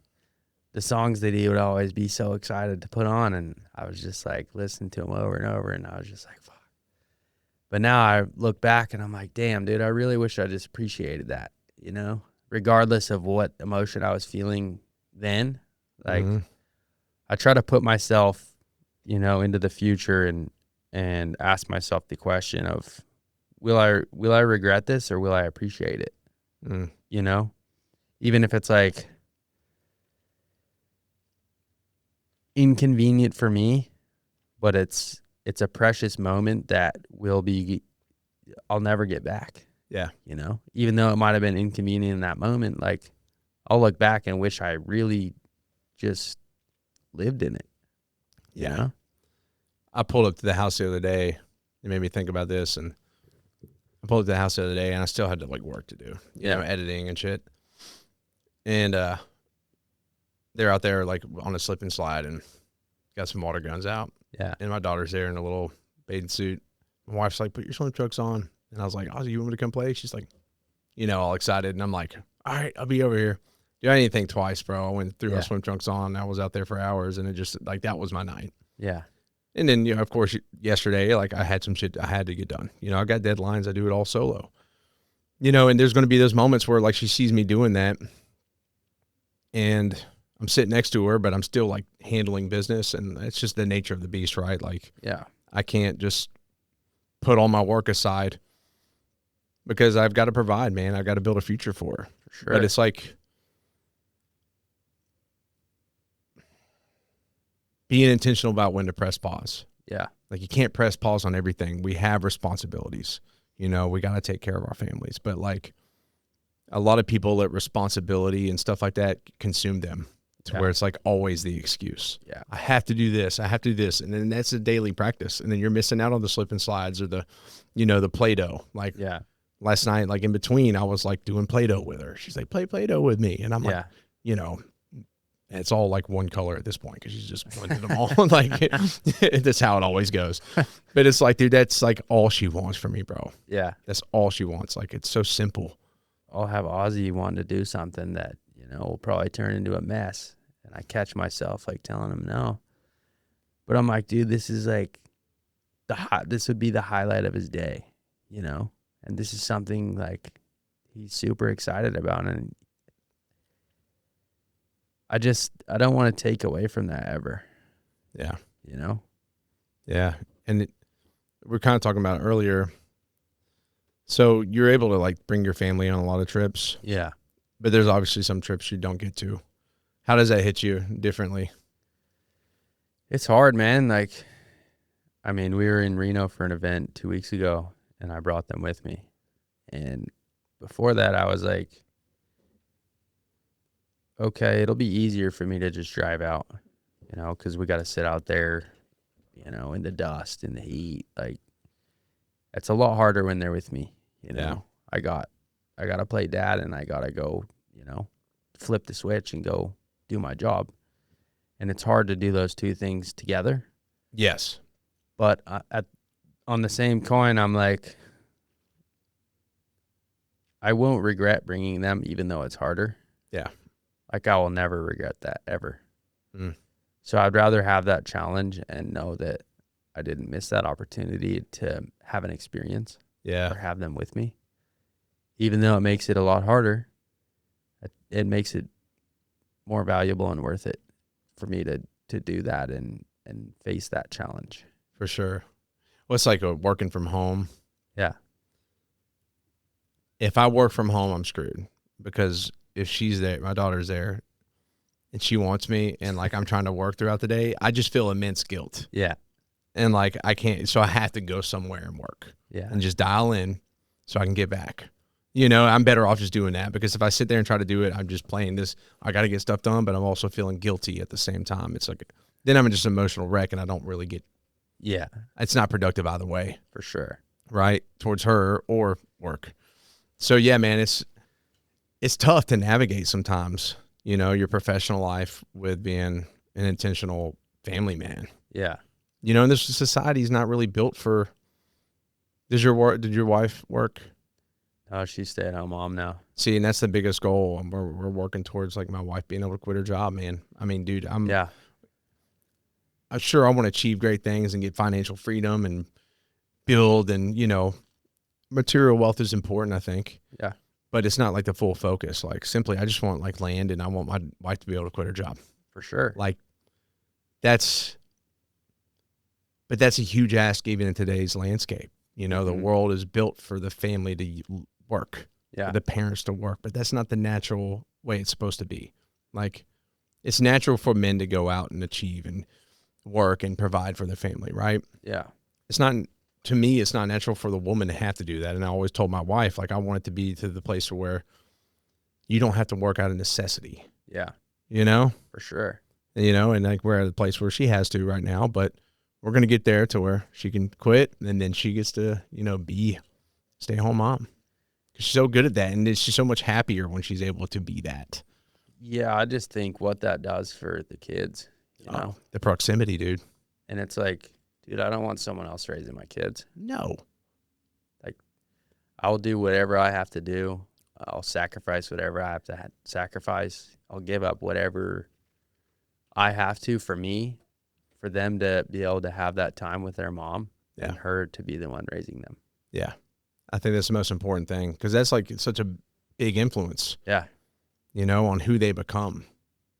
the songs that he would always be so excited to put on, and I was just like listening to him over and over, and I was just like, fuck. But now I look back and I'm like, damn, dude, I really wish I just appreciated that, you know, regardless of what emotion I was feeling then. Like I try to put myself, you know, into the future and ask myself the question of, will I regret this or will I appreciate it? You know, even if it's like inconvenient for me, but it's a precious moment that I'll never get back. Yeah. You know, even though it might have been inconvenient in that moment, like I'll look back and wish I really just lived in it. You know? I pulled up to the house the other day it made me think about this. And I pulled up to the house the other day, and I still had to like work to do, you know, editing and shit. And they're out there like on a slip and slide and got some water guns out. Yeah. And my daughter's there in a little bathing suit. My wife's like, put your swim trunks on. And I was like, Ozzy, you want me to come play? She's like, you know, all excited. And I'm like, all right, I'll be over here. Dude, I didn't think twice, bro. I went threw my swim trunks on. I was out there for hours, and it just like that was my night. Yeah. And then, you know, of course, yesterday, like I had some shit I had to get done. You know, I got deadlines. I do it all solo. You know, and there's going to be those moments where like she sees me doing that, and I'm sitting next to her, but I'm still like handling business, and it's just the nature of the beast, right? Like, Yeah. I can't just put all my work aside because I've got to provide, man. I've got to build a future for her. For sure. But it's like being intentional about when to press pause. Yeah. Like you can't press pause on everything. We have responsibilities. You know, we got to take care of our families. But like a lot of people let responsibility and stuff like that consume them to where it's like always the excuse. Yeah. I have to do this. I have to do this. And then that's a daily practice. And then you're missing out on the slip and slides or the, you know, the Play-Doh. Like last night, like in between, I was like doing Play-Doh with her. She's like, play Play-Doh with me. And I'm like, you know, it's all like one color at this point because she's just blending them all. Like that's how it always goes. But it's like, dude, that's like all she wants from me, bro. Yeah. That's all she wants. Like it's so simple. I'll have Ozzy wanting to do something that, you know, will probably turn into a mess. And I catch myself like telling him no. But I'm like, dude, this is like this would be the highlight of his day, you know? And this is something like he's super excited about. And I don't want to take away from that ever. Yeah. You know? Yeah. And we're kind of talking about it earlier. So you're able to like bring your family on a lot of trips. Yeah. But there's obviously some trips you don't get to. How does that hit you differently? It's hard, man. Like, I mean, we were in Reno for an event 2 weeks ago, and I brought them with me. And before that, I was like, okay, it'll be easier for me to just drive out, you know, because we got to sit out there, you know, in the dust, in the heat. Like, it's a lot harder when they're with me, you know. I got to play dad, and I got to go, you know, flip the switch and go do my job. And it's hard to do those two things together. Yes. But on the same coin, I'm like, I won't regret bringing them, even though it's harder. Yeah. Like, I will never regret that, ever. Mm. So I'd rather have that challenge and know that I didn't miss that opportunity to have an experience. Yeah. Or have them with me. Even though it makes it a lot harder, it makes it more valuable and worth it for me to do that and face that challenge. For sure. Well, it's like working from home. Yeah. If I work from home, I'm screwed because if she's there, my daughter's there and she wants me and like I'm trying to work throughout the day, I just feel immense guilt. Yeah. And like I can't, so I have to go somewhere and work. Yeah. And just dial in so I can get back. You know, I'm better off just doing that because if I sit there and try to do it, I'm just playing this. I got to get stuff done, but I'm also feeling guilty at the same time. It's like, then I'm just an emotional wreck and I don't really get, it's not productive either way. For sure. Right. Towards her or work. So yeah, man, it's tough to navigate sometimes, you know, your professional life with being an intentional family man. Yeah. You know, and this society is not really built for, did your wife work? Oh, she's stay-at-home mom now. See, and that's the biggest goal. We're working towards like my wife being able to quit her job, man. I mean, dude, I'm sure I want to achieve great things and get financial freedom and build and, you know, material wealth is important, I think. Yeah. But it's not like the full focus. Like simply, I just want like land and I want my wife to be able to quit her job. For sure. Like that's a huge ask even in today's landscape. You know, the world is built for the family to work, for the parents to work, but that's not the natural way it's supposed to be. Like it's natural for men to go out and achieve and work and provide for their family, right? Yeah. It's not, to me, it's not natural for the woman to have to do that. And I always told my wife, like, I want it to be to the place where you don't have to work out of necessity. Yeah. You know? For sure. You know, and like we're at a place where she has to right now, but we're going to get there to where she can quit, and then she gets to, be stay-home mom. She's so good at that, and she's so much happier when she's able to be that. Yeah, I just think what that does for the kids, The proximity, dude. And it's like, dude, I don't want someone else raising my kids. No. Like, I'll do whatever I have to do. I'll sacrifice whatever I have to sacrifice. I'll give up whatever I have to for me, for them to be able to have that time with their mom and her to be the one raising them. Yeah. I think that's the most important thing, because that's like such a big influence. Yeah. On who they become.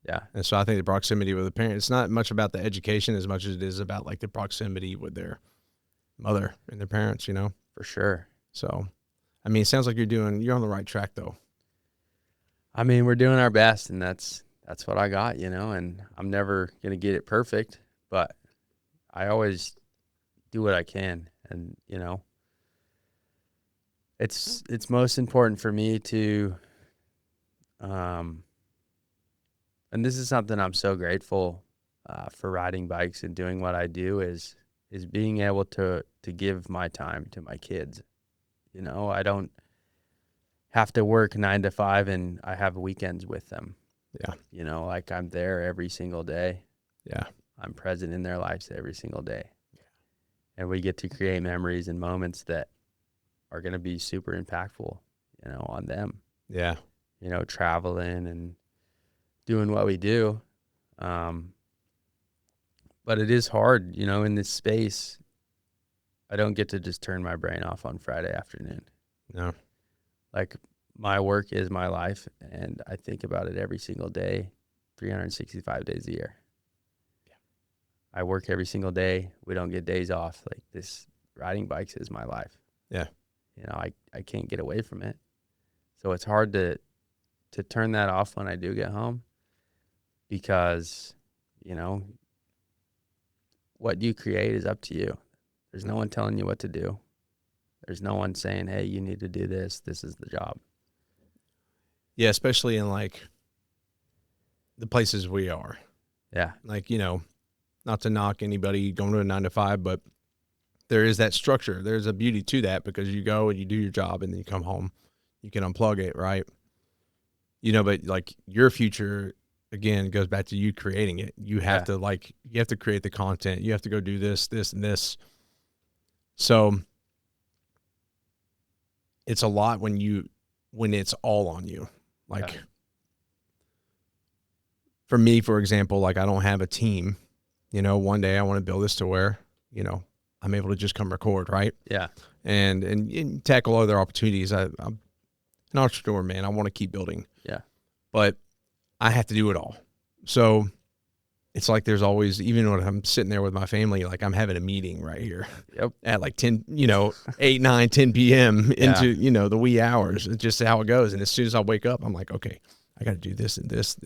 Yeah. And so I think the proximity with the parent, it's not much about the education as much as it is about like the proximity with their mother and their parents, For sure. So, I mean, it sounds like you're on the right track though. I mean, we're doing our best, and that's what I got, and I'm never going to get it perfect, but I always do what I can. And, it's most important for me to, and this is something I'm so grateful for riding bikes and doing what I do is being able to give my time to my kids. I don't have to work 9 to 5 and I have weekends with them. Yeah. Like I'm there every single day. Yeah. I'm present in their lives every single day. Yeah. And we get to create memories and moments that are going to be super impactful, on them. Yeah. Traveling and doing what we do. But it is hard, in this space. I don't get to just turn my brain off on Friday afternoon. No. Like my work is my life, and I think about it every single day, 365 days a year. Yeah. I work every single day. We don't get days off. Like this riding bikes is my life. Yeah. I can't get away from it. So it's hard to turn that off when I do get home, because, what you create is up to you. There's no one telling you what to do. There's no one saying, hey, you need to do this. This is the job. Yeah, especially in like the places we are. Yeah. Like, not to knock anybody going to a 9 to 5, but there is that structure. There's a beauty to that, because you go and you do your job and then you come home. You can unplug it, right? But like your future, again, goes back to you creating it. You have to you have to create the content. You have to go do this, this, and this. So it's a lot when it's all on you. Like for me, for example, like I don't have a team. One day I want to build this to where, I'm able to just come record, right? Yeah. And tackle other opportunities. I'm an entrepreneur, man. I want to keep building. Yeah. But I have to do it all. So it's like there's always, even when I'm sitting there with my family, like I'm having a meeting right here. Yep. At like 10, 8, 9, 10 p.m. into, the wee hours. It's just how it goes. And as soon as I wake up, I'm like, okay, I got to do this and this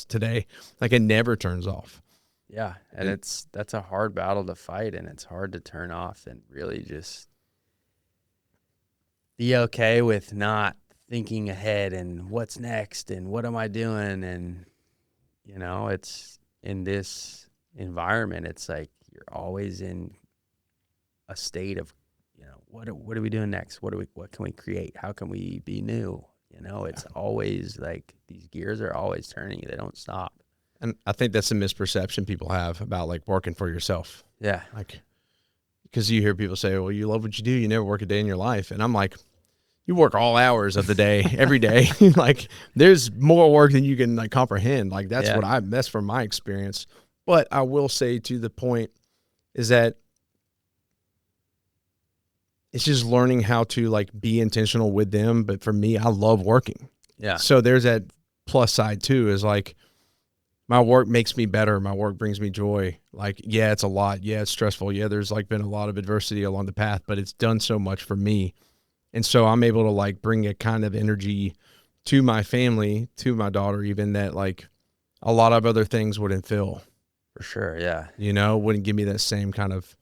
today. Like it never turns off. Yeah. And that's a hard battle to fight, and it's hard to turn off and really just be okay with not thinking ahead and what's next and what am I doing. And, it's in this environment, it's like you're always in a state of, what are we doing next? What can we create? How can we be new? It's always like these gears are always turning. They don't stop. And I think that's a misperception people have about like working for yourself. Yeah. Like, because you hear people say, well, you love what you do. You never work a day in your life. And I'm like, you work all hours of the day, every day. Like there's more work than you can like comprehend. Like that's that's from my experience. But I will say, to the point, is that it's just learning how to like be intentional with them. But for me, I love working. Yeah. So there's that plus side too, is like my work makes me better. My work brings me joy. Like, yeah, it's a lot. Yeah, it's stressful. Yeah, there's like been a lot of adversity along the path, but it's done so much for me. And so I'm able to like bring a kind of energy to my family, to my daughter, even that like a lot of other things wouldn't fill. For sure. Yeah. Wouldn't give me that same kind of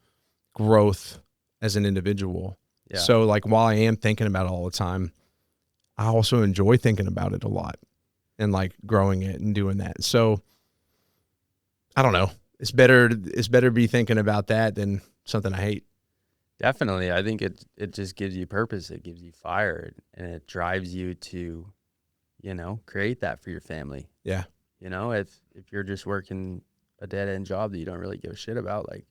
growth as an individual. Yeah. So like while I am thinking about it all the time, I also enjoy thinking about it a lot and like growing it and doing that. So I don't know. It's better to be thinking about that than something I hate. Definitely. I think it just gives you purpose. It gives you fire, and it drives you to, create that for your family. Yeah. If you're just working a dead end job that you don't really give a shit about, like,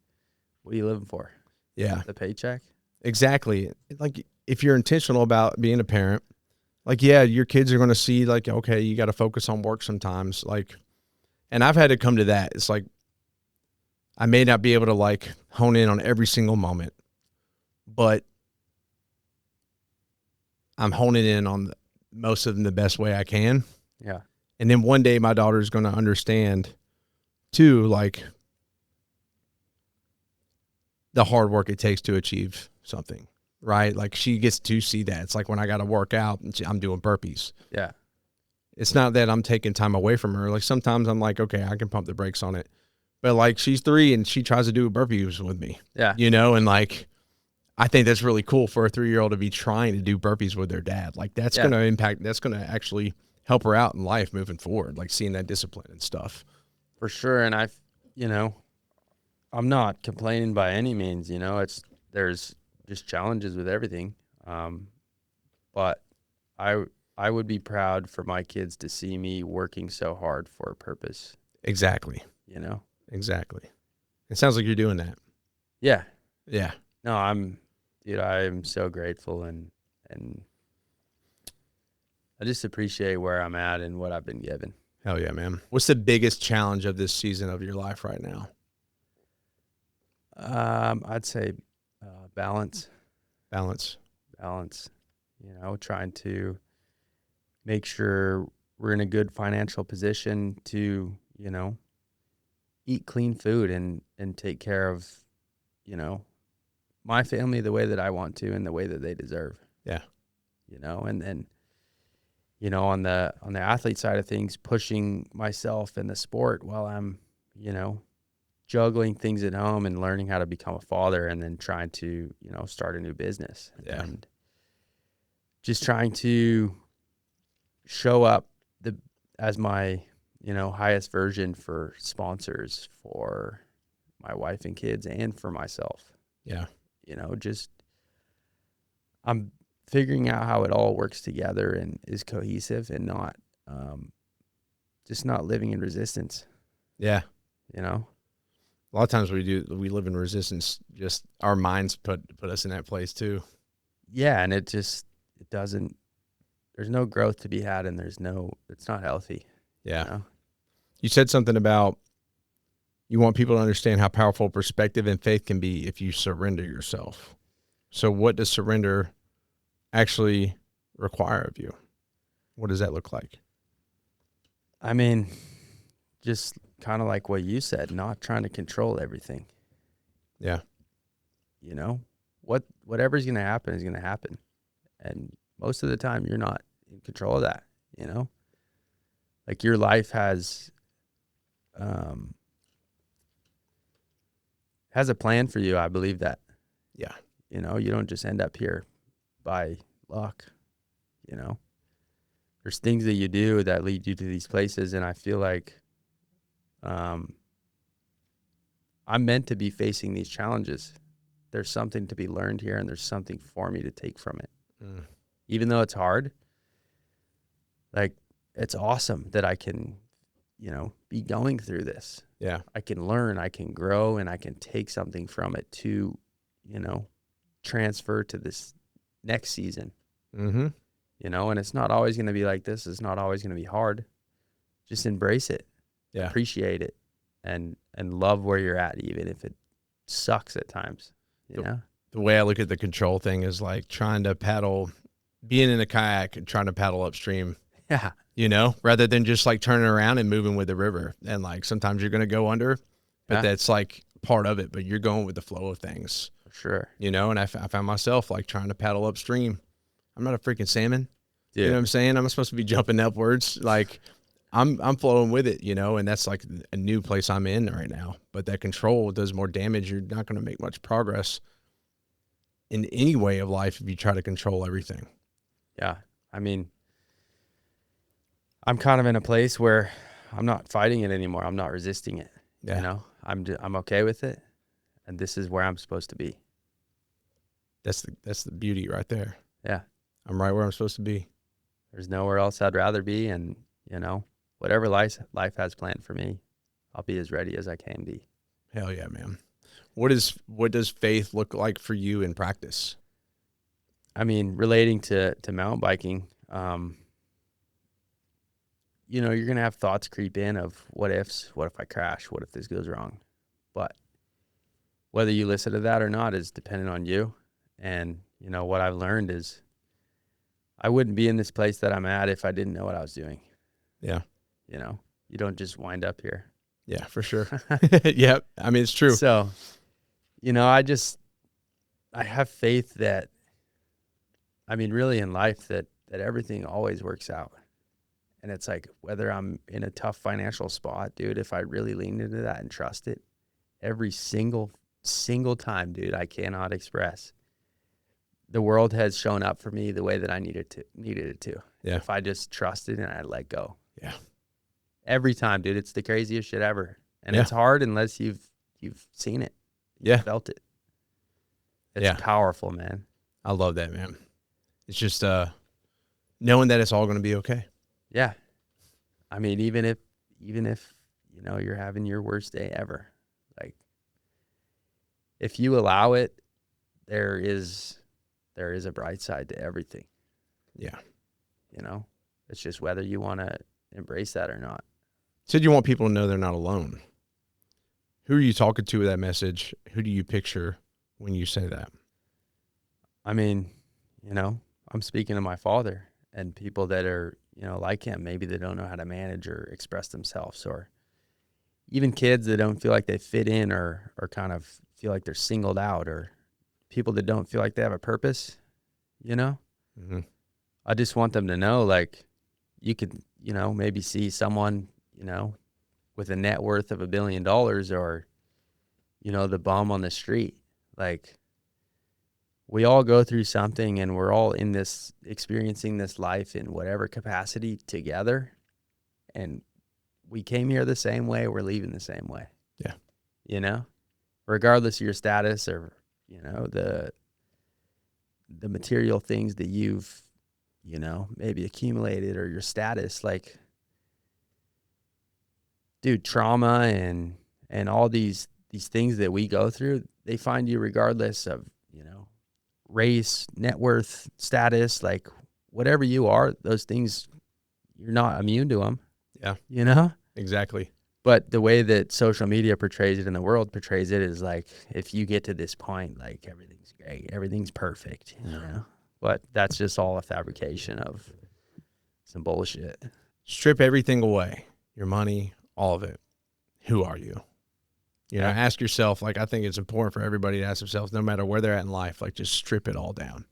what are you living for? Yeah. The paycheck? Exactly. Like, if you're intentional about being a parent, like, yeah, your kids are going to see, like, okay, you got to focus on work sometimes. Like, and I've had to come to that. It's like, I may not be able to like hone in on every single moment, but I'm honing in on most of them the best way I can. Yeah. And then one day my daughter's going to understand too, like, the hard work it takes to achieve something, right? Like, she gets to see that. It's like when I got to work out and I'm doing burpees. Yeah. It's not that I'm taking time away from her. Like, sometimes I'm like, okay, I can pump the brakes on it. But like, she's 3 and she tries to do burpees with me, Yeah. and like, I think that's really cool for a 3-year-old to be trying to do burpees with their dad. Like, that's going to actually help her out in life moving forward, like seeing that discipline and stuff. For sure. And I'm not complaining by any means, there's just challenges with everything. But I would be proud for my kids to see me working so hard for a purpose. Exactly. Exactly. It sounds like you're doing that. Yeah. Yeah. No, I'm so grateful, and I just appreciate where I'm at and what I've been given. Hell yeah, man. What's the biggest challenge of this season of your life right now? I'd say balance, Balance. trying to make sure we're in a good financial position to, eat clean food and take care of, my family the way that I want to and the way that they deserve. Yeah. And then, on the athlete side of things, pushing myself in the sport while I'm, juggling things at home and learning how to become a father, and then trying to, start a new business. Yeah. And just trying to show up as my, highest version for sponsors, for my wife and kids, and for myself. Yeah. Just I'm figuring out how it all works together and is cohesive, and not just not living in resistance. Yeah. A lot of times we live in resistance. Just our minds put us in that place too. Yeah. And it doesn't, there's no growth to be had, and it's not healthy. Yeah. You said something about you want people to understand how powerful perspective and faith can be if you surrender yourself. So what does surrender actually require of you? What does that look like? I mean, just kind of like what you said, not trying to control everything. Yeah. Whatever's going to happen is going to happen. And most of the time you're not in control of that, like your life has a plan for you. I believe that. Yeah. You don't just end up here by luck. There's things that you do that lead you to these places, and I feel like I'm meant to be facing these challenges. There's something to be learned here, and there's something for me to take from it. Even though it's hard, like, it's awesome that I can, be going through this. Yeah. I can learn, I can grow, and I can take something from it to, transfer to this next season. Mm-hmm. And it's not always going to be like this. It's not always going to be hard. Just embrace it. Yeah. Appreciate it, and love where you're at, even if it sucks at times. The way I look at the control thing is like trying to being in a kayak and trying to paddle upstream. Yeah. Rather than just like turning around and moving with the river. And like sometimes you're going to go under, but that's like part of it. But you're going with the flow of things. For sure. And I found myself like trying to paddle upstream. I'm not a freaking salmon. Dude. You know what I'm saying? I'm supposed to be jumping upwards. Like I'm flowing with it, and that's like a new place I'm in right now. But that control does more damage. You're not going to make much progress in any way of life if you try to control everything. Yeah. I mean, I'm kind of in a place where I'm not fighting it anymore. I'm not resisting it. Yeah. I'm okay with it, and this is where I'm supposed to be. That's the beauty right there. Yeah. I'm right where I'm supposed to be. There's nowhere else I'd rather be, and whatever life has planned for me, I'll be as ready as I can be. Hell yeah, man. What does faith look like for you in practice? I mean, relating to mountain biking, you're going to have thoughts creep in of what ifs, what if I crash, what if this goes wrong? But whether you listen to that or not is dependent on you. And, what I've learned is I wouldn't be in this place that I'm at if I didn't know what I was doing. Yeah. You don't just wind up here. Yeah, for sure. Yeah. I mean, it's true. So, I have faith that, really in life that everything always works out. And it's like, whether I'm in a tough financial spot, dude, if I really lean into that and trust it, every single time, dude, I cannot express. The world has shown up for me the way that I needed it to. Yeah. If I just trusted and I let go. Yeah. Every time, dude, it's the craziest shit ever. And Yeah. it's hard unless you've seen it. Yeah. Felt it. It's powerful, man. I love that, man. It's just knowing that it's all going to be okay. Yeah. I mean, even if you're having your worst day ever, like, if you allow it, there is a bright side to everything. Yeah. It's just whether you want to embrace that or not. You said you want people to know they're not alone. Who are you talking to with that message? Who do you picture when you say that? I mean, I'm speaking to my father and people that are, like him. Maybe they don't know how to manage or express themselves, or even kids that don't feel like they fit in or kind of feel like they're singled out, or people that don't feel like they have a purpose, Mm-hmm. I just want them to know, like, you could, maybe see someone, with a net worth of $1 billion, or, the bum on the street. Like, we all go through something, and we're all in this, experiencing this life in whatever capacity together. And we came here the same way. We're leaving the same way. Yeah. Regardless of your status or, the material things that you've, maybe accumulated, or your status. Like, dude, trauma and all these things that we go through, they find you regardless of, race, net worth, status, like, whatever you are, those things, you're not immune to them. Yeah. Exactly. But the way that social media portrays it and the world portrays it is like, if you get to this point, like, everything's great, everything's perfect, But that's just all a fabrication of some bullshit. Strip everything away. Your money, all of it. Who are you? Ask yourself, like, I think it's important for everybody to ask themselves, no matter where they're at in life, like, just strip it all down.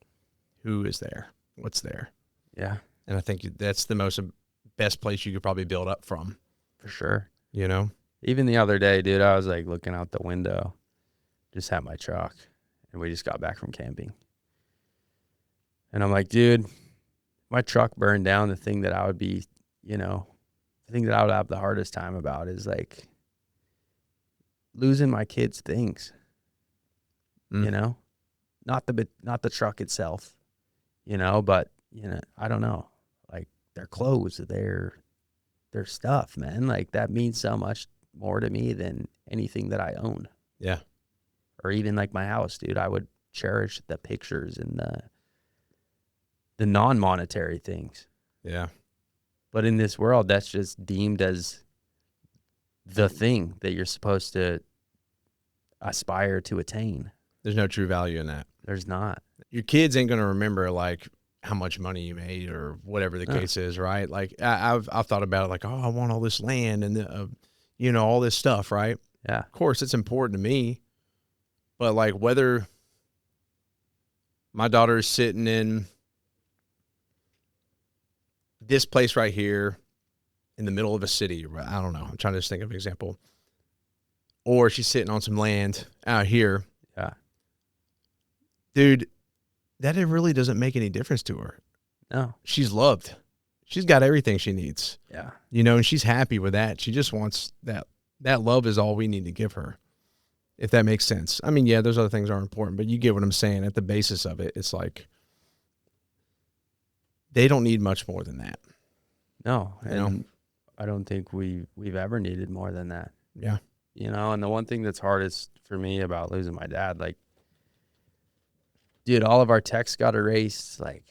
Who is there? What's there? Yeah. And I think that's the best place you could probably build up from. For sure. Even the other day, dude, I was like looking out the window, just at my truck, and we just got back from camping. And I'm like, dude, my truck burned down. The thing that I would be, the thing that I would have the hardest time about is, like, losing my kids' things, not the truck itself, but, I don't know, like, their clothes, their stuff, man. Like, that means so much more to me than anything that I own. Yeah. Or even, like, my house, dude. I would cherish the pictures and the non-monetary things. Yeah. But in this world, that's just deemed as the thing that you're supposed to aspire to attain. There's no true value in that. There's not. Your kids ain't going to remember, like, how much money you made or whatever the case is, right? Like, I've thought about it, like, oh, I want all this land and, all this stuff, right? Yeah. Of course, it's important to me. But, like, whether my daughter is sitting in this place right here in the middle of a city, I don't know, I'm trying to just think of an example, or she's sitting on some land out here. Yeah. Dude, that it really doesn't make any difference to her. No. She's loved. She's got everything she needs. Yeah. And she's happy with that. She just wants that love is all we need to give her, if that makes sense. I mean, yeah, those other things are important, but you get what I'm saying. At the basis of it, it's like they don't need much more than that. No, You know? and I don't think we've ever needed more than that. Yeah. And the one thing that's hardest for me about losing my dad, like, dude, all of our texts got erased, like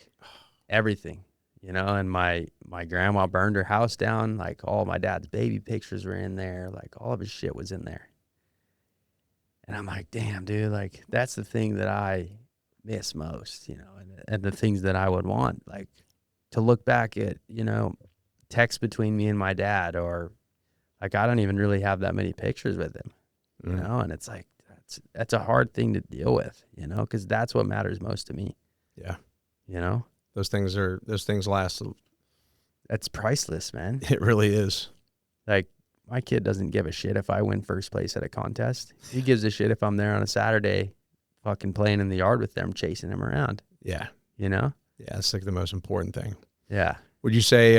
everything, and my grandma burned her house down. Like, all my dad's baby pictures were in there. Like, all of his shit was in there. And I'm like, damn, dude, like, that's the thing that I miss most, and the things that I would want, like, to look back at, texts between me and my dad, or like, I don't even really have that many pictures with him, and it's like, that's a hard thing to deal with, because that's what matters most to me. Yeah. Those things last. That's priceless, man. It really is. Like, my kid doesn't give a shit if I win first place at a contest. He gives a shit if I'm there on a Saturday fucking playing in the yard with them, chasing him around. Yeah. Yeah, it's like the most important thing. Yeah. Would you say,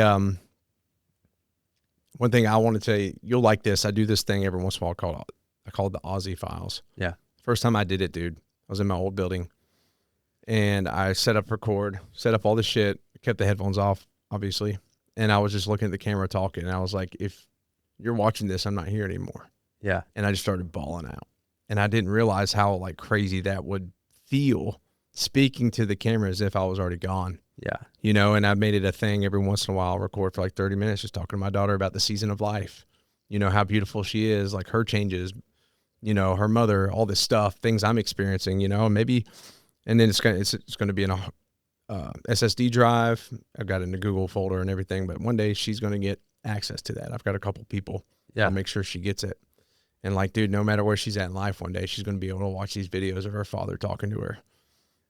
one thing I want to say, you'll like this. I do this thing every once in a while I call it the Ozzy files. Yeah. First time I did it, dude, I was in my old building and I set up record, set up all the shit, kept the headphones off, obviously. And I was just looking at the camera talking. And I was like, if you're watching this, I'm not here anymore. Yeah. And I just started bawling out. And I didn't realize how like crazy that would feel speaking to the camera as if I was already gone. Yeah. And I made it a thing every once in a while, record for like 30 minutes, just talking to my daughter about the season of life, how beautiful she is, like her changes, her mother, all this stuff, things I'm experiencing, maybe, and then it's going to be in a SSD drive. I've got it in the Google folder and everything, but one day she's going to get access to that. I've got a couple people. Yeah. I'll make sure she gets it. And like, dude, no matter where she's at in life, one day she's going to be able to watch these videos of her father talking to her.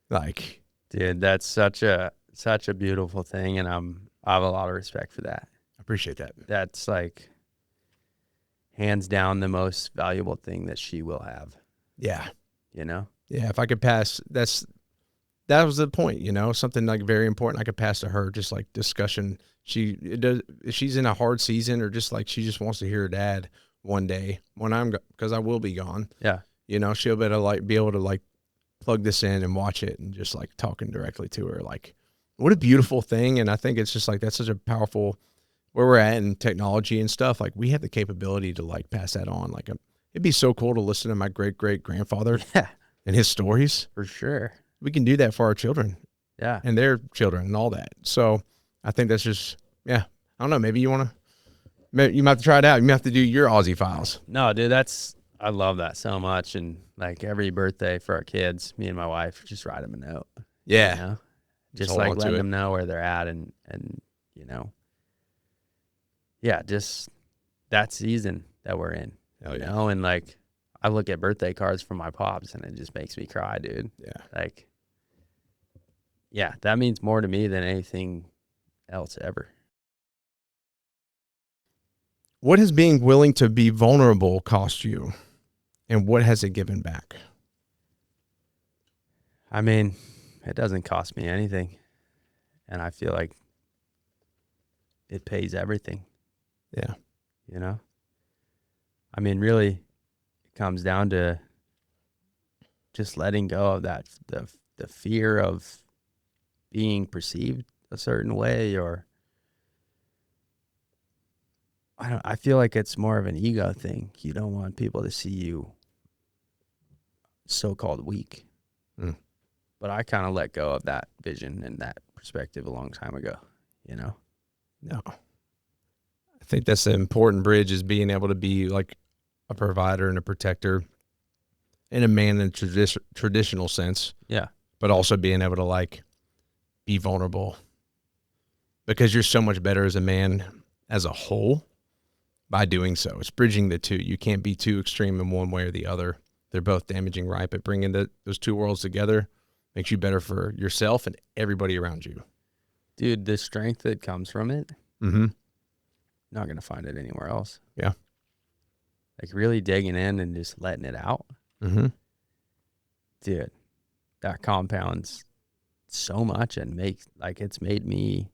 Like, dude, that's such a beautiful thing. And I have a lot of respect for that. I appreciate that. That's like hands down the most valuable thing that she will have. Yeah. Yeah. If I could pass, that was the point, something like very important I could pass to her, just like discussion. She's in a hard season, or just like she just wants to hear her dad one day when because I will be gone. Yeah. She'll be able to like plug this in and watch it and just like talking directly to her. Like, what a beautiful thing. And I think it's just like, that's such a powerful, where we're at in technology and stuff. Like, we have the capability to like pass that on. Like, it'd be so cool to listen to my great grandfather and his stories. For sure. We can do that for our children. Yeah. And their children and all that. So I think that's just, I don't know. Maybe you might have to try it out. You might have to do your Ozzy files. No, dude, I love that so much. And like every birthday for our kids, me and my wife just write them a note. Yeah. Just like letting them know where they're at and yeah, just that season that we're in. Hell yeah. And like, I look at birthday cards from my pops and it just makes me cry, dude. Yeah. Like, yeah, that means more to me than anything else ever. What has being willing to be vulnerable cost you, and what has it given back? I mean, it doesn't cost me anything, and I feel like it pays everything. Yeah. I mean, really, it comes down to just letting go of that, the fear of being perceived a certain way, or I feel like it's more of an ego thing. You don't want people to see you so-called weak. But I kind of let go of that vision and that perspective a long time ago, No. I think that's the important bridge, is being able to be like a provider and a protector and a man in a traditional sense. Yeah. But also being able to like be vulnerable, because you're so much better as a man as a whole by doing so. It's bridging the two. You can't be too extreme in one way or the other. They're both damaging, right? But bringing those two worlds together makes you better for yourself and everybody around you. Dude, the strength that comes from it, not going to find it anywhere else. Yeah. Like really digging in and just letting it out. Dude, that compounds so much and it's made me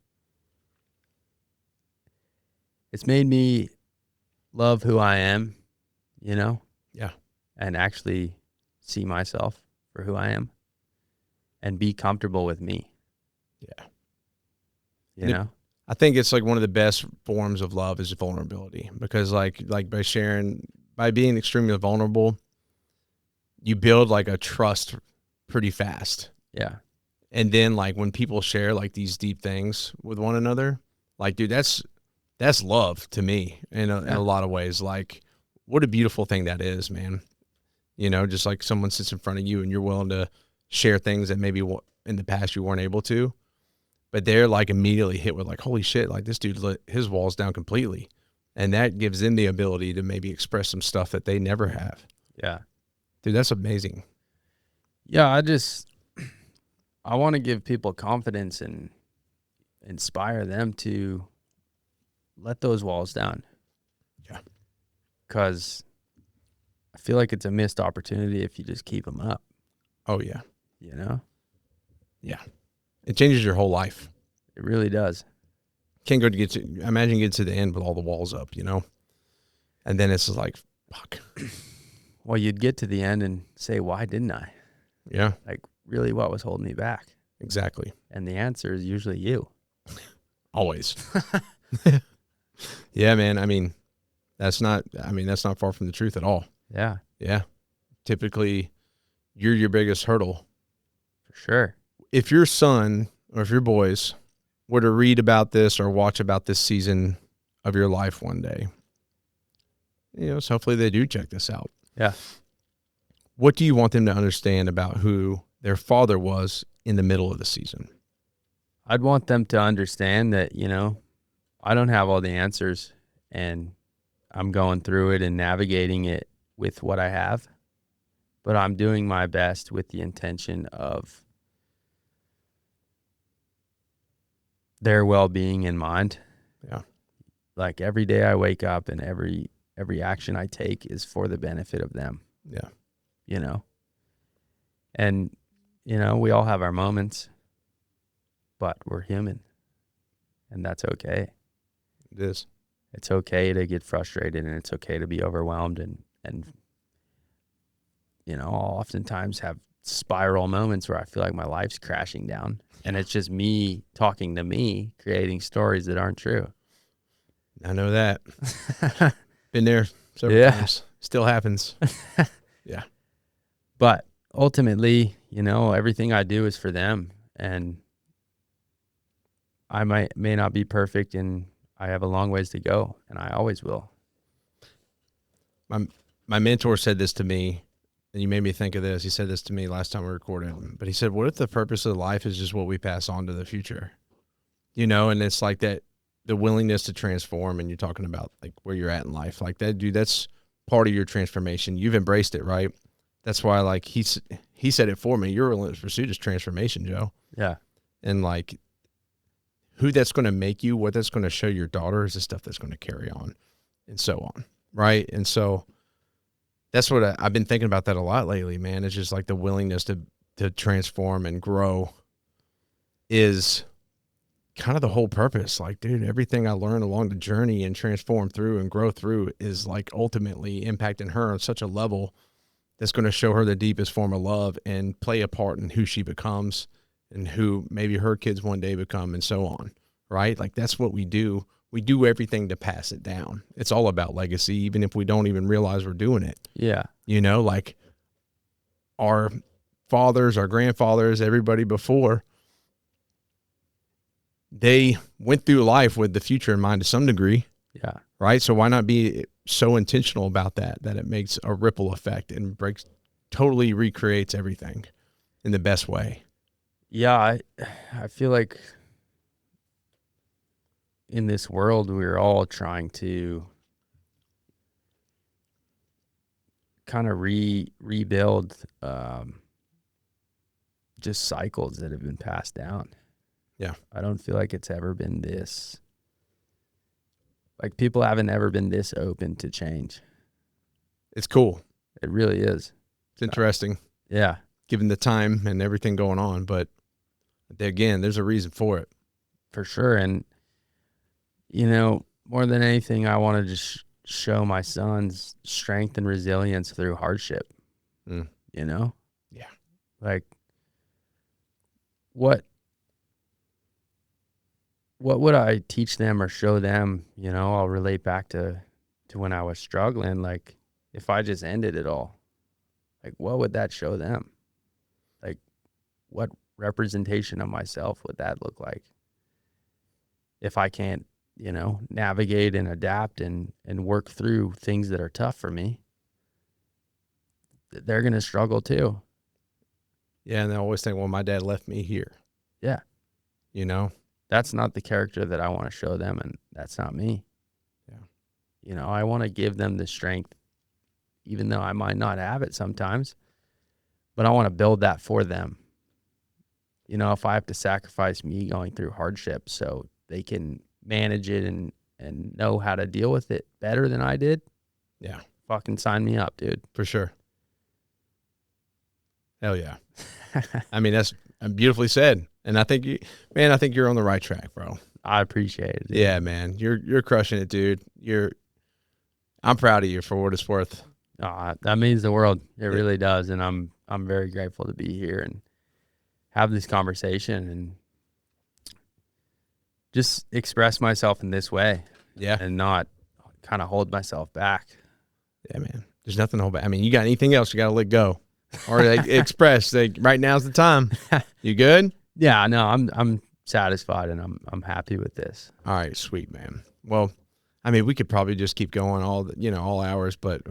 love who I am you know, Yeah. and actually see myself for who I am and be comfortable with me, Yeah. you know? I think it's like one of the best forms of love is vulnerability, because like by being extremely vulnerable, you build like a trust pretty fast. Yeah. And then like when people share like these deep things with one another, like, dude, that's love to me in a lot of ways. Like, what a beautiful thing that is, man. You know, just like someone sits in front of you and you're willing to share things that maybe in the past you weren't able to, but they're like immediately hit with like, holy shit, like this dude let his walls down completely. And that gives them the ability to maybe express some stuff that they never have. Yeah. Dude, that's amazing. Yeah. I want to give people confidence and inspire them to let those walls down. Yeah. Because I feel like it's a missed opportunity if you just keep them up, Oh yeah. you know? Yeah. It changes your whole life. It really does. Can't go to imagine getting to the end with all the walls up, you know? And then it's just like, fuck. Well, you'd get to the end and say, why didn't I? Yeah, Like, really, what was holding me back? exactly. And the answer is usually you. Always. Yeah, man. I mean, that's not far from the truth at all. Yeah, Yeah. Typically, you're your biggest hurdle. for sure. If your son or if your boys were to read about this or watch about this season of your life one day, you know, so hopefully they do check this out. Yeah. What do you want them to understand about who their father was in the middle of the season? I'd want them to understand that, you know, I don't have all the answers and I'm going through it and navigating it with what I have, but I'm doing my best with the intention of their well-being in mind. Yeah. Like every day I wake up and every action I take is for the benefit of them. Yeah. You know? And, you know, we all have our moments, but we're human. And that's okay. It is. It's okay to get frustrated and it's okay to be overwhelmed and you know, I'll oftentimes have spiral moments where I feel like my life's crashing down and it's just me talking to me, creating stories that aren't true. I know that. Been there several times. Still happens. Yeah. But ultimately, you know, everything I do is for them and I may not be perfect and I have a long ways to go and I always will. My mentor said this to me, and you made me think of this. He said this to me last time we recorded, but he said, what if the purpose of life is just what we pass on to the future? You know, and it's like that, the willingness to transform, and you're talking about like where you're at in life. Like that, dude, that's part of your transformation. You've embraced it, right? That's why like he said it for me. Your relentless pursuit is transformation, Joe. Yeah. And like who that's going to make you, what that's going to show your daughter is the stuff that's going to carry on and so on. Right. And so that's what I've been thinking about that a lot lately, man. It's just like the willingness to transform and grow is kind of the whole purpose. Like, dude, everything I learned along the journey and transform through and grow through is like ultimately impacting her on such a level that's going to show her the deepest form of love and play a part in who she becomes and who maybe her kids one day become and so on. Right. Like that's what we do. We do everything to pass it down. It's all about legacy, even if we don't even realize we're doing it. Yeah. You know, like our fathers, our grandfathers, everybody before, they went through life with the future in mind to some degree. Yeah. Right. So why not be so intentional about that it makes a ripple effect and totally recreates everything in the best way. Yeah. I feel like in this world, we're all trying to kind of rebuild just cycles that have been passed down. Yeah. I don't feel like it's ever been this, like people haven't ever been this open to change. It's cool. It really is. It's interesting. Yeah. Given the time and everything going on, but again, there's a reason for it. For sure. And, you know, more than anything, I want to just show my sons strength and resilience through hardship. Mm. You know? Yeah. Like, what would I teach them or show them? You know, I'll relate back to when I was struggling. Like, if I just ended it all, like, what would that show them? Like, what representation of myself would that look like? If I can't, you know, navigate and adapt and work through things that are tough for me, they're going to struggle too. Yeah. And I always think, well, my dad left me here. Yeah. You know? That's not the character that I want to show them, and that's not me. Yeah. You know, I want to give them the strength, even though I might not have it sometimes, but I want to build that for them. You know, if I have to sacrifice me going through hardship so they can manage it and know how to deal with it better than I did, Yeah. fucking sign me up, dude. For sure. Hell yeah. I mean, that's beautifully said. And I think you're on the right track, bro. I appreciate it, dude. Yeah, man. You're crushing it, dude. I'm proud of you for what it's worth. That means the world. It really does. And I'm very grateful to be here and have this conversation and just express myself in this way. Yeah. And not kind of hold myself back. Yeah, man. There's nothing to hold back. I mean, you got anything else you got to let go or like, express. Like, right now's the time. You good? Yeah, no, I'm satisfied and I'm happy with this. All right, sweet, man. Well, I mean, we could probably just keep going all hours, but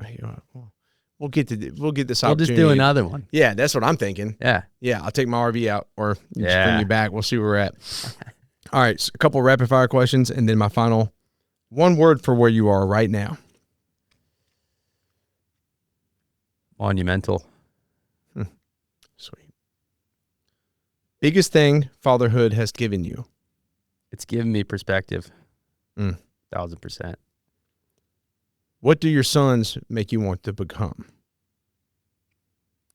we'll get this opportunity. We'll just do another one. Yeah, that's what I'm thinking. Yeah. Yeah, I'll take my RV out or just bring you back. We'll see where we're at. All right, so a couple rapid fire questions, and then my final one word for where you are right now. Monumental. Sweet. Biggest thing fatherhood has given you? It's given me perspective. 1,000%. What do your sons make you want to become?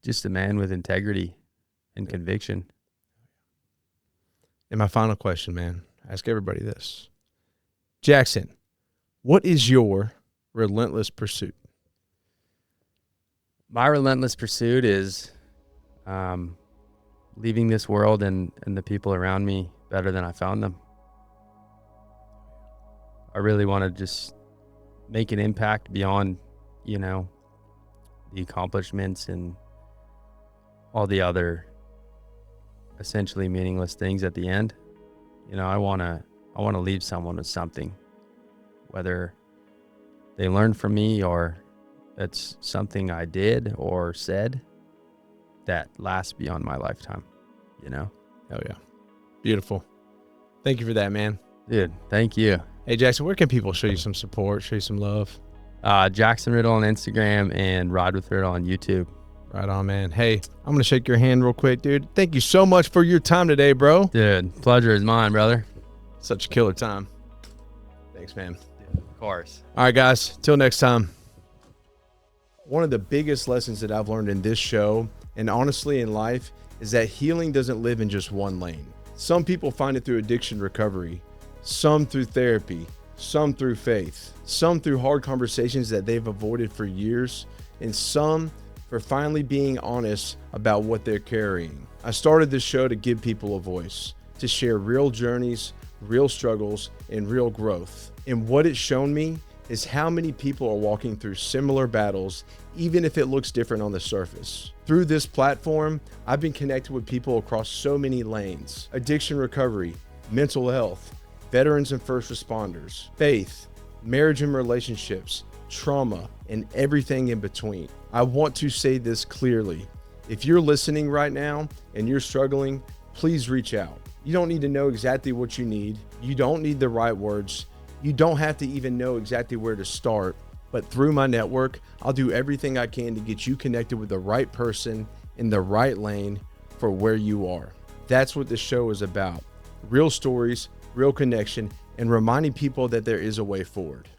Just a man with integrity and conviction. And my final question, man, I ask everybody this. Jaxson, what is your relentless pursuit? My relentless pursuit is leaving this world and the people around me better than I found them. I really want to just make an impact beyond, you know, the accomplishments and all the other essentially meaningless things at the end. You know, I want to leave someone with something, whether they learn from me or it's something I did or said that lasts beyond my lifetime, you know? Hell yeah. Beautiful. Thank you for that, man. Dude, thank you. Hey, Jaxson, where can people show you some support, show you some love? Jaxson Riddle on Instagram and Ride with Riddle on YouTube. Right on, man. Hey, I'm going to shake your hand real quick, dude. Thank you so much for your time today, bro. Dude, pleasure is mine, brother. Such a killer time. Thanks, man. Dude, of course. All right, guys. Till next time. One of the biggest lessons that I've learned in this show, and honestly in life, is that healing doesn't live in just one lane. Some people find it through addiction recovery, some through therapy, some through faith, some through hard conversations that they've avoided for years, and some for finally being honest about what they're carrying. I started this show to give people a voice, to share real journeys, real struggles, and real growth. And what it's shown me is how many people are walking through similar battles, even if it looks different on the surface. Through this platform, I've been connected with people across so many lanes: addiction recovery, mental health, veterans and first responders, faith, marriage and relationships, trauma, and everything in between. I want to say this clearly. If you're listening right now and you're struggling, please reach out. You don't need to know exactly what you need. You don't need the right words. You don't have to even know exactly where to start. But through my network, I'll do everything I can to get you connected with the right person in the right lane for where you are. That's what this show is about. Real stories, real connection, and reminding people that there is a way forward.